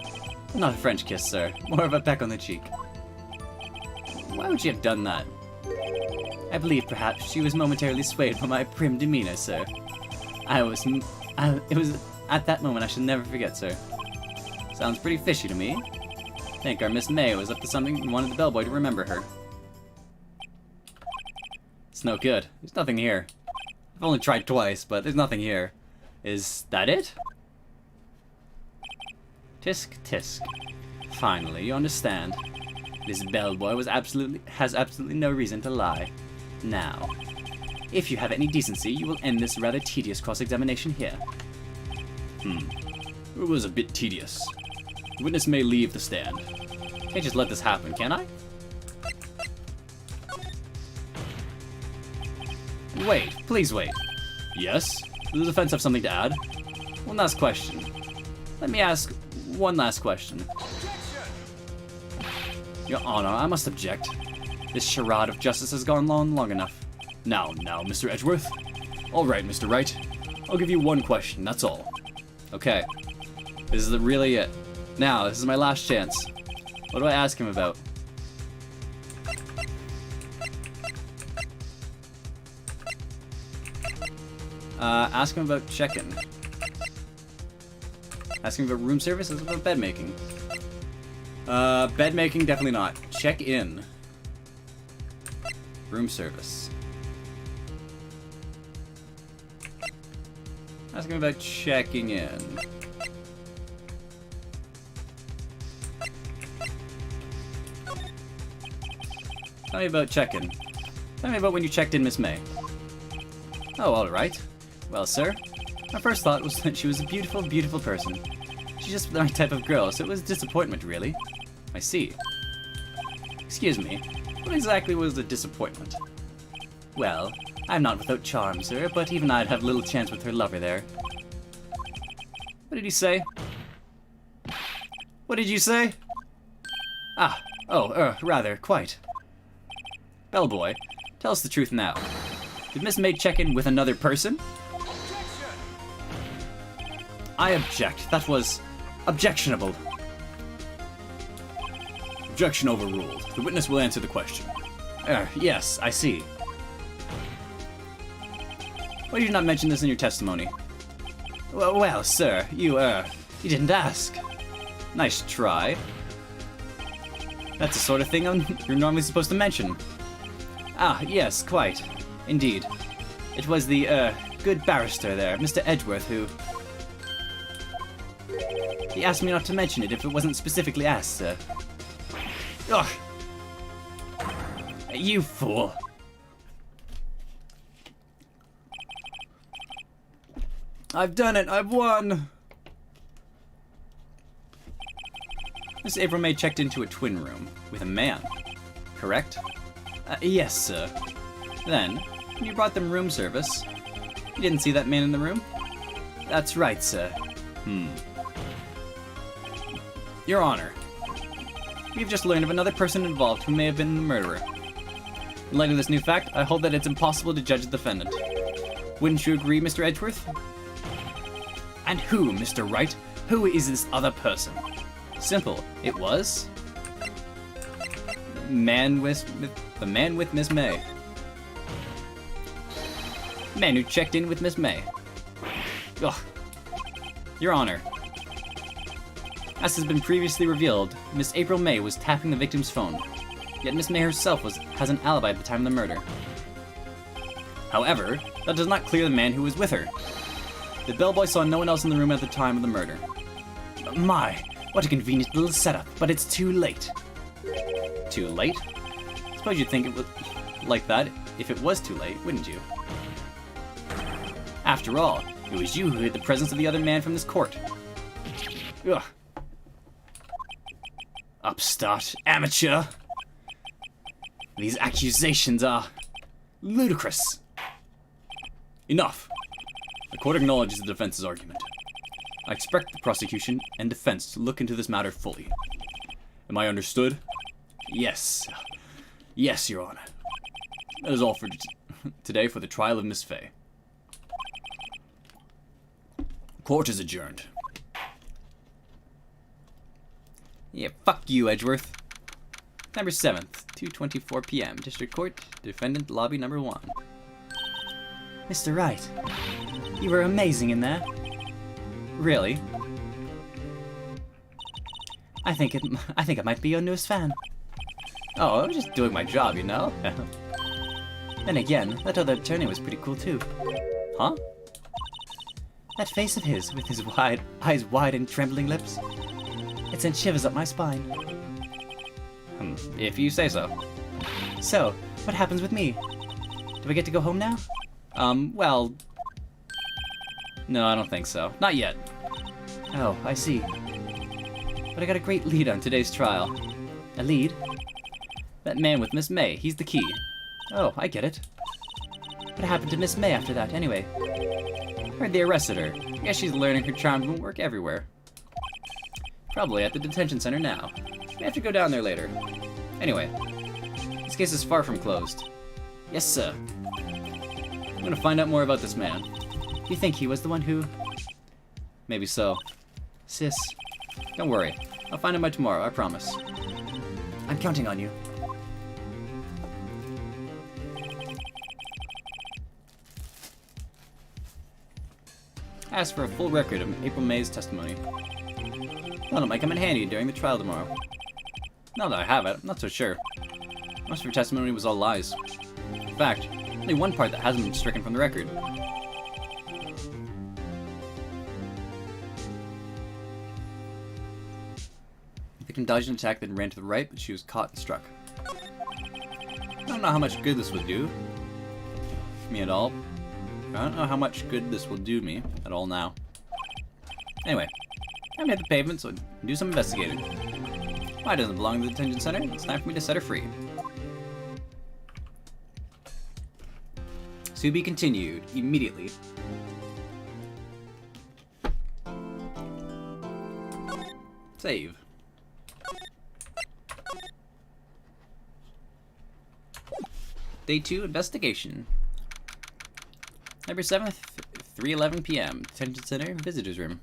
B: Not a French kiss, sir. More of a peck on the cheek. Why would she have done that? I believe perhaps she was momentarily swayed by my prim demeanor, sir. It was at that moment I shall never forget, sir. Sounds pretty fishy to me. I think our Miss May was up to something and wanted the bellboy to remember her. It's no good. There's nothing here. I've only tried twice, but there's nothing here. Is that it? Tisk, tisk. Finally, you understand. This bellboy has absolutely no reason to lie. Now, if you have any decency, you will end this rather tedious cross-examination here.
C: It was a bit tedious. The witness may leave the stand.
B: Can't just let this happen, can I? Wait, please wait.
C: Yes? Does the defense have something to add?
B: One last question. Let me ask one last question.
C: Your Honor, I must object.
B: This charade of justice has gone on long enough.
C: Now, Mr. Edgeworth. Alright, Mr. Wright. I'll give you one question, that's all.
B: Okay. This is really it. Now, this is my last chance. What do I ask him about? Ask him about check-in. Ask him about room service, ask him about bed making. Bed making, definitely not. Check-in. Room service. Ask him about checking in. Tell me about check-in. Tell me about when you checked in Miss May. Oh, alright. Well, sir, my first thought was that she was a beautiful, beautiful person. She's just the right type of girl, so it was disappointment, really. I see. Excuse me, what exactly was the disappointment? Well, I'm not without charm, sir, but even I'd have little chance with her lover there. What did he say? What did you say? Ah, oh, rather, quite. Bellboy, tell us the truth now. Did Miss May check in with another person? I object. That was objectionable.
C: Objection overruled. The witness will answer the question.
B: Yes, I see. Why did you not mention this in your testimony? Well, sir, you didn't ask. Nice try. That's the sort of thing you're normally supposed to mention. Ah, yes, quite. Indeed. It was the, good barrister there, Mr. Edgeworth, who... He asked me not to mention it if it wasn't specifically asked, sir. Ugh! You fool! I've done it! I've won! Miss April May checked into a twin room with a man, correct? Yes, sir. Then, when you brought them room service, you didn't see that man in the room? That's right, sir. Your Honor, we've just learned of another person involved who may have been the murderer. In light of this new fact, I hold that it's impossible to judge the defendant. Wouldn't you agree, Mr. Edgeworth? And who, Mr. Wright? Who is this other person? Simple. It was... the man with Miss May. Man who checked in with Miss May. Ugh. Your Honor, as has been previously revealed, Miss April May was tapping the victim's phone, yet Miss May herself has an alibi at the time of the murder. However, that does not clear the man who was with her. The bellboy saw no one else in the room at the time of the murder. My, what a convenient little setup, but it's too late. Too late? Suppose you'd think it was like that if it was too late, wouldn't you? After all, it was you who hid the presence of the other man from this court. Ugh. Upstart, amateur. These accusations are ludicrous.
C: Enough. The court acknowledges the defense's argument. I expect the prosecution and defense to look into this matter fully. Am I understood?
B: Yes.
C: Yes, Your Honor. That is all for today for the trial of Miss Fay. Court is adjourned.
B: Yeah, fuck you, Edgeworth. November 7th, 2:24 p.m. District Court, Defendant Lobby Number 1.
E: Mr. Wright, you were amazing in there.
B: Really?
E: I think I might be your newest fan.
B: Oh, I was just doing my job, you know?
E: Then again, that other attorney was pretty cool too.
B: Huh?
E: That face of his, with his eyes wide and trembling lips. It sent shivers up my spine.
B: If you say so.
E: So, what happens with me? Do I get to go home now?
B: Well... No, I don't think so. Not yet.
E: Oh, I see. But I got a great lead on today's trial. A lead?
B: That man with Miss May, he's the key.
E: Oh, I get it. What happened to Miss May after that, anyway?
B: Heard they arrested her. I guess she's learning her charms won't work everywhere. Probably at the detention center now. May have to go down there later. Anyway, this case is far from closed. Yes, sir. I'm gonna find out more about this man.
E: You think he was the one who...
B: Maybe so.
E: Sis,
B: Don't worry. I'll find him by tomorrow, I promise.
E: I'm counting on you.
B: Ask for a full record of April May's testimony. Thought it might come in handy during the trial tomorrow. Now that I have it, I'm not so sure. Most of her testimony was all lies. In fact, only one part that hasn't been stricken from the record. The victim dodged an attack, then ran to the right, but she was caught and struck. I don't know how much good this would do me at all. I don't know how much good this will do me at all now. Anyway, I'm hit the pavement, so do some investigating. Why doesn't belong to the detention center? It's time for me to set her free. To be continued immediately. Save. Day 2 investigation. November 7th, 3:11 p.m. Detention Center, Visitors Room.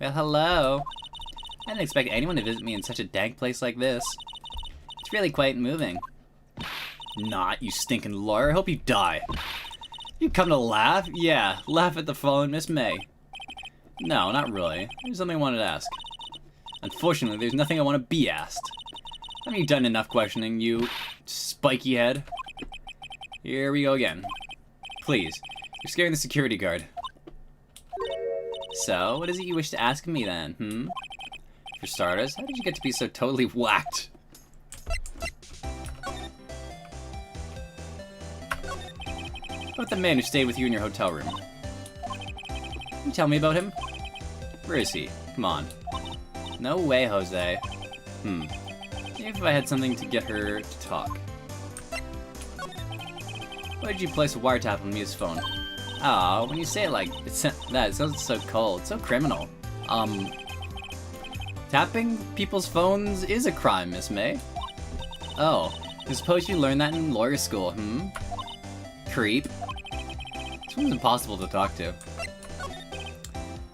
B: Well, hello. I didn't expect anyone to visit me in such a dank place like this. It's really quite moving. Not, you stinking lawyer. I hope you die. You come to laugh? Yeah, laugh at the fallen Miss May. No, not really. There's something I wanted to ask. Unfortunately, there's nothing I want to be asked. Haven't you done enough questioning, you spiky head? Here we go again. Please, you're scaring the security guard. So, what is it you wish to ask me then, For starters, how did you get to be so totally whacked? What about the man who stayed with you in your hotel room? Can you tell me about him? Where is he? Come on. No way, Jose. Maybe if I had something to get her to talk. Why did you place a wiretap on Mia's phone? Ah, when you say it like that, it sounds so cold, so criminal. Tapping people's phones is a crime, Miss May. Oh, I suppose you learned that in lawyer school, Creep. This one's impossible to talk to.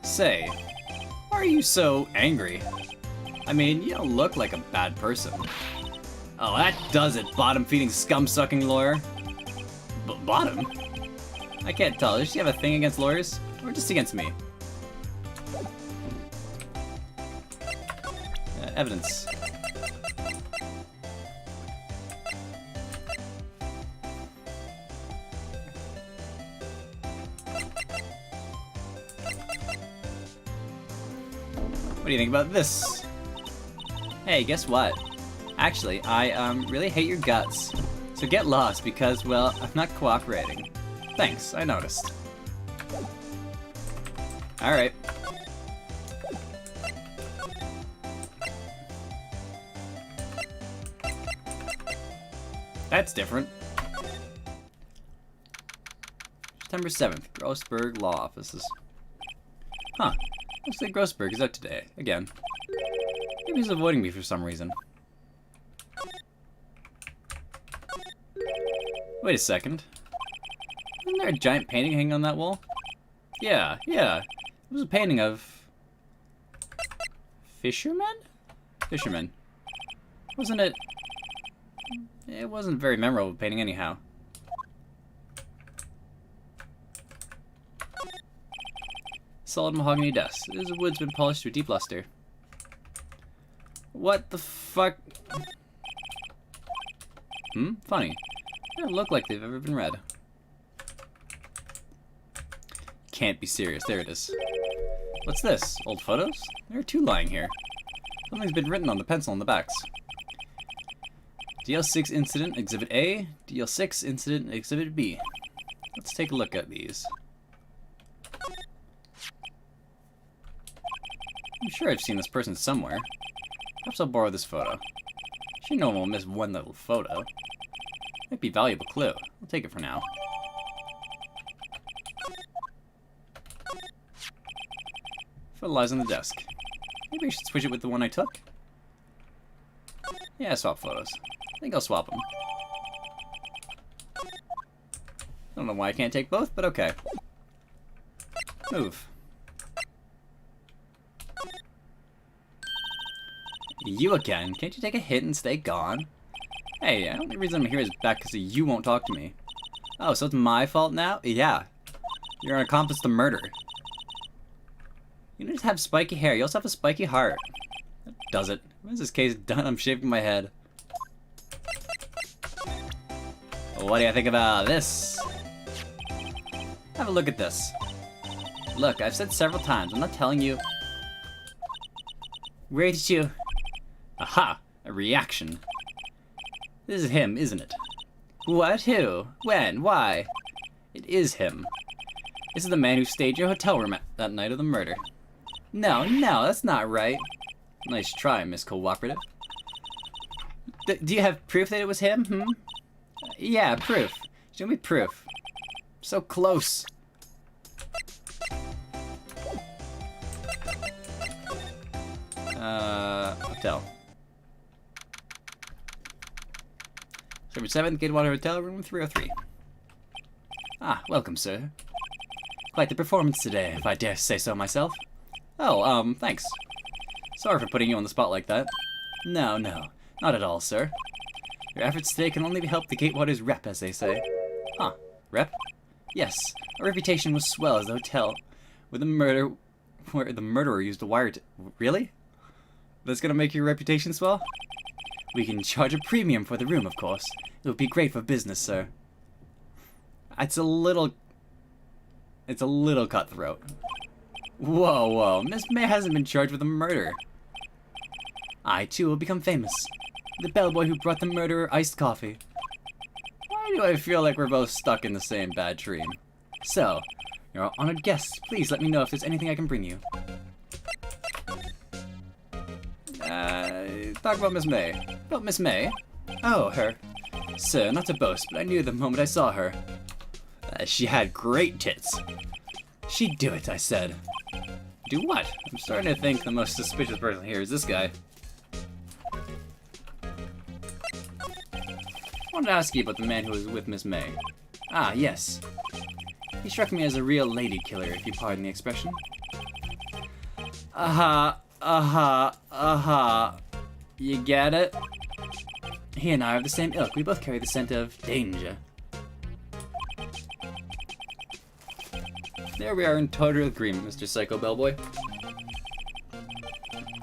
B: Say, why are you so angry? I mean, you don't look like a bad person. Oh, that does it, bottom-feeding, scum-sucking lawyer. Bottom? I can't tell. Does she have a thing against lawyers? Or just against me? Evidence. What do you think about this? Hey, guess what? Actually, I really hate your guts. So get lost because, well, I'm not cooperating. Thanks, I noticed. Alright. That's different. September 7th, Grossberg Law Offices. Huh. Looks like Grossberg is out today, again. Maybe he's avoiding me for some reason. Wait a second. Isn't there a giant painting hanging on that wall? Yeah. It was a painting of... Fishermen? Fishermen. Wasn't it... It wasn't a very memorable painting anyhow. Solid mahogany dust. The wood's been polished to a deep luster. What the fuck? Funny. They don't look like they've ever been read. Can't be serious. There it is. What's this? Old photos? There are two lying here. Something's been written on the pencil on the backs. DL6 Incident Exhibit A, DL6 Incident Exhibit B. Let's take a look at these. I'm sure I've seen this person somewhere. Perhaps I'll borrow this photo. Sure no one will miss one little photo. Might be a valuable clue. I'll take it for now. Photo lies on the desk. Maybe I should switch it with the one I took? Yeah, swap photos. I think I'll swap them. Don't know why I can't take both, but okay. Move. You again? Can't you take a hit and stay gone? Hey, the only reason I'm here is back because you won't talk to me. Oh, so it's my fault now? Yeah. You're an accomplice to murder. You don't just have spiky hair, you also have a spiky heart. That does it. When is this case done? I'm shaving my head. What do you think about this? Have a look at this. Look, I've said several times, I'm not telling you. Where did you... Aha! A reaction. This is him, isn't it? What? Who? When? Why? It is him. This is the man who stayed in your hotel room that night of the murder. No, that's not right. Nice try, Miss Cooperative. Do you have proof that it was him, Yeah, proof. Show me proof. So close. Hotel. Number 7, Gatewater Hotel, room 303. Ah, welcome, sir. Quite the performance today, if I dare say so myself. Oh, thanks. Sorry for putting you on the spot like that. No, not at all, sir. Your efforts today can only help the Gatewater's rep, as they say. Huh, rep? Yes, our reputation was swell as the hotel where the murderer used a wire to... Really? That's gonna make your reputation swell? We can charge a premium for the room, of course. It would be great for business, sir. It's a little cutthroat. Whoa, Miss May hasn't been charged with a murder. I, too, will become famous. The bellboy who brought the murderer iced coffee. Why do I feel like we're both stuck in the same bad dream? So, your honored guests, please let me know if there's anything I can bring you. Talk about Miss May. About Miss May? Oh, her. Sir, not to boast, but I knew the moment I saw her. She had great tits. She'd do it, I said. Do what? I'm starting to think the most suspicious person here is this guy. I wanted to ask you about the man who was with Miss May. Ah, yes. He struck me as a real lady killer, if you pardon the expression. You get it? He and I are the same ilk. We both carry the scent of danger. There we are in total agreement, Mr. Psycho Bellboy.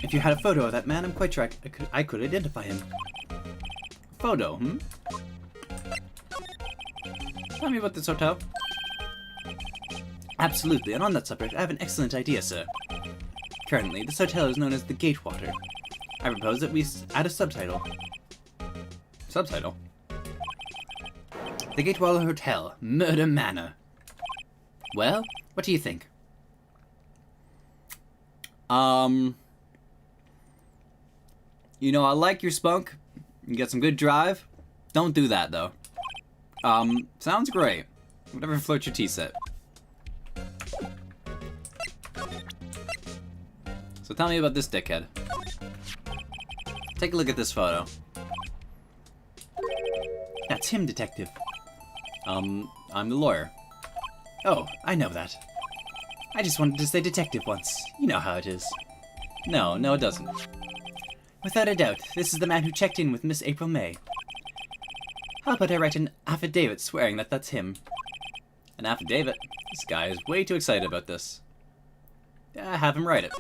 A: If you had a photo of that man, I'm quite sure I could identify him.
B: Photo, Tell me about this hotel.
A: Absolutely, and on that subject, I have an excellent idea, sir. Currently, this hotel is known as the Gatewater. I propose that we add a subtitle.
B: Subtitle?
A: The Gatewater Hotel, Murder Manor. Well, what do you think?
B: You know, I like your spunk. You got some good drive. Don't do that, though. Sounds great. Whatever floats your tea set. So tell me about this dickhead. Take a look at this photo.
A: That's him, detective.
B: I'm the lawyer.
A: Oh, I know that. I just wanted to say detective once. You know how it is.
B: No, it doesn't.
A: Without a doubt, this is the man who checked in with Miss April May. How about I write an affidavit swearing that that's him?
B: An affidavit? This guy is way too excited about this. Have him write it.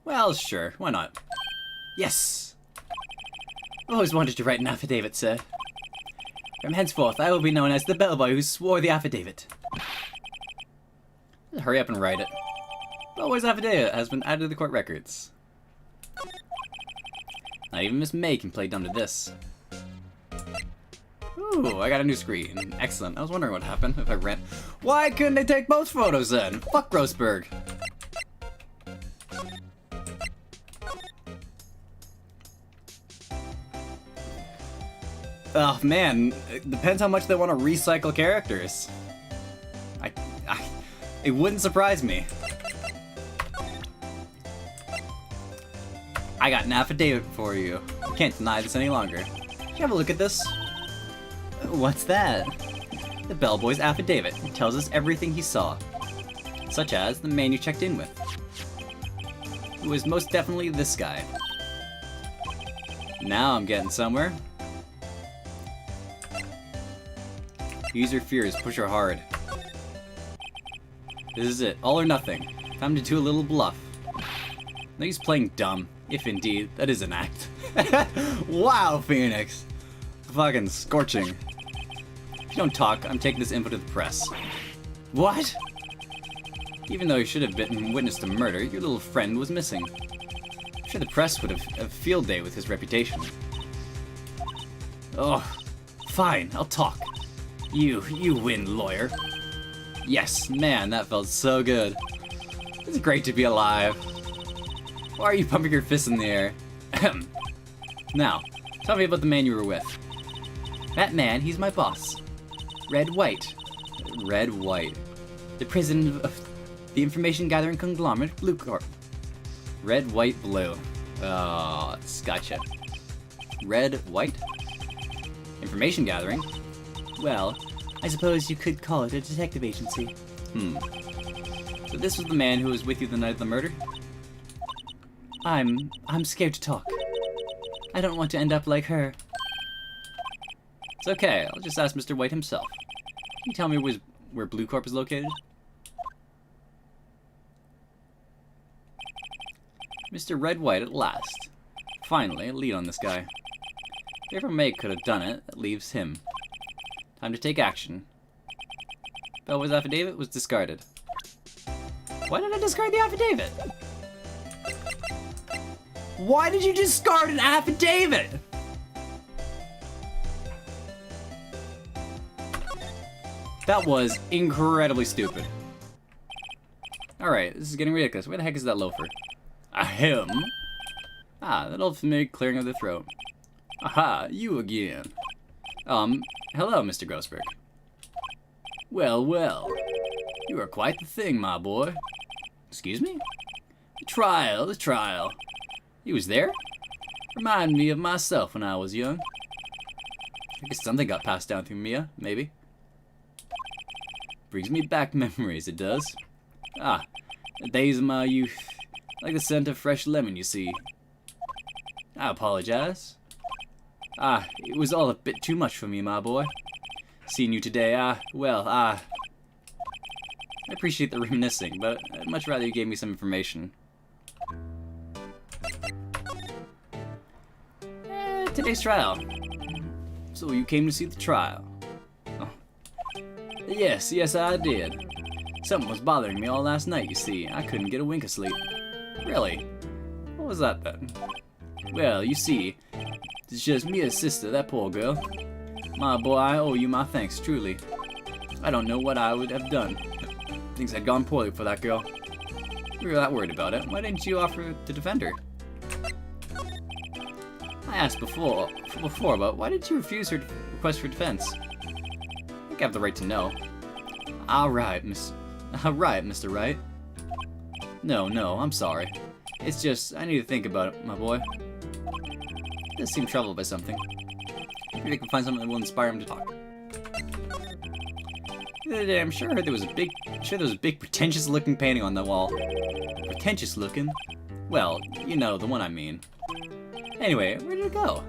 B: Well, sure, why not?
A: Yes! I've always wanted to write an affidavit, sir. From henceforth, I will be known as the bellboy who swore the affidavit.
B: Hurry up and write it. Bellboy's affidavit has been added to the court records. Not even Miss May can play dumb to this. Ooh, I got a new screen. Excellent. I was wondering what happened if I ran. Why couldn't they take both photos then? Fuck Grossberg.
A: Oh man, it depends how much they want to recycle characters. It wouldn't surprise me. I got an affidavit for you. Can't deny this any longer. Can you have a look at this? What's that? The bellboy's affidavit. It tells us everything he saw. Such as the man you checked in with. Who is most definitely this guy. Now I'm getting somewhere. Use your fears, push her hard. This is it, all or nothing. Time to do a little bluff. No use playing dumb, if indeed that is an act. Wow, Phoenix! Fucking scorching. If you don't talk, I'm taking this info to the press. What? Even though you should have been witness to murder, your little friend was missing. I'm sure the press would have a field day with his reputation. Oh, fine, I'll talk. You win, lawyer. Yes, man, that felt so good. It's great to be alive. Why are you pumping your fists in the air? Now, tell me about the man you were with. That man, he's my boss. Red White. Red White. The president of the information gathering conglomerate, Blue Corp. Red, White, Blue. Oh, gotcha. Red, White? Information gathering?
E: Well, I suppose you could call it a detective agency.
A: So this was the man who was with you the night of the murder?
E: I'm scared to talk. I don't want to end up like her.
A: It's okay, I'll just ask Mr. White himself. Can you tell me where Blue Corp is located? Mr. Red White at last. Finally, a lead on this guy. If ever May could have done it, that leaves him. Time to take action. Bellboy's affidavit was discarded. Why did I discard the affidavit? Why did you discard an affidavit? That was incredibly stupid. Alright, this is getting ridiculous. Where the heck is that loafer? Ahem. Ah, that old familiar clearing of the throat. Aha, you again. Hello, Mr. Grossberg. Well, well. You are quite the thing, my boy. Excuse me? The trial. He was there? Remind me of myself when I was young. I guess something got passed down through Mia, maybe. Brings me back memories, it does. Ah, the days of my youth. Like the scent of fresh lemon, you see. I apologize. It was all a bit too much for me, my boy. Seeing you today, I appreciate the reminiscing, but I'd much rather you gave me some information. Today's trial. So you came to see the trial? Oh. Yes, I did. Something was bothering me all last night, you see. I couldn't get a wink of sleep. Really? What was that then? Well, you see, it's just Mia's sister, that poor girl. My boy, I owe you my thanks, truly. I don't know what I would have done. Things had gone poorly for that girl. You were that worried about it. Why didn't you offer to defend her? I asked before, but why did you refuse her request for defense? I think I have the right to know. Alright, Mr. Wright. No, I'm sorry. It's just, I need to think about it, my boy. He does seem troubled by something. Maybe I can find something that will inspire him to talk. The other day, I'm sure there was a big pretentious-looking painting on the wall. Pretentious-looking? Well, you know, the one I mean. Anyway, where did it go?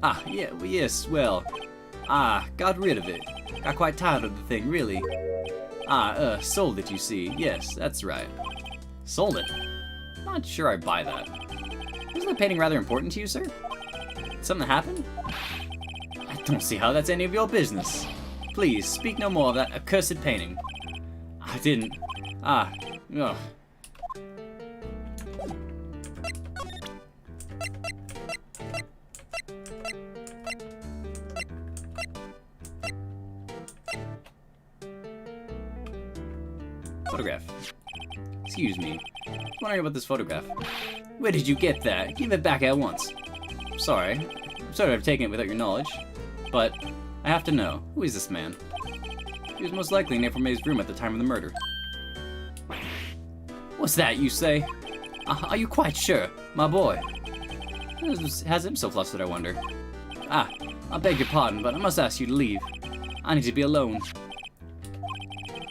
A: Got rid of it. Got quite tired of the thing, really. Sold it, you see. Yes, that's right. Sold it? Not sure I buy that. Isn't that painting rather important to you, sir? Did something happen? I don't see how that's any of your business. Please, speak no more of that accursed painting. I didn't. Ugh. Photograph. Excuse me. Wondering about this photograph. Where did you get that? Give it back at once. Sorry. I'm sorry I've taken it without your knowledge.
B: But I have to know, who is this man? He was most likely in April May's room at the time of the murder. What's that you say? Are you quite sure, my boy? What has him so flustered, I wonder? Ah, I beg your pardon, but I must ask you to leave. I need to be alone.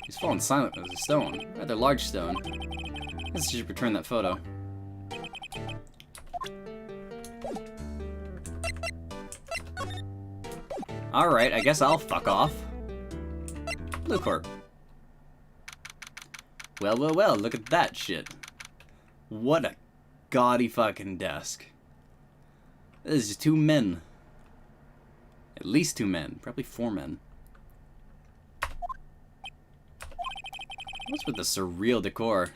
B: He's fallen silent as a stone, rather large stone. I guess I should return that photo. Alright, I guess I'll fuck off. Blue Corp. Well, well, well, look at that shit. What a gaudy fucking desk. This is just 2 men. At least 2 men. Probably 4 men. What's with the surreal decor?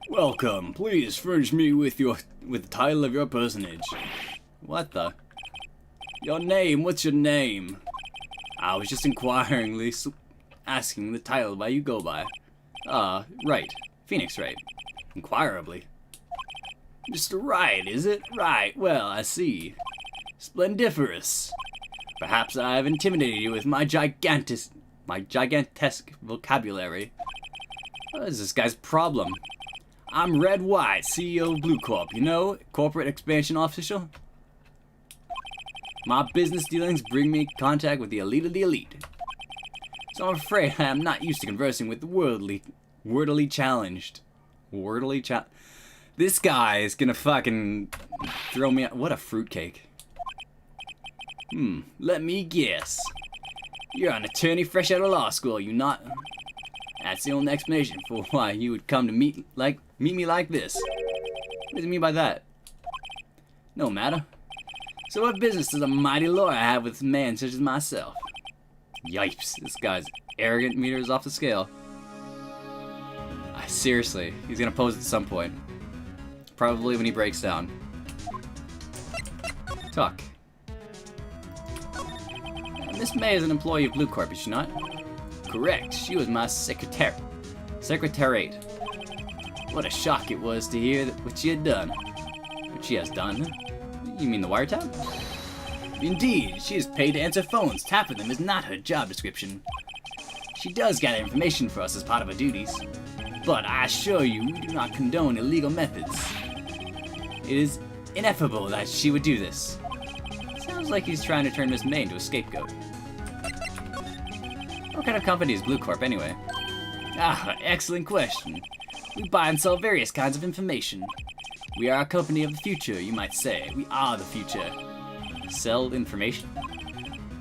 C: Welcome. Please furnish me with the title of your personage.
B: What the?
C: Your name. What's your name?
B: I was just inquiringly asking the title why you go by. Wright. Phoenix Wright. Inquirably.
C: Mr. Wright, is it? Right. Well, I see. Splendiferous.
B: Perhaps I have intimidated you with my gigantesque vocabulary. What is this guy's problem?
C: I'm Red White, CEO of Blue Corp, you know, corporate expansion official.
B: My business dealings bring me in contact with the elite of the elite. So I'm afraid I am not used to conversing with the wordily challenged. This guy is gonna fucking throw me out. What a fruitcake.
C: Let me guess. You're an attorney fresh out of law school, you not?
B: That's the only explanation for why you would come to meet me like this. What does he mean by that?
C: No matter. So what business does a mighty lawyer have with a man such as myself?
B: Yipes, this guy's arrogant meter is off the scale. Seriously, he's gonna pose at some point. Probably when he breaks down. Talk.
C: Miss May is an employee of Blue Corp, is she not?
B: Correct, she was my secretariat.
C: What a shock it was to hear what she had done.
B: What she has done? You mean the wiretap?
C: Indeed, she is paid to answer phones. Tapping them is not her job description. She does gather information for us as part of her duties. But I assure you, we do not condone illegal methods.
B: It is ineffable that she would do this. Sounds like he's trying to turn Miss May into a scapegoat. What kind of company is Blue Corp anyway?
C: Ah, excellent question. We buy and sell various kinds of information. We are a company of the future, you might say. We are the future.
B: Sell information?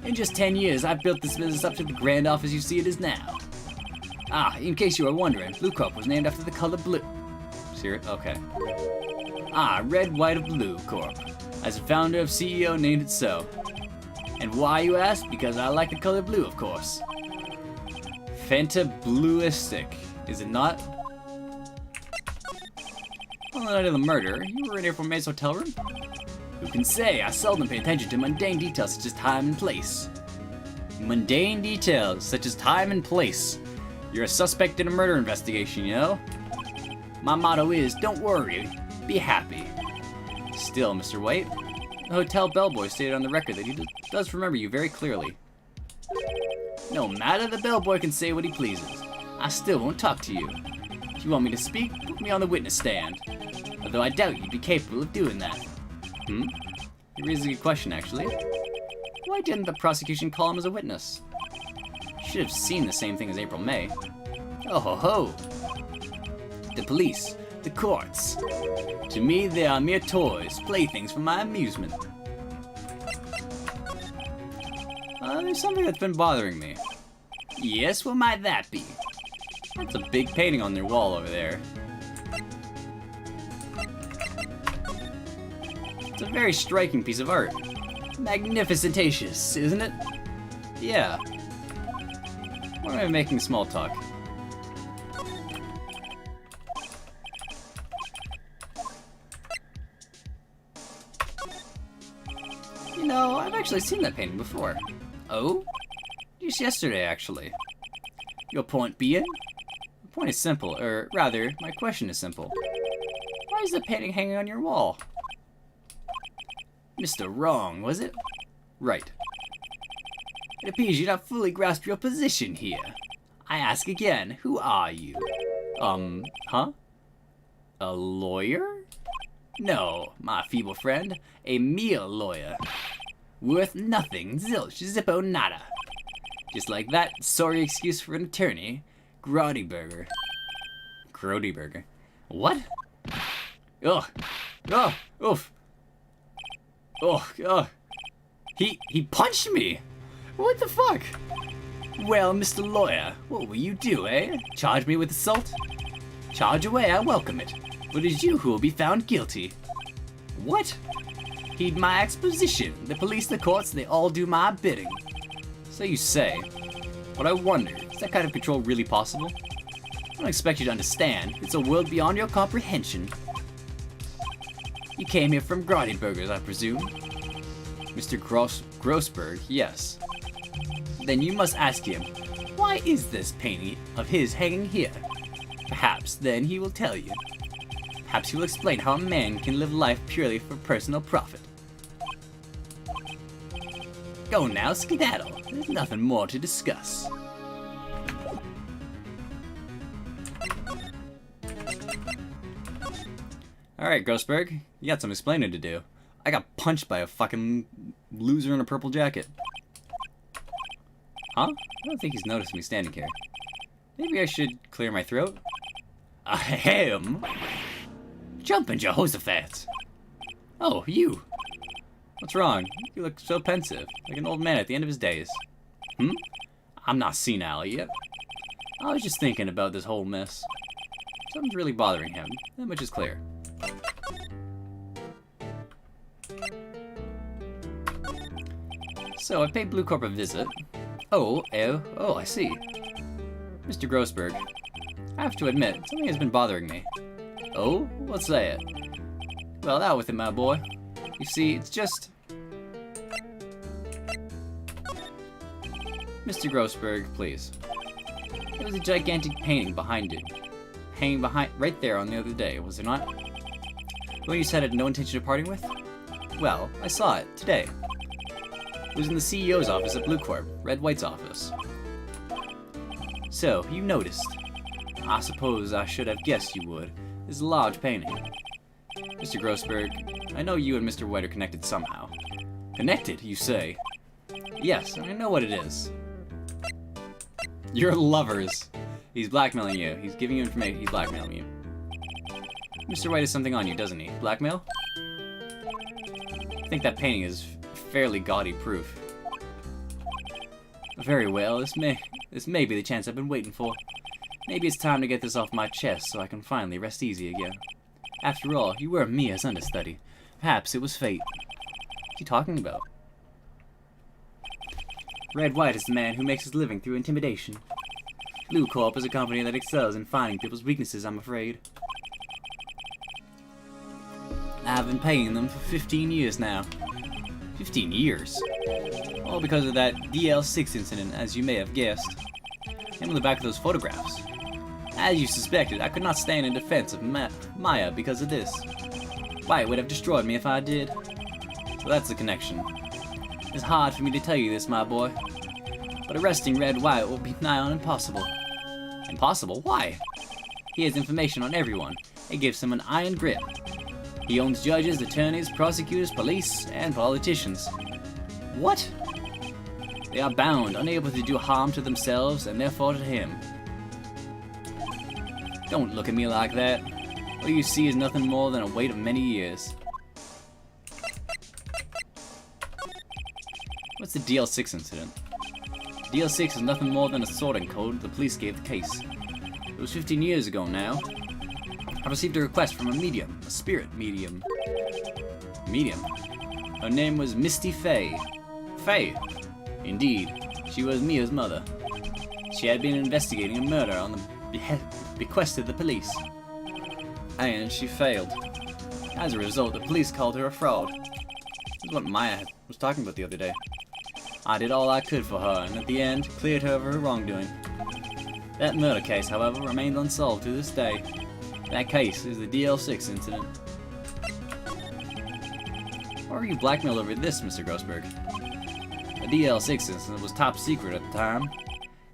C: In just 10 years, I've built this business up to the grand office you see it is now. Ah, in case you are wondering, Blue Corp was named after the color blue.
B: Serious? Okay.
C: Ah, Red, White of Blue Corp. As a founder of CEO named it so. And why, you ask? Because I like the color blue, of course.
B: Fantabluistic, is it not? On the night of the murder, you were in April May's hotel room?
C: Who can say? I seldom pay attention to mundane details such as time and place.
B: Mundane details such as time and place. You're a suspect in a murder investigation, you know?
C: My motto is, don't worry, be happy.
B: Still, Mr. White, the hotel bellboy stated on the record that he does remember you very clearly.
C: No matter, the bellboy can say what he pleases. I still won't talk to you. If you want me to speak, put me on the witness stand. Although I doubt you'd be capable of doing that.
B: You raise a good question, actually. Why didn't the prosecution call him as a witness? Should have seen the same thing as April May.
C: Oh ho ho! The police, the courts. To me, they are mere toys, playthings for my amusement.
B: There's something that's been bothering me.
C: Yes, what might that be?
B: That's a big painting on their wall over there. It's a very striking piece of art.
C: Magnificentatious, isn't it?
B: Yeah. Why am I making small talk? You know, I've actually seen that painting before.
C: Oh?
B: Just yesterday, actually.
C: Your point being?
B: The point is simple, or rather, my question is simple. Why is the painting hanging on your wall?
C: Mr. Wrong, was it?
B: Right. It appears you not fully grasped your position here. I ask again, who are you? Huh? A lawyer? No, my feeble friend, a mere lawyer. Worth nothing, zilch, zippo nada. Just like that, sorry excuse for an attorney. Grodyburger. Grodyburger. What? Ugh. Ugh. Oof. Ugh. Ugh. He punched me! What the fuck? Well, Mr. Lawyer, what will you do, eh? Charge me with assault? Charge away, I welcome it. But it is you who will be found guilty. What? Heed my exposition. The police, the courts, they all do my bidding. So you say. But I wonder, is that kind of control really possible? I don't expect you to understand. It's a world beyond your comprehension. You came here from Grodyburgers, I presume? Mr. Grossberg, yes. Then you must ask him, why is this painting of his hanging here? Perhaps then he will tell you. Perhaps he will explain how a man can live life purely for personal profit. Go now, skedaddle. There's nothing more to discuss.
A: Alright, Grossberg, you got some explaining to do. I got punched by a fucking loser in a purple jacket. Huh? I don't think he's noticed me standing here. Maybe I should clear my throat? Ahem!
B: Jumpin' Jehoshaphat!
A: Oh, you! What's wrong? You look so pensive, like an old man at the end of his days.
B: I'm not senile yet.
A: I was just thinking about this whole mess. Something's really bothering him. That much is clear. So, I paid Blue Corp a visit. Oh, I see. Mr. Grossberg, I have to admit, something has been bothering me. Oh? Let's say it. Well, out with it, my boy. You see, it's just... Mr. Grossberg, please. There was a gigantic painting behind it. Hanging behind, right there on the other day, was there not? The one you said had no intention of parting with? Well, I saw it, today. It was in the CEO's office at Blue Corp, Red White's office. So, you noticed. I suppose I should have guessed you would. It's a large painting. Mr. Grossberg, I know you and Mr. White are connected somehow. Connected, you say? Yes, and I know what it is. You're lovers. He's blackmailing you. He's giving you information. He's blackmailing you. Mr. White has something on you, doesn't he? Blackmail? I think that painting is fairly gaudy proof. Very well, this may be the chance I've been waiting for. Maybe it's time to get this off my chest so I can finally rest easy again. After all, you were Mia's understudy. Perhaps it was fate. What are you talking about? Red White is the man who makes his living through intimidation. Blue Corp is a company that excels in finding people's weaknesses, I'm afraid. I've been paying them for 15 years now. 15 years? All because of that DL6 incident, as you may have guessed. And on the back of those photographs. As you suspected, I could not stand in defense of Maya because of this. White would have destroyed me if I did. So that's the connection. It's hard for me to tell you this, my boy. But arresting Red White will be nigh on impossible. Impossible? Why? He has information on everyone. It gives him an iron grip. He owns judges, attorneys, prosecutors, police, and politicians. What? They are bound, unable to do harm to themselves, and therefore to him. Don't look at me like that. What you see is nothing more than a weight of many years. What's the DL6 incident? DL6 is nothing more than a sorting code the police gave the case. It was 15 years ago now. I received a request from a medium, a spirit medium. Medium? Her name was Misty Fay. Fay? Indeed, she was Mia's mother. She had been investigating a murder on the bequest of the police. And she failed. As a result, the police called her a fraud. This is what Maya was talking about the other day. I did all I could for her, and at the end, cleared her of her wrongdoing. That murder case, however, remains unsolved to this day. That case is the DL6 incident. Why were you blackmailed over this, Mr. Grossberg?
B: The DL6 incident was top secret at the time.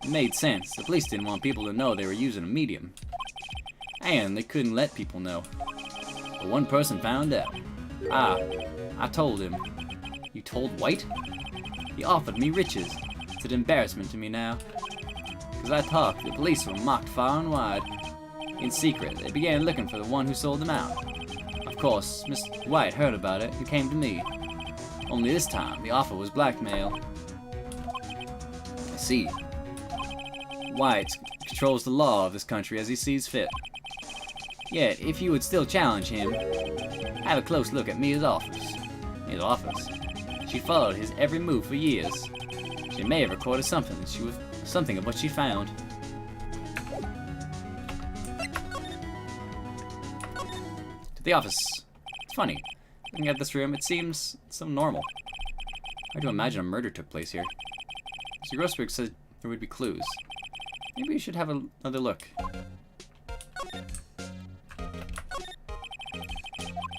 B: It made sense. The police didn't want people to know they were using a medium. And they couldn't let people know. But one person found out. I told him. You told White? He offered me riches. It's an embarrassment to me now. As I talked, the police were mocked far and wide. In secret, they began looking for the one who sold them out. Of course, Mr. White heard about it and came to me. Only this time, the offer was blackmail. I see. White controls the law of this country as he sees fit. Yet, if you would still challenge him, have a close look at Mia's office. Mia's office? She followed his every move for years. She may have recorded something of what she found. To the office. It's funny. Looking at this room, it seems so normal. Hard to imagine a murder took place here. Mr. Grossberg said there would be clues. Maybe we should have another look.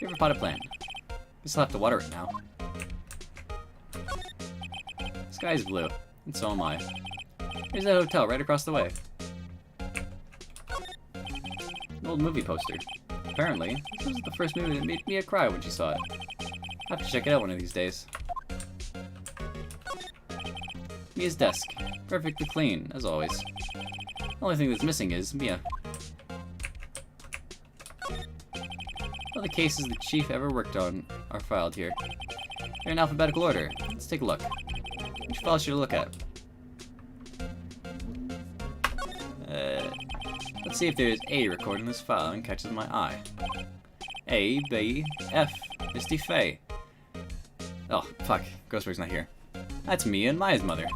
B: Favorite potted plant. Guess I'll have to water it now. The sky is blue, and so am I. Here's that hotel right across the way. An old movie poster. Apparently, this was the first movie that made Mia cry when she saw it. I'll have to check it out one of these days. Mia's desk. Perfectly clean, as always. The only thing that's missing is Mia. All the cases the chief ever worked on are filed here. They're in alphabetical order. Let's take a look. Which file should I look at? Let's see if there is A recorded in this file and catches my eye. A, B, F. Misty Faye. Oh, fuck. Grossberg's not here. That's Mia and Maya's mother.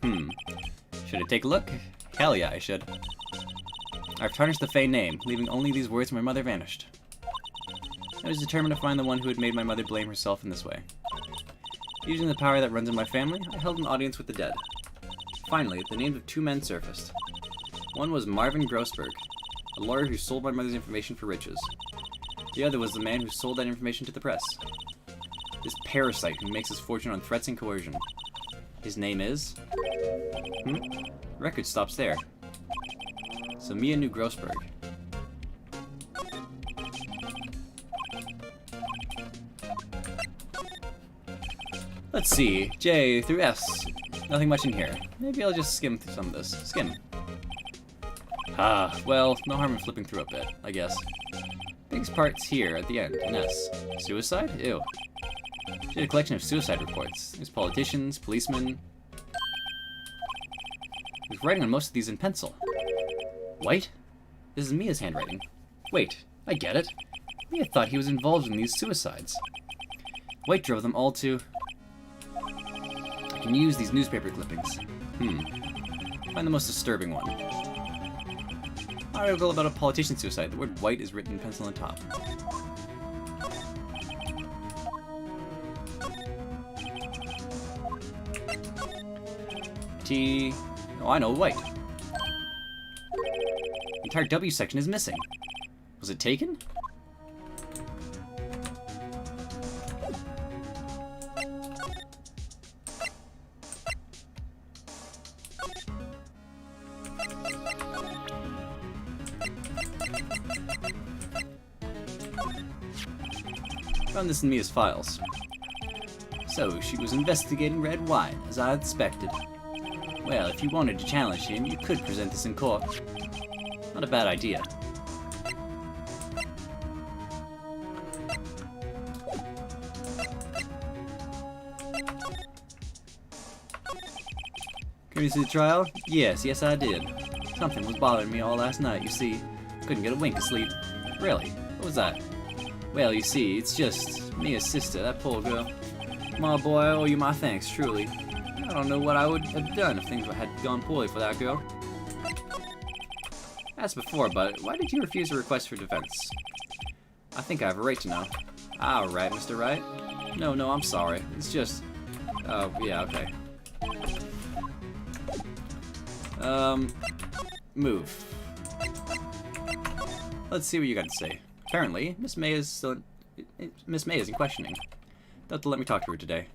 B: Should I take a look? Hell yeah, I should. I've tarnished the Faye name, leaving only these words my mother vanished. I was determined to find the one who had made my mother blame herself in this way. Using the power that runs in my family, I held an audience with the dead. Finally, the names of two men surfaced. One was Marvin Grossberg, a lawyer who sold my mother's information for riches. The other was the man who sold that information to the press. This parasite who makes his fortune on threats and coercion. His name is... Record stops there. So Mia knew Grossberg. Let's see, J through S. Nothing much in here. Maybe I'll just skim through some of this. Skim. Well, no harm in flipping through a bit, I guess. Biggest part's here at the end, in S. Suicide? Ew. She had a collection of suicide reports. There's politicians, policemen. He was writing on most of these in pencil. White? This is Mia's handwriting. Wait, I get it. Mia thought he was involved in these suicides. White drove them all to... I can use these newspaper clippings. Find the most disturbing one. Article about a politician's suicide. The word white is written in pencil on top. T... Oh, I know, white. The entire W section is missing. Was it taken? Found this in Mia's files. So, she was investigating red wine, as I expected. Well, if you wanted to challenge him, you could present this in court. Not a bad idea. Courtesy of the trial? Yes, I did. Something was bothering me all last night, you see. Couldn't get a wink of sleep. Really? What was that? Well, you see, it's just Mia's sister, that poor girl. My boy, I owe you my thanks, truly. I don't know what I would have done if things had gone poorly for that girl. As before, but why did you refuse a request for defense? I think I have a right to know. Ah, right, Mr. Wright. No, I'm sorry. It's just... Oh, yeah, okay. Move. Let's see what you got to say. Apparently, Miss May is in questioning. They'll have to let me talk to her today.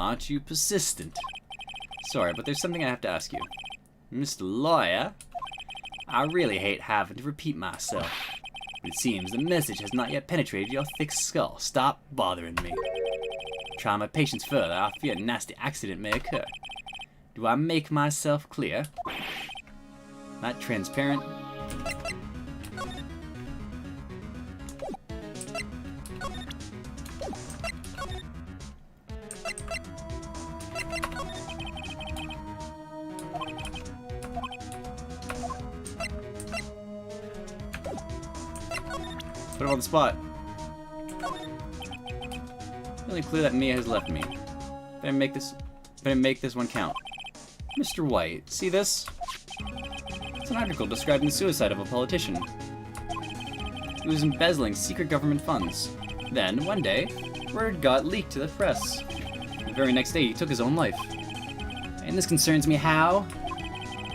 B: aren't you persistent? Sorry, but there's something I have to ask you. Mr. Lawyer, I really hate having to repeat myself, but it seems the message has not yet penetrated your thick skull. Stop bothering me. Try my patience further, I fear a nasty accident may occur. Do I make myself clear? Not transparent?
A: Put him on the spot. The only clue that Mia has left me. Better make this one count. Mr. White, see this? It's an article describing the suicide of a politician. He was embezzling secret government funds. Then, one day, word got leaked to the press. The very next day, he took his own life. And this concerns me how?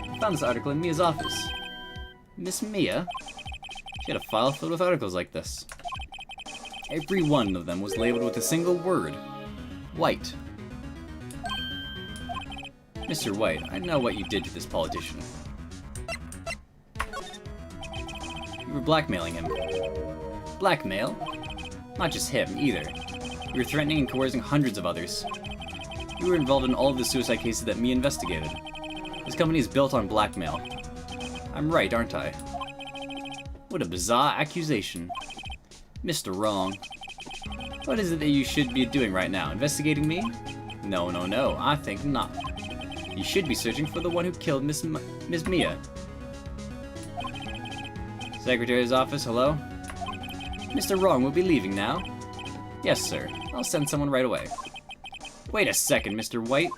A: I found this article in Mia's office. Miss Mia? She had a file filled with articles like this. Every one of them was labeled with a single word. White. Mr. White, I know what you did to this politician. You were blackmailing him. Blackmail? Not just him, either. You were threatening and coercing hundreds of others. You were involved in all of the suicide cases that Mia investigated. This company is built on blackmail. I'm right, aren't I? What a bizarre accusation. Mr. Wrong. What is it that you should be doing right now? Investigating me? No, no, no. I think not. You should be searching for the one who killed Miss Mia. Secretary's office, hello? Mr. Wrong will be leaving now. Yes, sir. I'll send someone right away. Wait a second, Mr. White.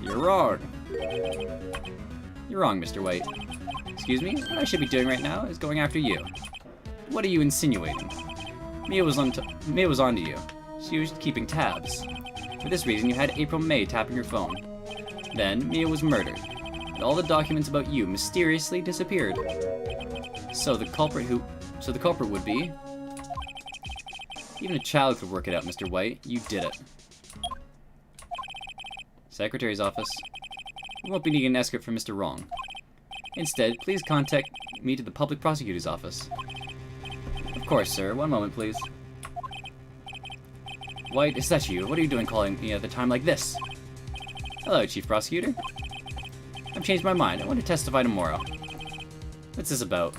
A: You're wrong. You're wrong, Mr. White. Excuse me? What I should be doing right now is going after you. What are you insinuating? Mia was onto you. She was keeping tabs. For this reason, you had April May tapping your phone. Then, Mia was murdered, and all the documents about you mysteriously disappeared. So the culprit would be... Even a child could work it out, Mr. White. You did it. Secretary's office. We won't be needing an escort from Mr. Wrong. Instead, please contact me to the public prosecutor's office. Of course, sir. One moment, please. White, is that you? What are you doing calling me at a time like this? Hello, Chief Prosecutor. I've changed my mind. I want to testify tomorrow. What's this about?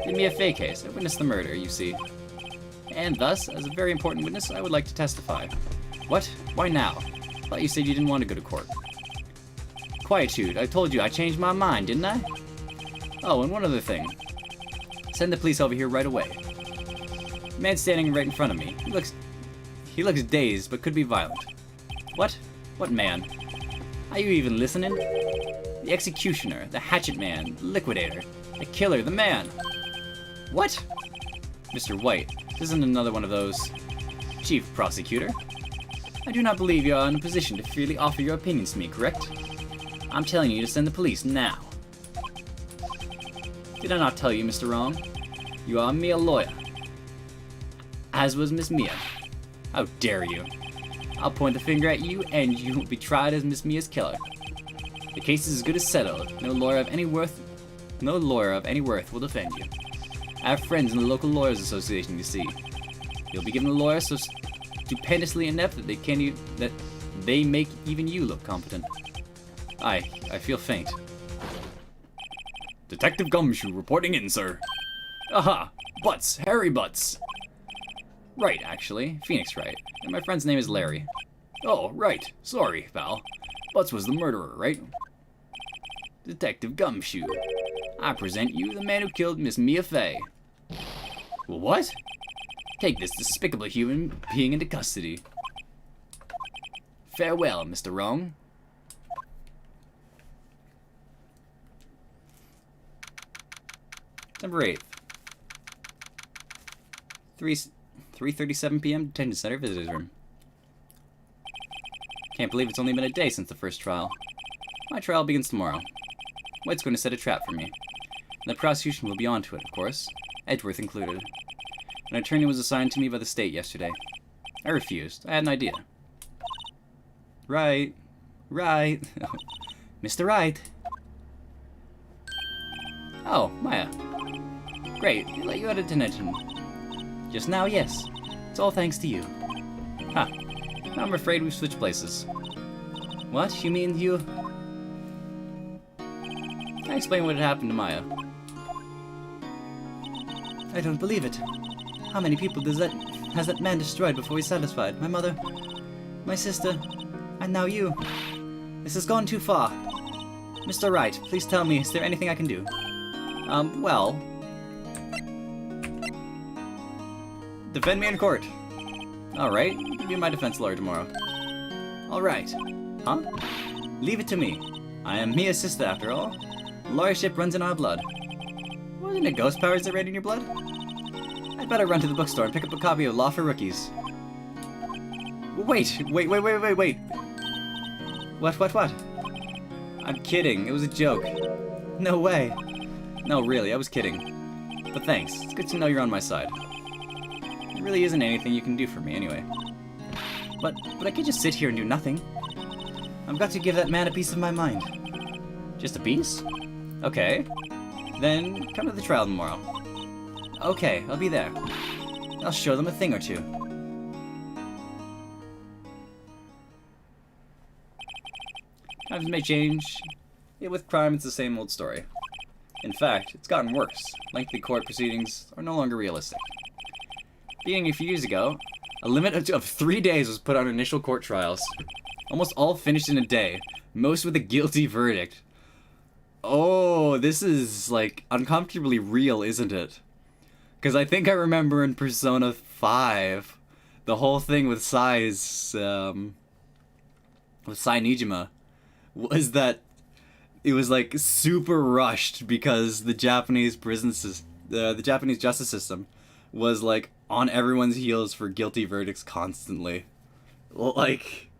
A: Give me a fake case. I witnessed the murder, you see. And thus, as a very important witness, I would like to testify. What? Why now? Thought you said you didn't want to go to court. Quietude. I told you I changed my mind, didn't I? Oh, and one other thing. Send the police over here right away. The man standing right in front of me. He looks dazed, but could be violent. What? What man? Are you even listening? The executioner, the hatchet man, the liquidator, the killer, the man. What? Mr. White, this isn't another one of those. Chief Prosecutor, I do not believe you are in a position to freely offer your opinions to me, correct? I'm telling you to send the police now. Did I not tell you, Mr. Wrong? You are me a lawyer. As was Miss Mia. How dare you? I'll point the finger at you, and you will be tried as Miss Mia's killer. The case is as good as settled. No lawyer of any worth will defend you. I have friends in the local lawyers association, you see. You'll be given a lawyer so stupendously inept that they make even you look competent. I feel faint.
C: Detective Gumshoe reporting in, sir.
B: Aha! Butts! Harry Butts! Right, actually. Phoenix Wright. And my friend's name is Larry.
C: Oh, right. Sorry, pal. Butts was the murderer, right?
B: Detective Gumshoe. I present you the man who killed Miss Mia Fey. What? Take this despicable human being into custody. Farewell, Mr. Wrong. December 8th. 3:37 p.m. Detention Center Visitors Room. Can't believe it's only been a day since the first trial. My trial begins tomorrow. White's going to set a trap for me. And the prosecution will be onto it, of course. Edgeworth included. An attorney was assigned to me by the state yesterday. I refused. I had an idea.
A: Right. Right. Mr. Right.
B: Oh, Maya. Great. They let you out of detention.
A: Just now, yes. It's all thanks to you.
B: Ha. Now I'm afraid we've switched places.
A: What? You mean you...
B: Can I explain what had happened to Maya?
A: I don't believe it. How many people has that man destroyed before he's satisfied? My mother, my sister, and now you. This has gone too far. Mr. Wright, please tell me, is there anything I can do?
B: Well...
A: Defend me in court.
B: Alright, you'll be my defense lawyer tomorrow.
A: Alright. Huh? Leave it to me. I am Mia's sister, after all. Lawyership runs in our blood. Wasn't it ghost powers that ran in your blood? I'd better run to the bookstore and pick up a copy of Law for Rookies.
B: Wait.
A: What?
B: I'm kidding. It was a joke.
A: No way.
B: No, really, I was kidding. But thanks. It's good to know you're on my side. There really isn't anything you can do for me anyway.
A: But I could just sit here and do nothing. I've got to give that man a piece of my mind.
B: Just a piece? Okay. Then come to the trial tomorrow.
A: Okay, I'll be there. I'll show them a thing or two.
B: Times may change, yet with crime it's the same old story. In fact, it's gotten worse. Lengthy court proceedings are no longer realistic. Beginning a few years ago, a limit of 3 days was put on initial court trials. Almost all finished in a day, most with a guilty verdict. Oh, this is, like, uncomfortably real, isn't it? Because I think I remember in Persona 5, the whole thing with Sai's, with Sai Nijima, was that it was, like, super rushed because the Japanese the Japanese justice system was, like, on everyone's heels for guilty verdicts constantly. Like,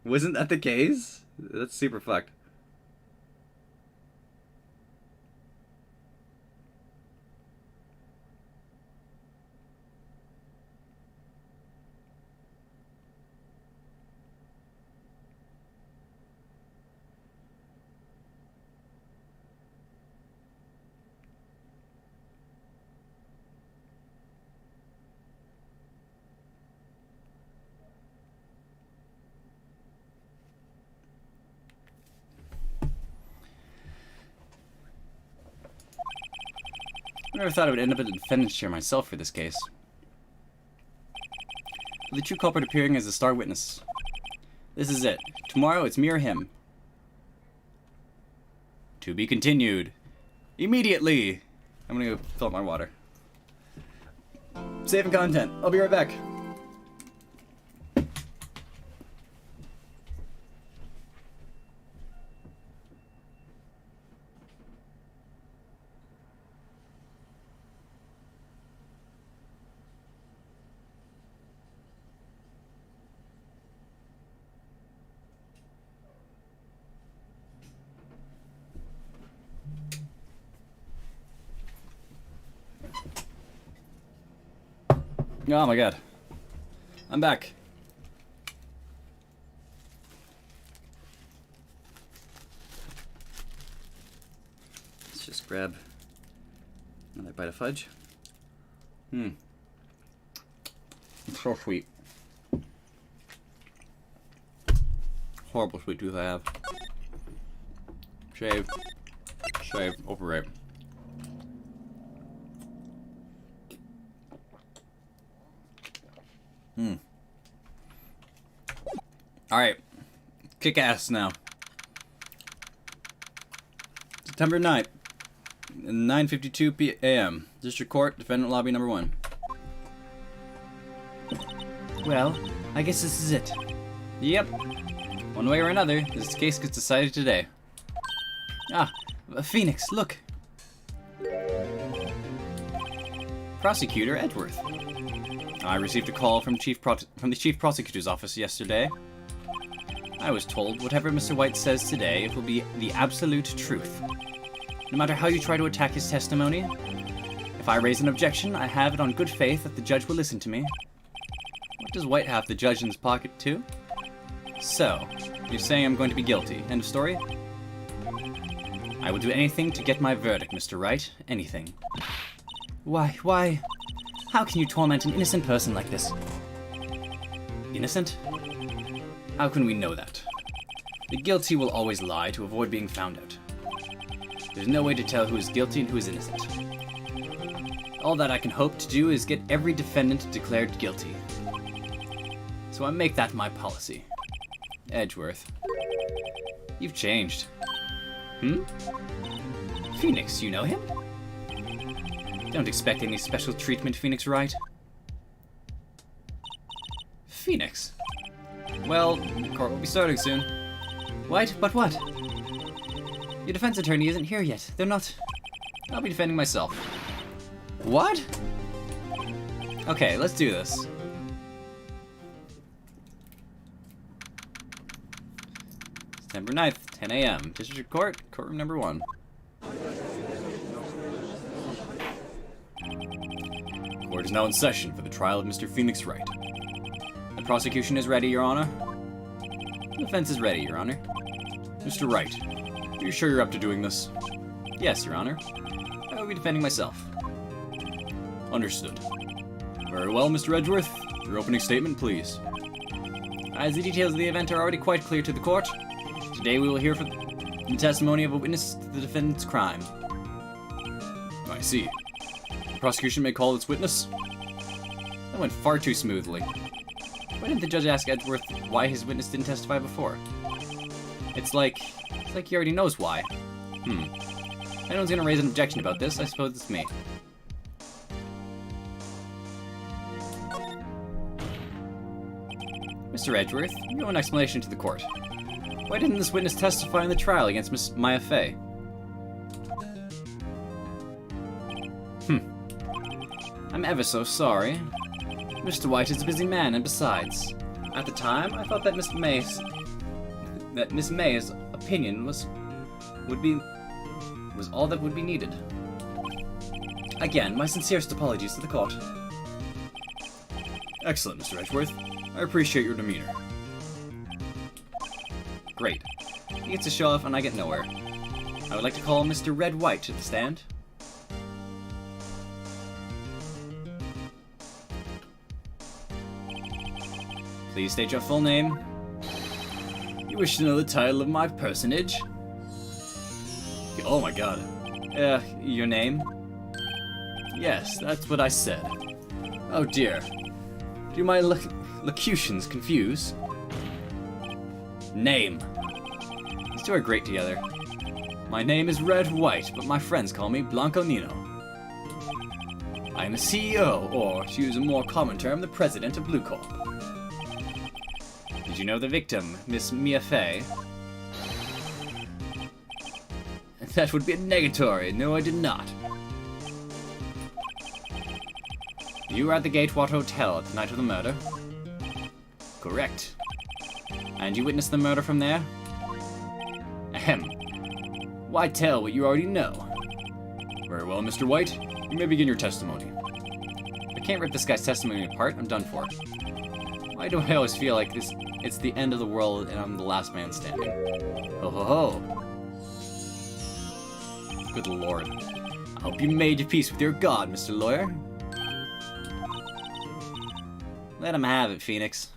B: wasn't that the case? That's super fucked. I never thought I would end up in the defendant's chair myself for this case. With the true culprit appearing as the star witness. This is it. Tomorrow it's me or him. To be continued. Immediately! I'm gonna go fill up my water. Saving content. I'll be right back. Oh my god. I'm back. Let's just grab another bite of fudge. It's so sweet. Horrible sweet tooth I have. Shave. Overrated. Alright. Kick ass now. September 9th. 9:52 p.m. District Court, Defendant Lobby number 1.
A: Well, I guess this is it.
B: Yep. One way or another, this case gets decided today.
A: Ah, Phoenix, look.
B: Prosecutor Edgeworth. I received a call from the Chief Prosecutor's office yesterday. I was told whatever Mr. White says today, it will be the absolute truth. No matter how you try to attack his testimony,
A: If I raise an objection, I have it on good faith that the judge will listen to me. What does White have the judge in his pocket too? So, you're saying I'm going to be guilty. End of story? I will do anything to get my verdict, Mr. Wright. Anything.
E: Why? How can you torment an innocent person like this?
A: Innocent? How can we know that? The guilty will always lie to avoid being found out. There's no way to tell who is guilty and who is innocent. All that I can hope to do is get every defendant declared guilty. So I make that my policy. Edgeworth. You've changed. Phoenix, you know him? Don't expect any special treatment, Phoenix Wright. Phoenix. Well, court will be starting soon.
E: What? But what?
A: Your defense attorney isn't here yet. They're not... I'll be defending myself. What? Okay, let's do this. September 9th, 10 a.m. District Court, courtroom number 1. Court is now in session for the trial of Mr. Phoenix Wright. The prosecution is ready, Your Honor. The defense is ready, Your Honor. Mr. Wright, are you sure you're up to doing this? Yes, Your Honor. I will be defending myself. Understood. Very well, Mr. Edgeworth. Your opening statement, please. As the details of the event are already quite clear to the court, today we will hear from the testimony of a witness to the defendant's crime. I see. The prosecution may call its witness. That went far too smoothly. Why didn't the judge ask Edgeworth why his witness didn't testify before? It's like he already knows why. If anyone's gonna raise an objection about this, I suppose it's me. Mr. Edgeworth, you owe an explanation to the court. Why didn't this witness testify in the trial against Miss Maya Fey? I'm ever so sorry. Mr. White is a busy man, and besides, at the time, I thought that Miss May's opinion was all that would be needed. Again, my sincerest apologies to the court. Excellent, Mr. Edgeworth. I appreciate your demeanor. Great. He gets to show off and I get nowhere. I would like to call Mr. Red White to the stand. Please state your full name. You wish to know the title of my personage? Oh my god. Your name? Yes, that's what I said. Oh dear. Do my locutions confuse? Name. These two are great together. My name is Red White, but my friends call me Blanco Nino. I am a CEO, or to use a more common term, the president of Blue Corp. Did you know the victim, Miss Mia Fey? That would be a negatory. No, I did not. You were at the Gatewatch Hotel at the night of the murder? Correct. And you witnessed the murder from there? Ahem. Why tell what you already know? Very well, Mr. White. You may begin your testimony. I can't rip this guy's testimony apart. I'm done for. Why do I always feel like it's the end of the world and I'm the last man standing? Ho ho ho. Good lord. I hope you made your peace with your god, Mr. Lawyer. Let him have it, Phoenix.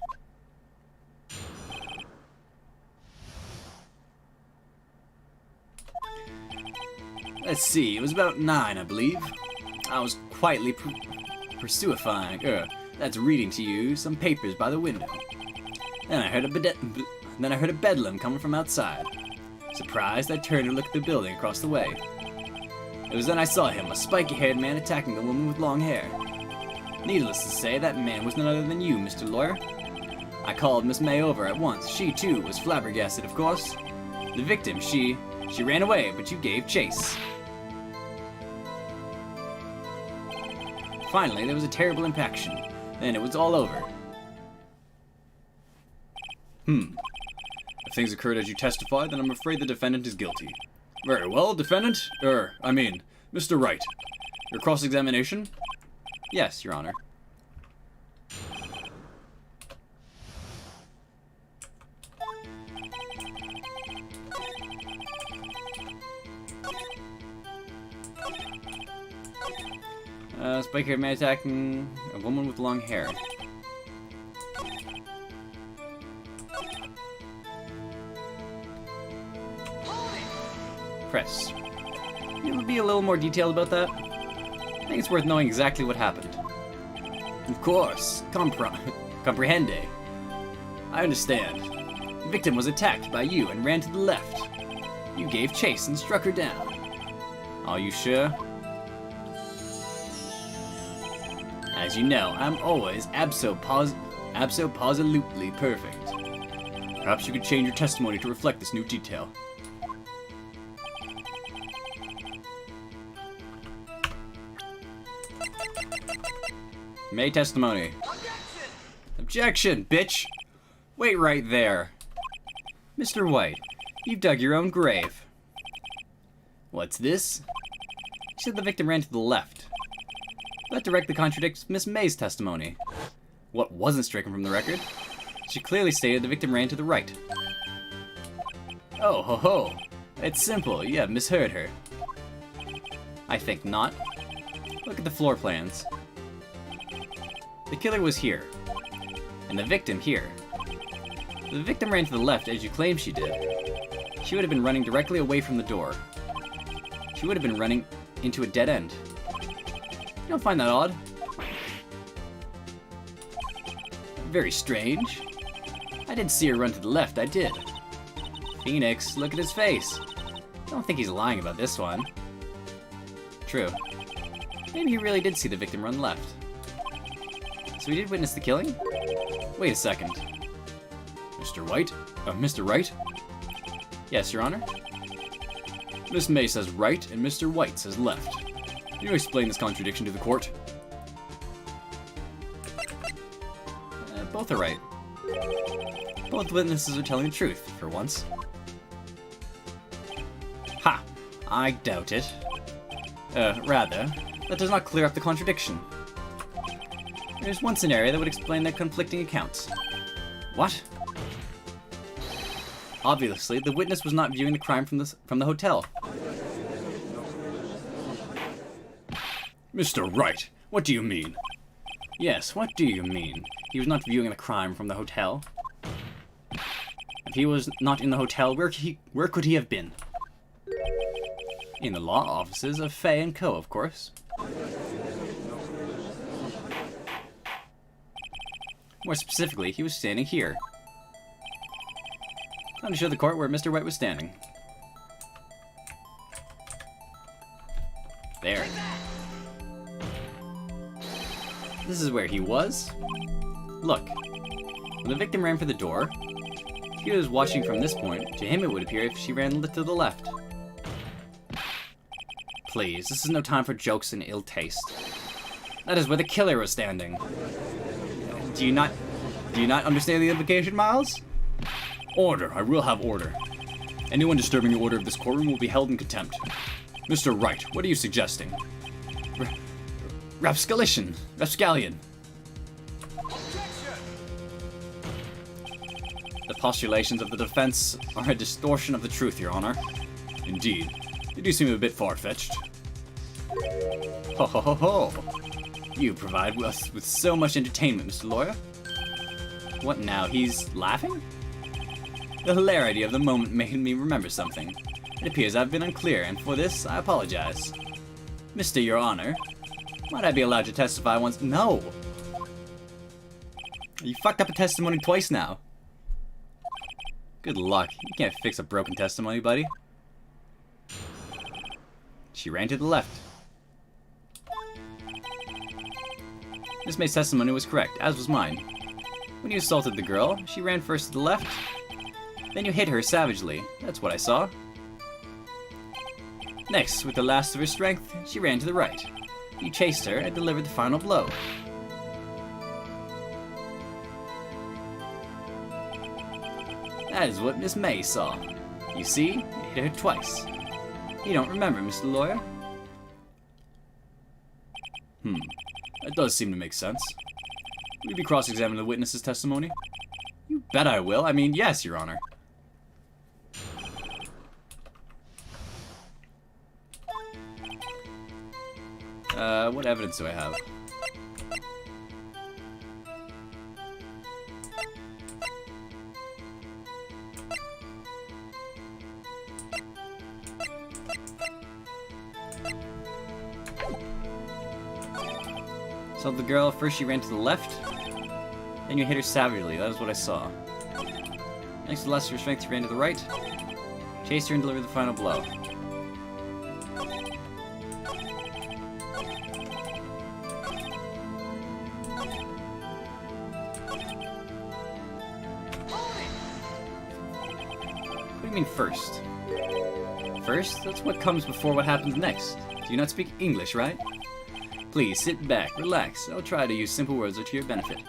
A: Let's see, it was about 9, I believe. I was quietly that's reading to you some papers by the window. Then I heard a bedlam coming from outside. Surprised, I turned and looked at the building across the way. It was then I saw him, a spiky-haired man attacking the woman with long hair. Needless to say, that man was none other than you, Mr. Lawyer. I called Miss May over at once. She, too, was flabbergasted, of course. The victim, she ran away, but you gave chase. Finally, there was a terrible impaction. Then it was all over. If things occurred as you testified, then I'm afraid the defendant is guilty. Very well, defendant. Mr. Wright.
B: Your cross-examination? Yes, Your Honor. Spiker man attacking a woman with long hair. Press. You would be a little more detailed about that? I think it's worth knowing exactly what happened. Of course. Comprehende. I understand. The victim was attacked by you and ran to the left. You gave chase and struck her down. Are you sure? As you know, I'm always abso-positively perfect. Perhaps you could change your testimony to reflect this new detail. May testimony. Objection, bitch! Wait right there. Mr. White, you've dug your own grave. What's this? You said the victim ran to the left. That directly contradicts Miss May's testimony. What wasn't stricken from the record? She clearly stated the victim ran to the right. Oh, ho ho. It's simple, you have misheard her. I think not. Look at the floor plans. The killer was here, and the victim here. The victim ran to the left as you claimed she did. She would have been running directly away from the door. She would have been running into a dead end. You don't find that odd? Very strange. I didn't see her run to the left, I did. Phoenix, look at his face. I don't think he's lying about this one. True. Maybe he really did see the victim run left. So he did witness the killing? Wait a second. Mr. White? Mr. Wright? Yes, Your Honor? Miss May says right, and Mr. White says left. Can you explain this contradiction to the court? Both are right. Both witnesses are telling the truth, for once. Ha! I doubt it. Rather, that does not clear up the contradiction. There's one scenario that would explain their conflicting accounts. What? Obviously, the witness was not viewing the crime from the hotel. Mr. Wright, what do you mean? Yes, what do you mean? He was not viewing the crime from the hotel. If he was not in the hotel, where could he have been? In the law offices of Fay & Co., of course. More specifically, he was standing here. Time to show the court where Mr. White was standing. There. This is where he was. Look. When the victim ran for the door, he was watching from this point. To him it would appear if she ran to the left. Please, this is no time for jokes and ill taste. That is where the killer was standing. Do you not understand the implication, Miles? Order. I will have order. Anyone disturbing the order of this courtroom will be held in contempt. Mr. Wright, what are you suggesting? Rapscallion. The postulations of the defense are a distortion of the truth, Your Honor. Indeed. They do seem a bit far-fetched. Ho ho ho ho! You provide us with so much entertainment, Mr. Lawyer. What now? He's laughing? The hilarity of the moment made me remember something. It appears I've been unclear, and for this, I apologize. Mr. Your Honor, might I be allowed to testify once? No! You fucked up a testimony twice now. Good luck. You can't fix a broken testimony, buddy. She ran to the left. Miss May's testimony was correct, as was mine. When you assaulted the girl, she ran first to the left, then you hit her savagely. That's what I saw. Next, with the last of her strength, she ran to the right. You chased her and delivered the final blow. That is what Miss May saw. You see, you hit her twice. You don't remember, Mr. Lawyer?
C: That does seem to make sense. Will you be cross-examining the witness's testimony?
A: You bet I will. I mean, yes, Your Honor.
B: What evidence do I have? So the girl, first she ran to the left, then you hit her savagely. That is what I saw. Next to less her strength, she ran to the right, chased her and delivered the final blow. What do you mean first? First? That's what comes before what happens next. Do you not speak English, right? Please sit back, relax. I'll try to use simple words that are to your benefit.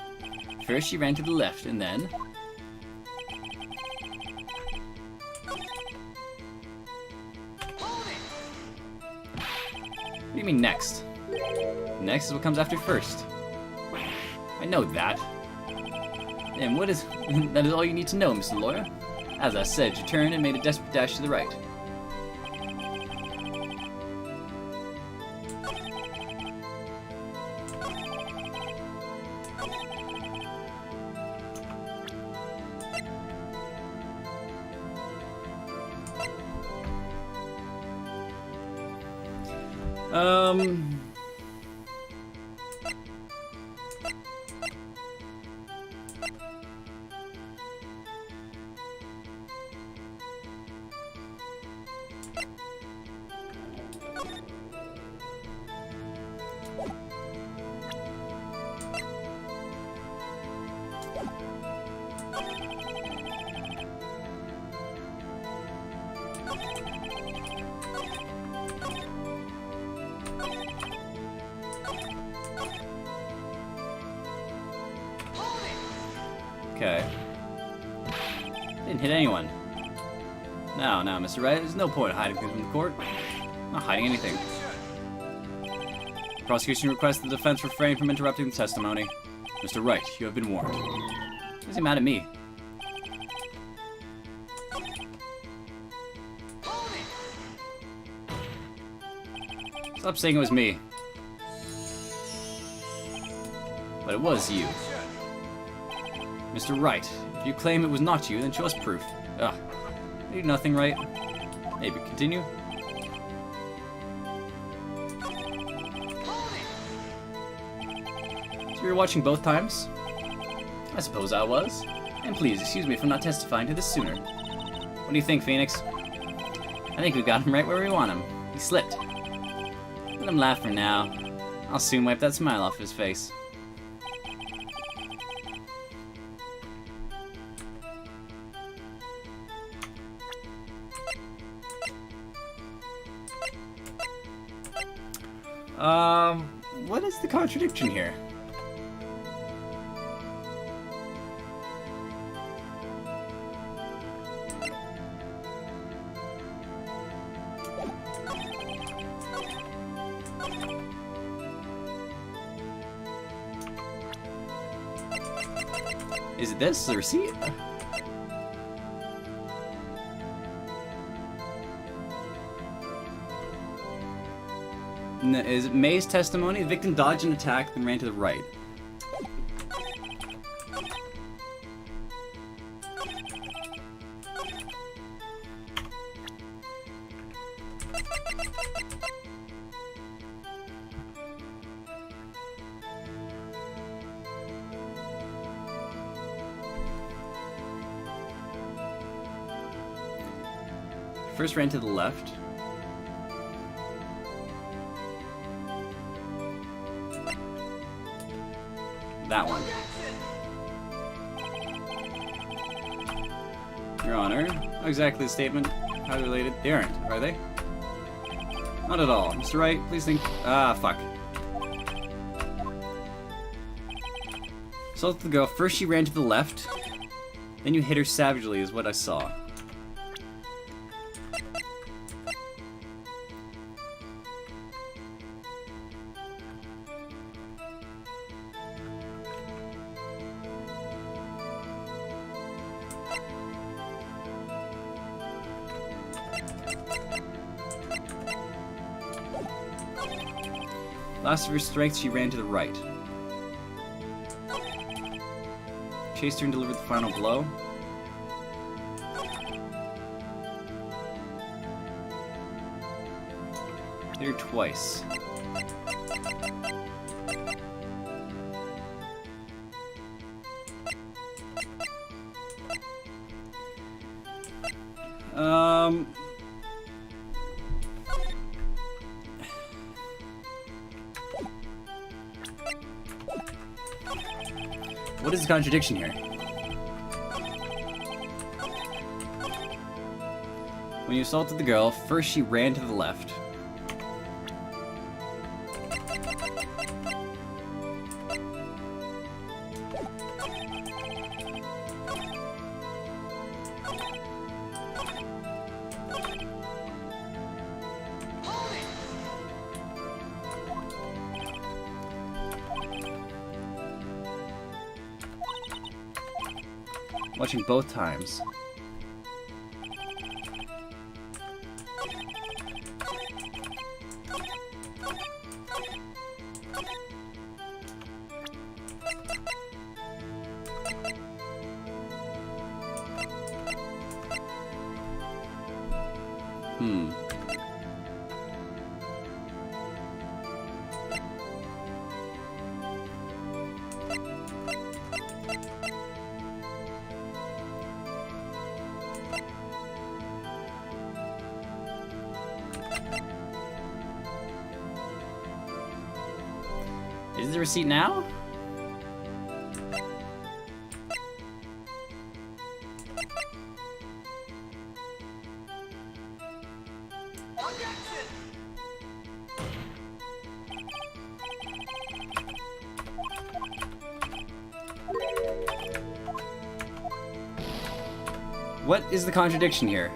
B: First, she ran to the left, and then... What do you mean next? Next is what comes after first. I know that. And what is... that is all you need to know, Mr. Lawyer. As I said, you turned and made a desperate dash to the right. Okay. Didn't hit anyone. Now, Mr. Wright, there's no point in hiding things from the court. I'm not hiding anything. Prosecution requests the defense refrain from interrupting the testimony. Mr. Wright, you have been warned. Why is he mad at me? Stop saying it was me. But it was you. Mr. Wright, if you claim it was not you, then show us proof. Ugh. I do nothing right. Maybe continue. So you were watching both times? I suppose I was. And please, excuse me for not testifying to this sooner. What do you think, Phoenix? I think we got him right where we want him. He slipped. Let him laugh for now. I'll soon wipe that smile off his face. What is the contradiction here? Is it this, the receipt? Is it May's testimony? The victim dodged an attack, then ran to the right. First ran to the left. That one. Your Honor, not exactly the statement. How related? They aren't, are they? Not at all. Mr. Wright, please think. Ah, fuck. Assaulted the girl. First she ran to the left. Then you hit her savagely, is what I saw.
A: Last of her strength, she ran to the right. Chased her and delivered the final blow. Hit her twice. What is the contradiction here? When you assaulted the girl, first she ran to the left. Watching both times. Is the receipt now? What is the contradiction here?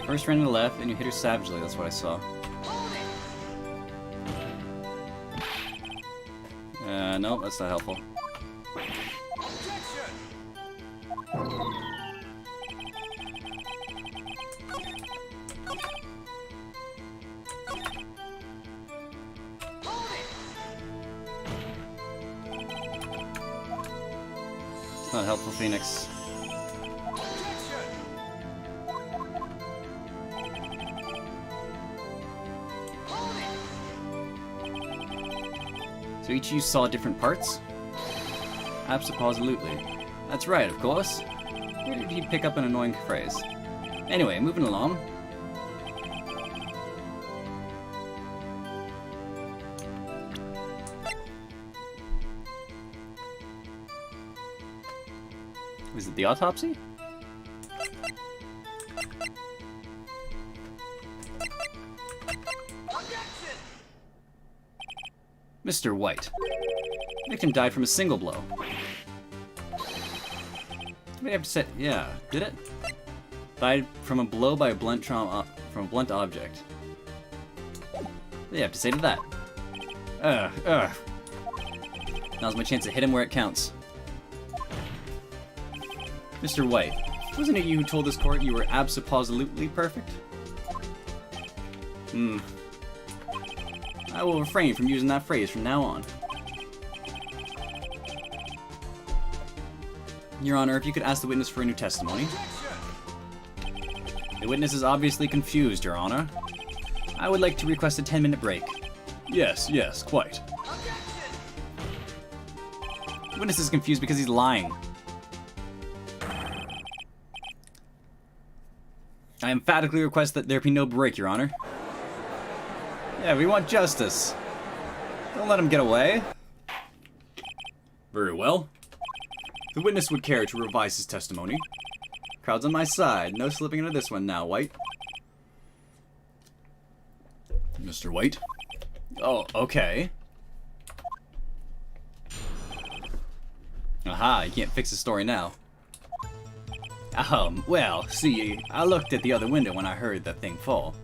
A: First ran to the left, and you hit her savagely, that's what I saw. Nope, that's not helpful. It's not helpful, Phoenix. So each of you saw different parts? Absolutely. That's right, of course. Where did he pick up an annoying phrase? Anyway, moving along. Was it the autopsy? Mr. White. The victim died from a single blow. Did we have to say? Yeah, did it? Died from a blow by a blunt from a blunt object. What do you have to say to that? Now's my chance to hit him where it counts. Mr. White, wasn't it you who told this court you were absolutely perfect? I will refrain from using that phrase from now on. Your Honor, if you could ask the witness for a new testimony. The witness is obviously confused, Your Honor. I would like to request a 10-minute break.
C: Yes, quite.
A: The witness is confused because he's lying. I emphatically request that there be no break, Your Honor. Yeah, we want justice. Don't let him get away.
C: Very well. The witness would care to revise his testimony.
A: Crowd's on my side. No slipping into this one now, White.
C: Mr. White?
A: Oh, okay. Aha, you can't fix the story now.
C: Well, see, I looked at the other window when I heard that thing fall.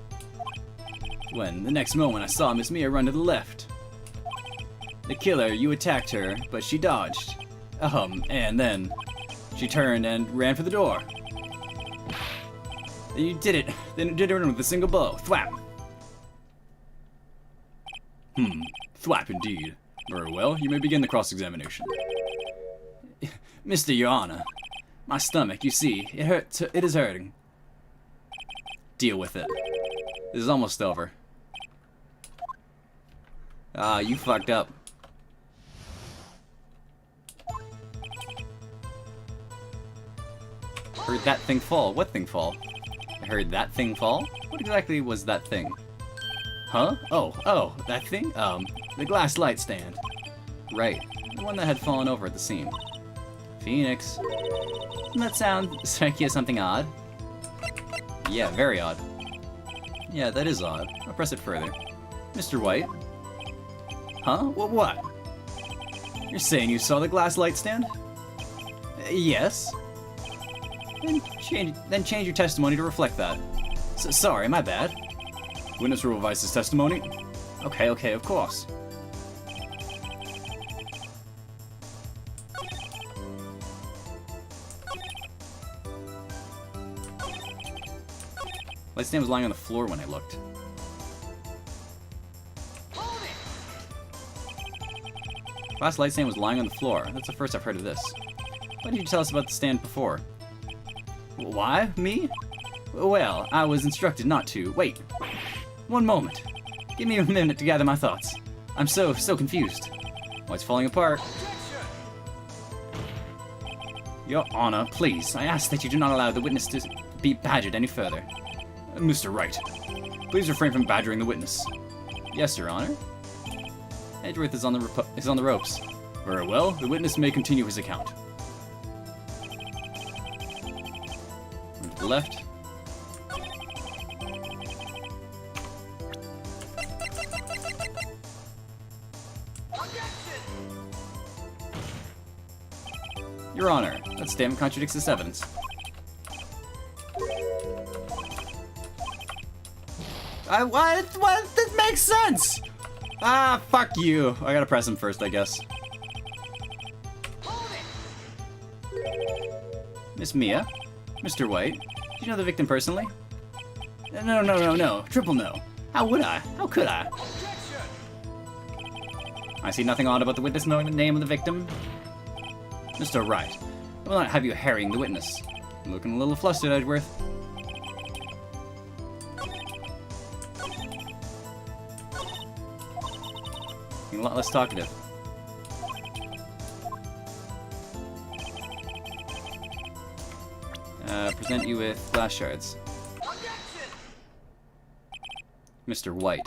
C: When the next moment I saw Miss Mia run to the left. The killer, you attacked her, but she dodged. And then she turned and ran for the door. Then you did it. Then you did it with a single blow. Thwap. Thwap indeed. Very well, you may begin the cross-examination. Mr. Your Honor, my stomach, you see, it hurts. It is hurting. Deal with it. This is almost over. You fucked up.
A: Heard that thing fall. What thing fall? I heard that thing fall? What exactly was that thing?
C: Huh? Oh, that thing? The glass light stand.
A: Right. The one that had fallen over at the scene. Phoenix.
B: Doesn't that sound strike you as something odd?
A: Yeah, very odd. Yeah, that is odd. I'll press it further. Mr. White?
C: Huh? What? You're saying you saw the glass light stand?
A: Yes. Then change your testimony to reflect that.
C: Sorry, my bad. Witness will revise his testimony.
A: Okay, of course. Light stand was lying on the floor when I looked. Glass light stand was lying on the floor. That's the first I've heard of this. Why did you tell us about the stand before?
C: Why? Me? Well, I was instructed not to. Wait. One moment. Give me a minute to gather my thoughts. I'm so confused.
A: Why, it's falling apart.
C: Your Honor, please, I ask that you do not allow the witness to be badgered any further. Mr. Wright, please refrain from badgering the witness.
A: Yes, Your Honor. Edgeworth is on the ropes.
C: Very well, the witness may continue his account.
A: To the left. Your Honor, that statement contradicts this evidence. What? This makes sense! Ah, fuck you. I gotta press him first, I guess. Miss Mia? Mr. White? Do you know the victim personally?
C: No. Triple no.
A: How would I? How could I? I see nothing odd about the witness knowing the name of the victim. Mr. Wright, I will not have you harrying the witness. You're looking a little flustered, Edgeworth. You're a lot less talkative. Present you with glass shards. Mr. White.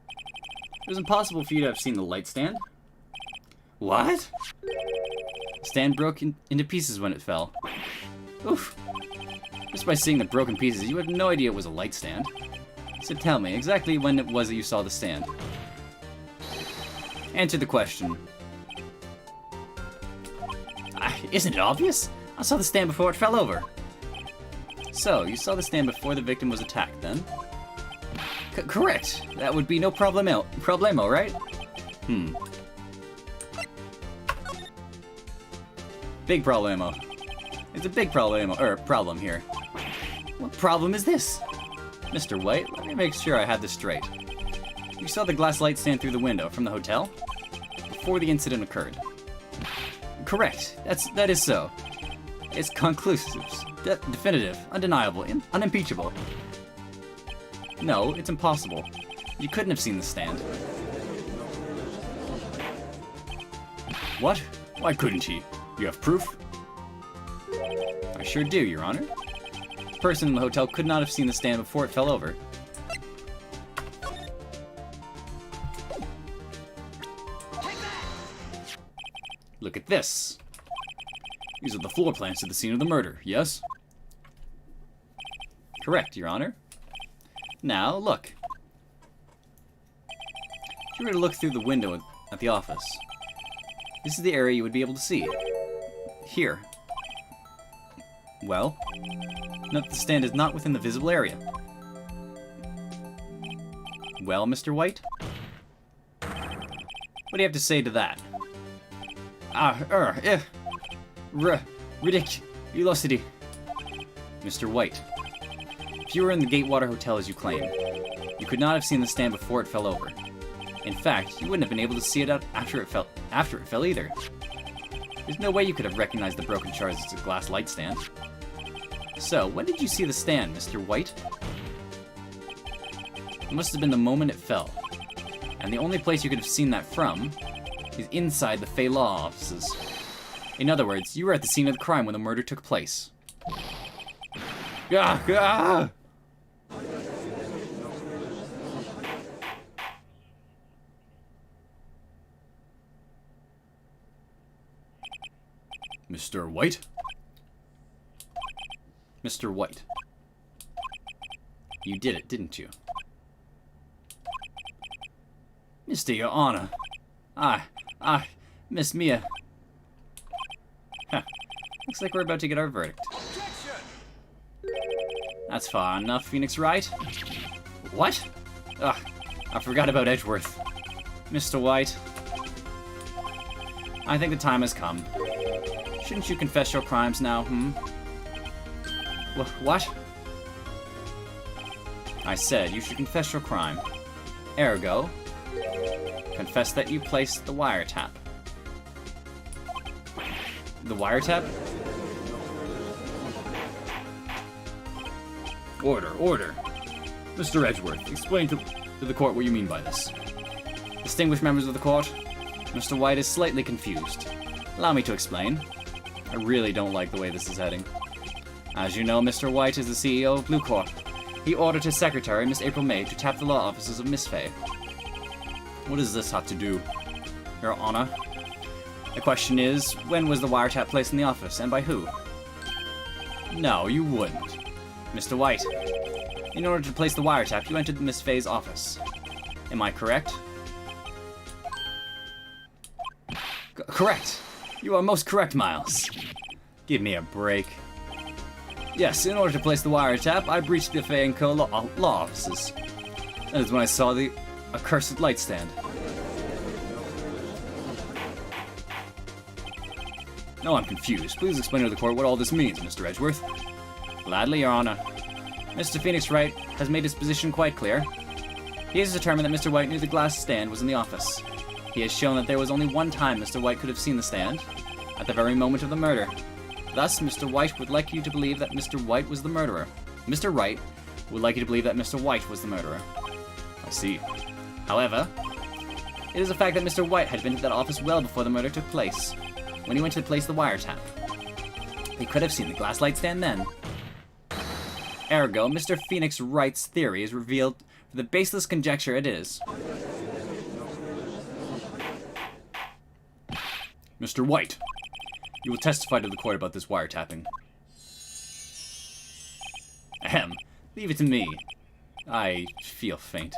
A: It was impossible for you to have seen the light stand.
C: What?
A: The stand broke into pieces when it fell. Oof. Just by seeing the broken pieces, you had no idea it was a light stand. So tell me, exactly when it was that you saw the stand? Answer the question.
C: Isn't it obvious? I saw the stand before it fell over.
A: So, you saw the stand before the victim was attacked, then?
C: Correct.
A: That would be no problemo, right? Big problemo. It's a big problem here.
C: What problem is this?
A: Mr. White, let me make sure I had this straight. You saw the glass light stand through the window from the hotel before the incident occurred.
C: Correct. That is so.
A: It's conclusive, definitive, undeniable, unimpeachable. No, it's impossible. You couldn't have seen the stand.
C: What? Why couldn't he? You have proof?
A: I sure do, Your Honor. The person in the hotel could not have seen the stand before it fell over.
C: Look at this. These are the floor plans to the scene of the murder, yes?
A: Correct, Your Honor. Now, look. If you were to look through the window at the office, this is the area you would be able to see. Here. Well, note the stand is not within the visible area. Well, Mr. White? What do you have to say to that? Ridiculosity. Mr. White, if you were in the Gatewater Hotel as you claim, you could not have seen the stand before it fell over. In fact, you wouldn't have been able to see it out after it fell either. There's no way you could have recognized the broken shards as a glass light stand. So, when did you see the stand, Mr. White? It must have been the moment it fell. And the only place you could have seen that from is inside the Fey Law offices. In other words, you were at the scene of the crime when the murder took place.
C: Mr. White?
A: Mr. White. You did it, didn't you?
C: Mr. Your Honor. Miss Mia.
A: Huh. Looks like we're about to get our verdict.
C: That's far enough, Phoenix Wright.
A: What? Ugh, I forgot about Edgeworth. Mr. White. I think the time has come. Shouldn't you confess your crimes now, What? I said you should confess your crime. Ergo, confess that you placed the wiretap. The wiretap?
C: Order. Mr. Edgeworth, explain to the court what you mean by this.
A: Distinguished members of the court, Mr. White is slightly confused. Allow me to explain. I really don't like the way this is heading. As you know, Mr. White is the CEO of Blue Corp. He ordered his secretary, Miss April May, to tap the law offices of Miss Fey.
C: What does this have to do?
A: Your Honor, the question is, when was the wiretap placed in the office, and by who?
C: No, you wouldn't.
A: Mr. White, in order to place the wiretap, you entered Miss Fey's office. Am I correct?
C: Correct. You are most correct, Miles.
A: Give me a break.
C: Yes, in order to place the wiretap, I breached the Fey & Co. law offices. That is when I saw the accursed light stand. Now I'm confused. Please explain to the court what all this means, Mr. Edgeworth.
A: Gladly, Your Honor. Mr. Phoenix Wright has made his position quite clear. He has determined that Mr. White knew the glass stand was in the office. He has shown that there was only one time Mr. White could have seen the stand, at the very moment of the murder. Thus, Mr. White would like you to believe that Mr. White was the murderer. Mr. Wright would like you to believe that Mr. White was the murderer.
C: I see.
A: However, it is a fact that Mr. White had been to that office well before the murder took place, when he went to place the wiretap. He could have seen the glass light stand then. Ergo, Mr. Phoenix Wright's theory is revealed for the baseless conjecture it is.
C: Mr. White, you will testify to the court about this wiretapping.
A: Ahem. Leave it to me. I feel faint.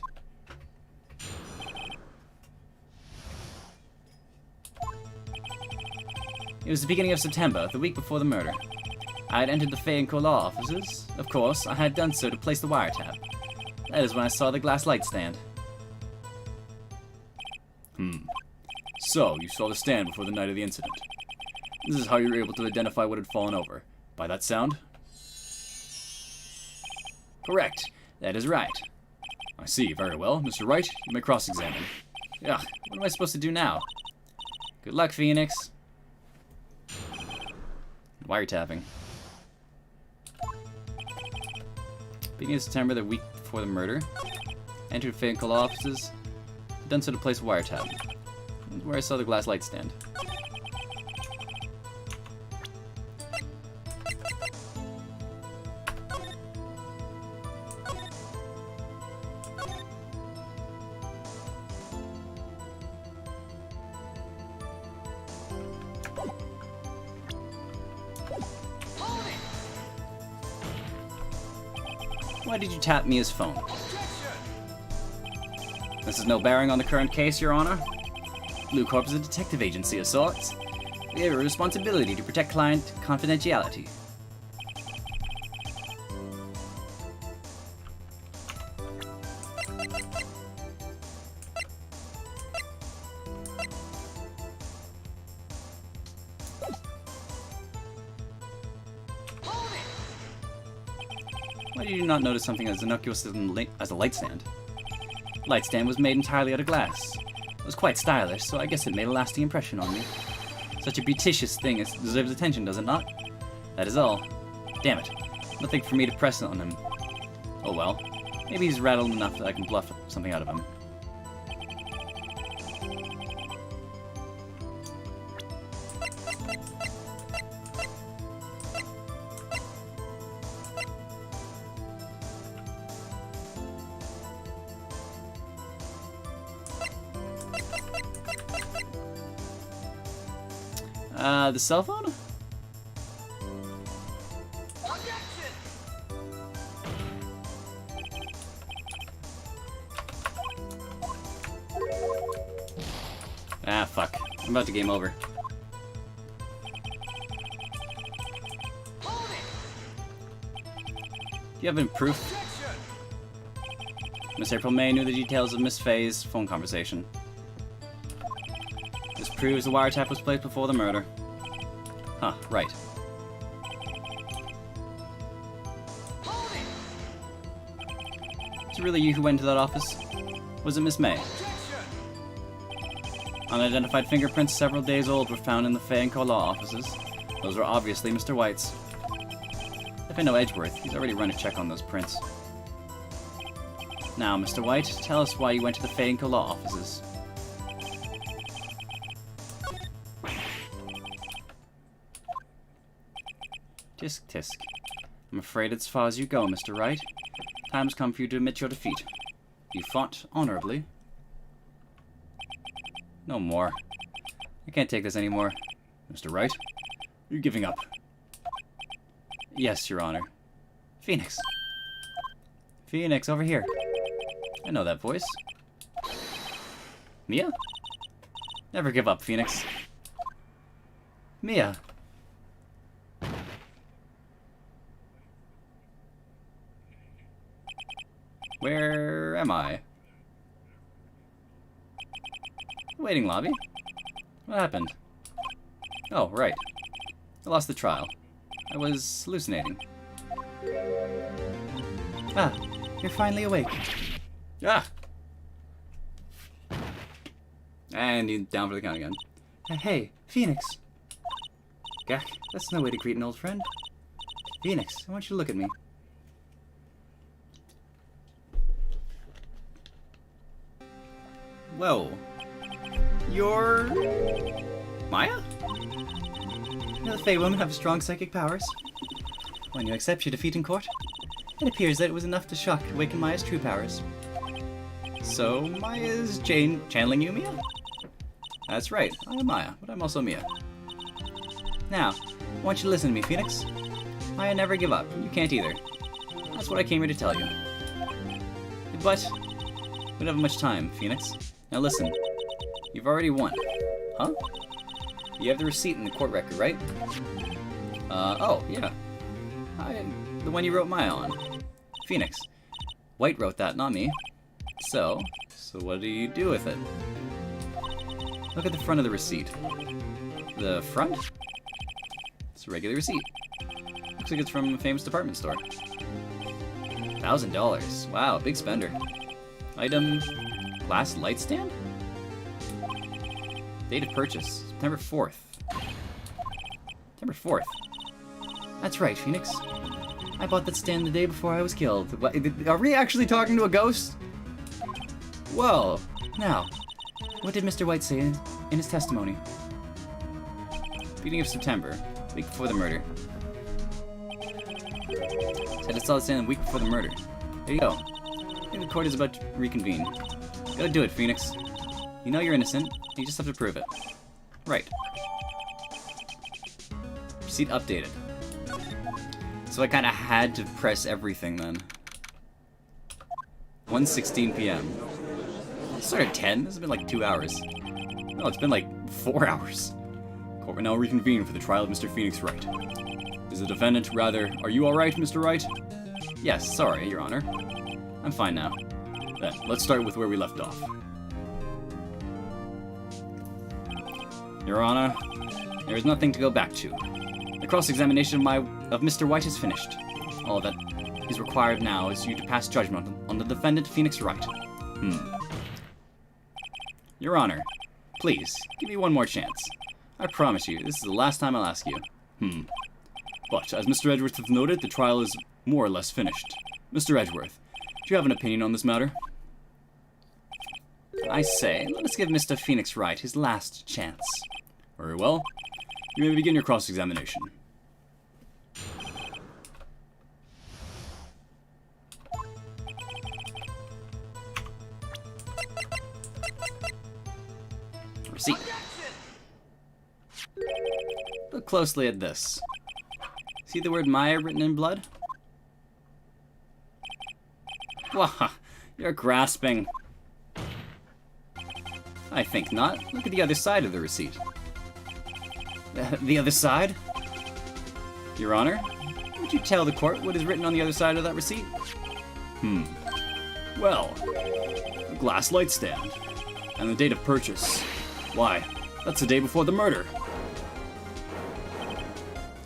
A: It was the beginning of September, the week before the murder. I had entered the Fey & Co. law offices. Of course, I had done so to place the wiretap. That is when I saw the glass light stand.
C: So, you saw the stand before the night of the incident. This is how you were able to identify what had fallen over. By that sound?
A: Correct. That is right.
C: I see. Very well. Mr. Wright, you may cross-examine.
A: Ugh, what am I supposed to do now? Good luck, Phoenix. Wiretapping. Beginning of September, the week before the murder. Entered Fey & Co. law offices. Done so to place a wiretap. Where I saw the glass light stand. Why did you tap Mia's phone? This has no bearing on the current case, Your Honor. Blue Corp is a detective agency of sorts. We have a responsibility to protect client confidentiality. Why did you not notice something as innocuous as a light stand? The light stand was made entirely out of glass. It was quite stylish, so I guess it made a lasting impression on me. Such a beauticious thing deserves attention, does it not? That is all. Damn it. Nothing for me to press on him. Oh well. Maybe he's rattled enough that I can bluff something out of him. The cell phone? Ah, fuck. I'm about to game over. Do you have any proof? Miss April May knew the details of Miss Faye's phone conversation. This proves the wiretap was placed before the murder. Huh, right. Is it really you who went to that office? Was it Miss May? Unidentified fingerprints several days old were found in the Fay and Co. law offices. Those were obviously Mr. White's. If I know Edgeworth, he's already run a check on those prints. Now, Mr. White, tell us why you went to the Fay and Co. law offices. Tisk tisk. I'm afraid it's as far as you go, Mr. Wright. Time's come for you to admit your defeat. You fought honorably. No more. I can't take this anymore. Mr. Wright, you're giving up. Yes, Your Honor. Phoenix. Phoenix, over here. I know that voice. Mia? Never give up, Phoenix. Mia. Where am I? Waiting lobby? What happened? Oh, right. I lost the trial. I was hallucinating.
E: Ah, you're finally awake.
A: Ah! And you down for the count again.
E: Hey, Phoenix.
A: Gak.
E: That's no way to greet an old friend. Phoenix, I want you to look at me.
A: Whoa. You're... Maya?
E: You know the Fey women have strong psychic powers. When you accept your defeat in court, it appears that it was enough to awaken Maya's true powers.
A: So, Maya's channeling you, Mia? That's right. I'm Maya, but I'm also Mia.
E: Now, I want you to listen to me, Phoenix.
A: Maya never give up. You can't either. That's what I came here to tell you. But, we don't have much time, Phoenix. Now listen. You've already won. Huh? You have the receipt in the court record, right? Oh, yeah. The one you wrote Maya on. Phoenix. White wrote that, not me. So what do you do with it? Look at the front of the receipt. The front? It's a regular receipt. Looks like it's from a famous department store. $1,000. Wow, big spender. Item... glass light stand? Date of purchase, September 4th. September 4th.
E: That's right, Phoenix. I bought that stand the day before I was killed. What, are we actually talking to a ghost?
A: Whoa.
E: Now, what did Mr. White say in his testimony?
A: Beginning of September, week before the murder. Said it saw the stand the week before the murder. There you go. I think the court is about to reconvene. Go do it, Phoenix. You know you're innocent. You just have to prove it. Right. Receipt updated. So I kind of had to press everything then. 1:16 p.m. It started at 10. This has been like 2 hours. No, it's been like 4 hours. Court will now reconvene for the trial of Mr. Phoenix Wright. Is the defendant, rather, are you alright, Mr. Wright? Yes, sorry, Your Honor. I'm fine now. Then, let's start with where we left off. Your Honor, there is nothing to go back to. The cross-examination of Mr. White is finished.
B: All that is required now is you to pass judgment on the defendant, Phoenix Wright. Your Honor, please, give me one more chance. I promise you, this is the last time I'll ask you.
C: But, as Mr. Edgeworth has noted, the trial is more or less finished. Mr. Edgeworth, do you have an opinion on this matter?
B: I say, let us give Mr. Phoenix Wright his last chance.
C: Very well. You may begin your cross-examination.
B: Receipt. Look closely at this. See the word Maya written in blood? Wah, you're grasping. I think not. Look at the other side of the receipt. The other side? Your Honor, would you tell the court what is written on the other side of that receipt?
C: Well, a glass light stand. And the date of purchase. Why, that's the day before the murder.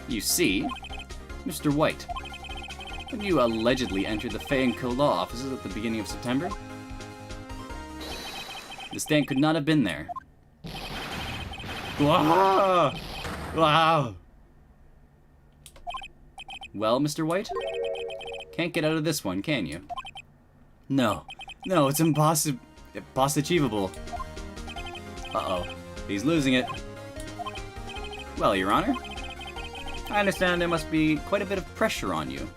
B: You see, Mr. White, when you allegedly entered the Fay & Co. law offices at the beginning of September, the stand could not have been there.
C: Wow! Wow!
B: Well, Mr. White? Can't get out of this one, can you?
A: No, it's impossible. Achievable.
B: Uh-oh. He's losing it. Well, Your Honor, I understand there must be quite a bit of pressure on you.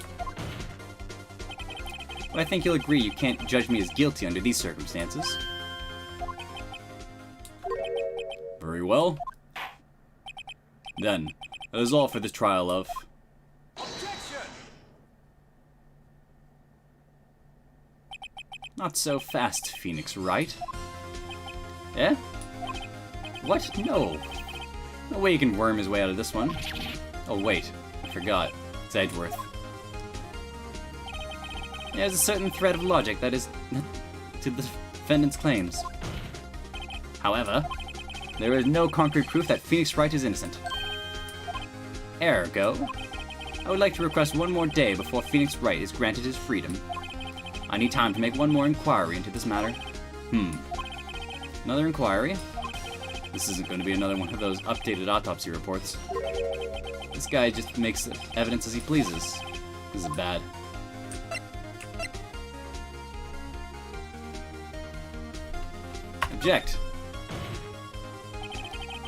B: But I think you'll agree you can't judge me as guilty under these circumstances.
C: Very well. Then, that is all for this trial of...
B: Not so fast, Phoenix Wright. Eh? What? No. No way he can worm his way out of this one. Oh, wait. I forgot. It's Edgeworth. There's a certain thread of logic that is to the defendant's claims. However, there is no concrete proof that Phoenix Wright is innocent. Ergo, I would like to request one more day before Phoenix Wright is granted his freedom. I need time to make one more inquiry into this matter. Another inquiry? This isn't going to be another one of those updated autopsy reports. This guy just makes evidence as he pleases. This is bad. Object.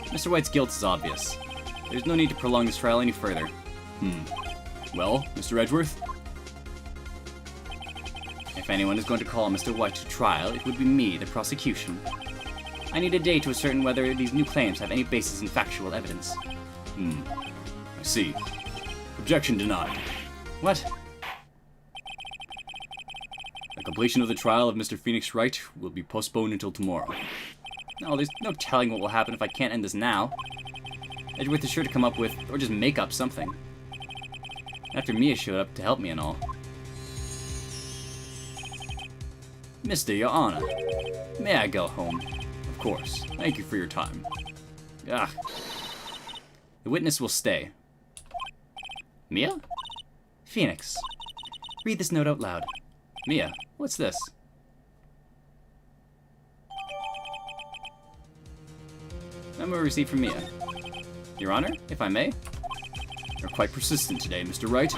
B: Mr. White's guilt is obvious. There's no need to prolong this trial any further.
C: Well, Mr. Edgeworth?
B: If anyone is going to call Mr. White to trial, it would be me, the prosecution. I need a day to ascertain whether these new claims have any basis in factual evidence.
C: I see. Objection denied.
B: What?
C: The completion of the trial of Mr. Phoenix Wright will be postponed until tomorrow.
B: No, there's no telling what will happen if I can't end this now. Edgeworth is sure to come up with, or just make up something. After Mia showed up to help me and all.
C: Mr. Your Honor.
B: May I go home?
C: Of course. Thank you for your time.
B: Ugh. The witness will stay. Mia? Phoenix. Read this note out loud. Mia, what's this? Memo received from Mia. Your Honor, if I may?
C: You're quite persistent today, Mr. Wright.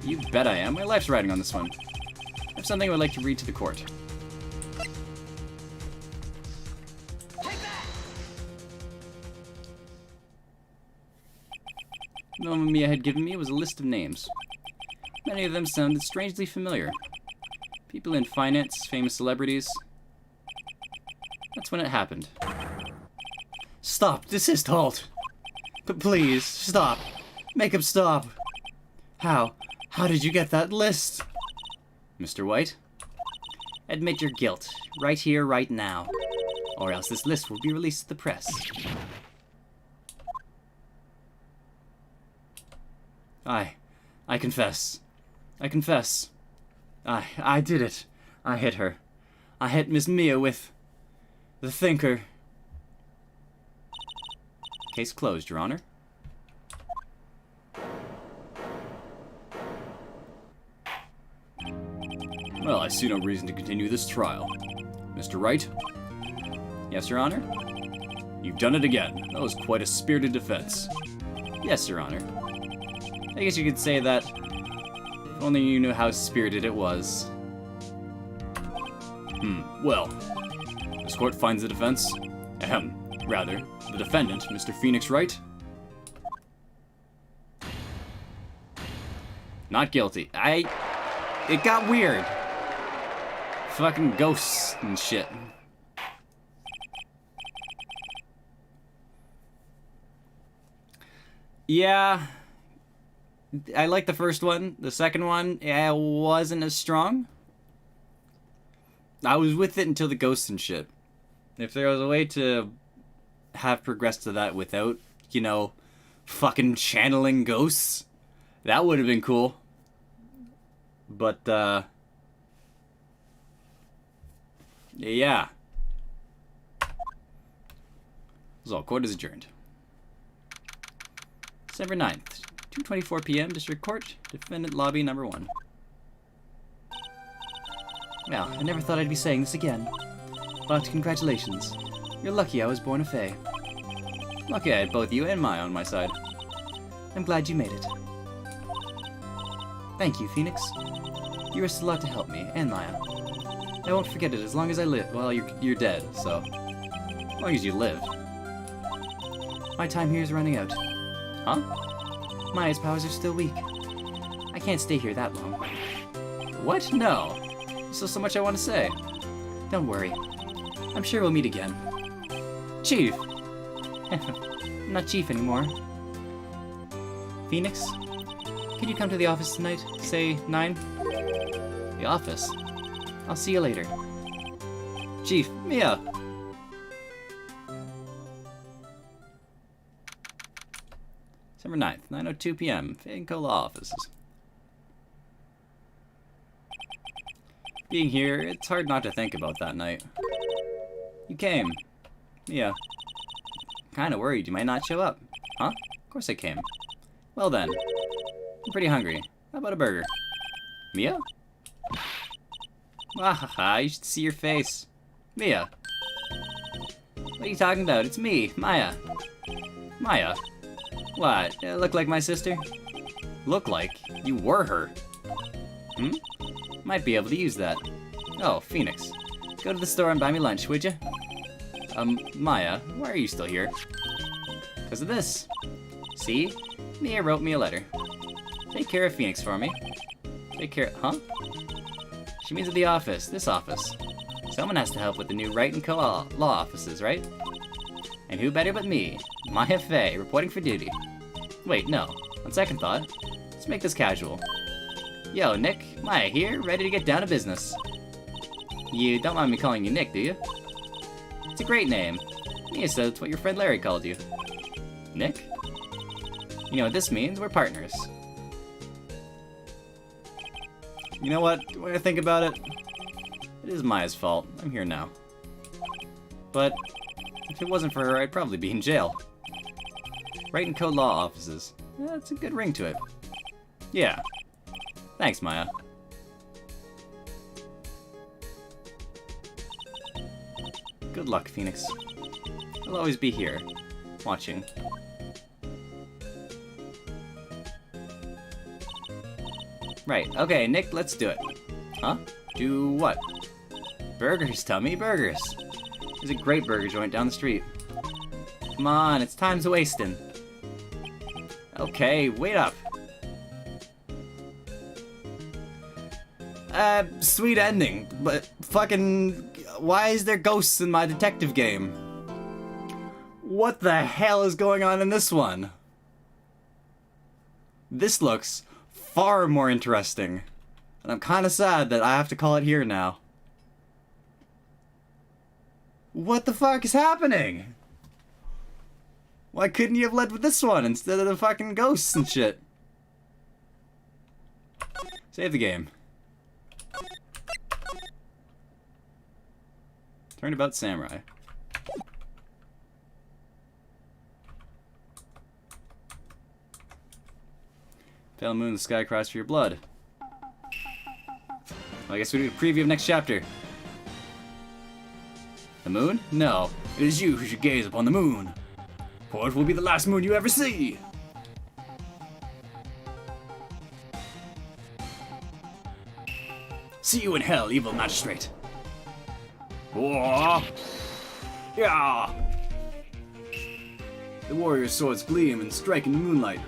B: You bet I am. My life's riding on this one. I have something I would like to read to the court. The memo Mia had given me was a list of names. Many of them sounded strangely familiar. People in finance, famous celebrities. That's when it happened.
A: Stop! Desist! Halt! Please, stop! Make him stop! How? How did you get that list?
B: Mr. White, admit your guilt, right here, right now. Or else this list will be released to the press. I confess. I confess. I did it. I hit her. I hit Miss Mia with the thinker. Case closed, Your Honor.
C: Well, I see no reason to continue this trial. Mr. Wright,
B: Yes, Your Honor?
C: you've done it again. That was quite a spirited defense.
B: Yes, Your Honor. I guess you could say that. If only you knew how spirited it was.
C: Well, this court finds the defense, rather, the defendant, Mr. Phoenix Wright,
B: Not guilty. It got weird. Fucking ghosts and shit. Yeah. I like the first one. The second one, yeah, wasn't as strong. I was with it until the ghosts and shit. If there was a way to have progressed to that without, you know, fucking channeling ghosts, that would have been cool. But, yeah. So, court is adjourned. December 9th, 2:24 p.m., District Court, Defendant Lobby Number 1.
E: Well, I never thought I'd be saying this again. But congratulations. You're lucky I was born a Fae.
B: Lucky I had both you and Maya on my side.
E: I'm glad you made it. Thank you, Phoenix. You risked a lot to help me, and Maya. I won't forget it as long as I live.
B: Well, you're dead, so as long as you live.
E: My time here is running out.
B: Huh?
E: Maya's powers are still weak. I can't stay here that long.
B: What? No. There's still so much I want to say.
E: Don't worry. I'm sure we'll meet again.
B: Chief!
E: I'm not Chief anymore. Phoenix, could you come to the office tonight? Say 9?
B: The office.
E: I'll see you later.
B: Chief, Mia! December 9th, 9:02 p.m., Fanco Law Offices. Being here, it's hard not to think about that night. You came. Mia. Kinda worried you might not show up. Huh? Of course I came. Well then. I'm pretty hungry. How about a burger? Mia? Wahaha, you should see your face. Mia. What are you talking about? It's me, Maya. Maya? What? Look like my sister? Look like? You were her. Hmm? Might be able to use that. Oh, Phoenix. Go to the store and buy me lunch, would you? Maya, why are you still here? Because of this. See? Mia wrote me a letter. Take care of Phoenix for me. Take care, huh? She means at the office, this office. Someone has to help with the new Wright and Co. law offices, right? And who better but me, Maya Fey, reporting for duty. Wait, no. On second thought, let's make this casual. Yo, Nick, Maya here, ready to get down to business. You don't mind me calling you Nick, do you? It's a great name. Mia said it's what your friend Larry called you. Nick? You know what this means? We're partners. You know what? When I think about it, it is Maya's fault. I'm here now. But if it wasn't for her, I'd probably be in jail. Wright and Co. law offices. That's a good ring to it. Yeah. Thanks, Maya. Good luck, Phoenix. I'll always be here, watching. Right, okay, Nick, let's do it. Huh? Do what? Burgers, Tummy, burgers. There's a great burger joint down the street. Come on, it's time's wasting. Okay, wait up. Sweet ending, but fucking... Why is there ghosts in my detective game? What the hell is going on in this one? This looks far more interesting. And I'm kinda sad that I have to call it here now. What the fuck is happening? Why couldn't you have led with this one instead of the fucking ghosts and shit? Save the game. Turnabout Samurai. Pale moon, the sky cries for your blood.
A: I guess we do a preview of next chapter. The moon? No.
C: It is you who should gaze upon the moon, for it will be the last moon you ever see. See you in hell, evil magistrate. Whoa. Yeah. The warrior's swords gleam and strike in the moonlight.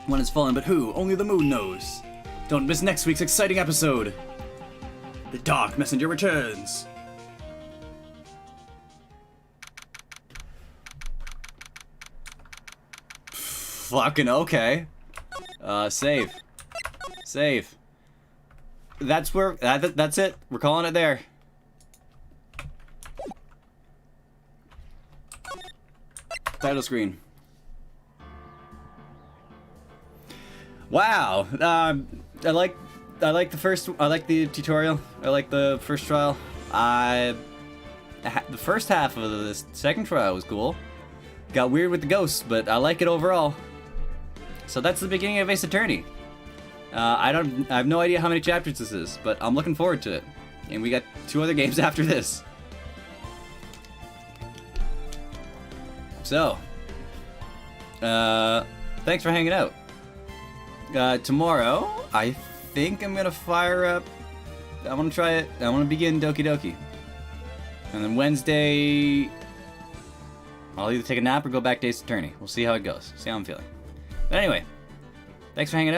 C: One has fallen, but who? Only the moon knows. Don't miss next week's exciting episode. The Dark Messenger returns.
A: Fucking okay. Save. Save. That's where, that's it. We're calling it there. Title screen. Wow. I like the tutorial. I like the first trial. The first half of the second trial was cool. Got weird with the ghosts, but I like it overall. So that's the beginning of Ace Attorney. I have no idea how many chapters this is, but I'm looking forward to it. And we got 2 other games after this. So, thanks for hanging out. Tomorrow, I think I'm gonna fire up. I want to try it. I want to begin Doki Doki. And then Wednesday, I'll either take a nap or go back to Ace Attorney. We'll see how it goes. See how I'm feeling. But anyway, thanks for hanging out.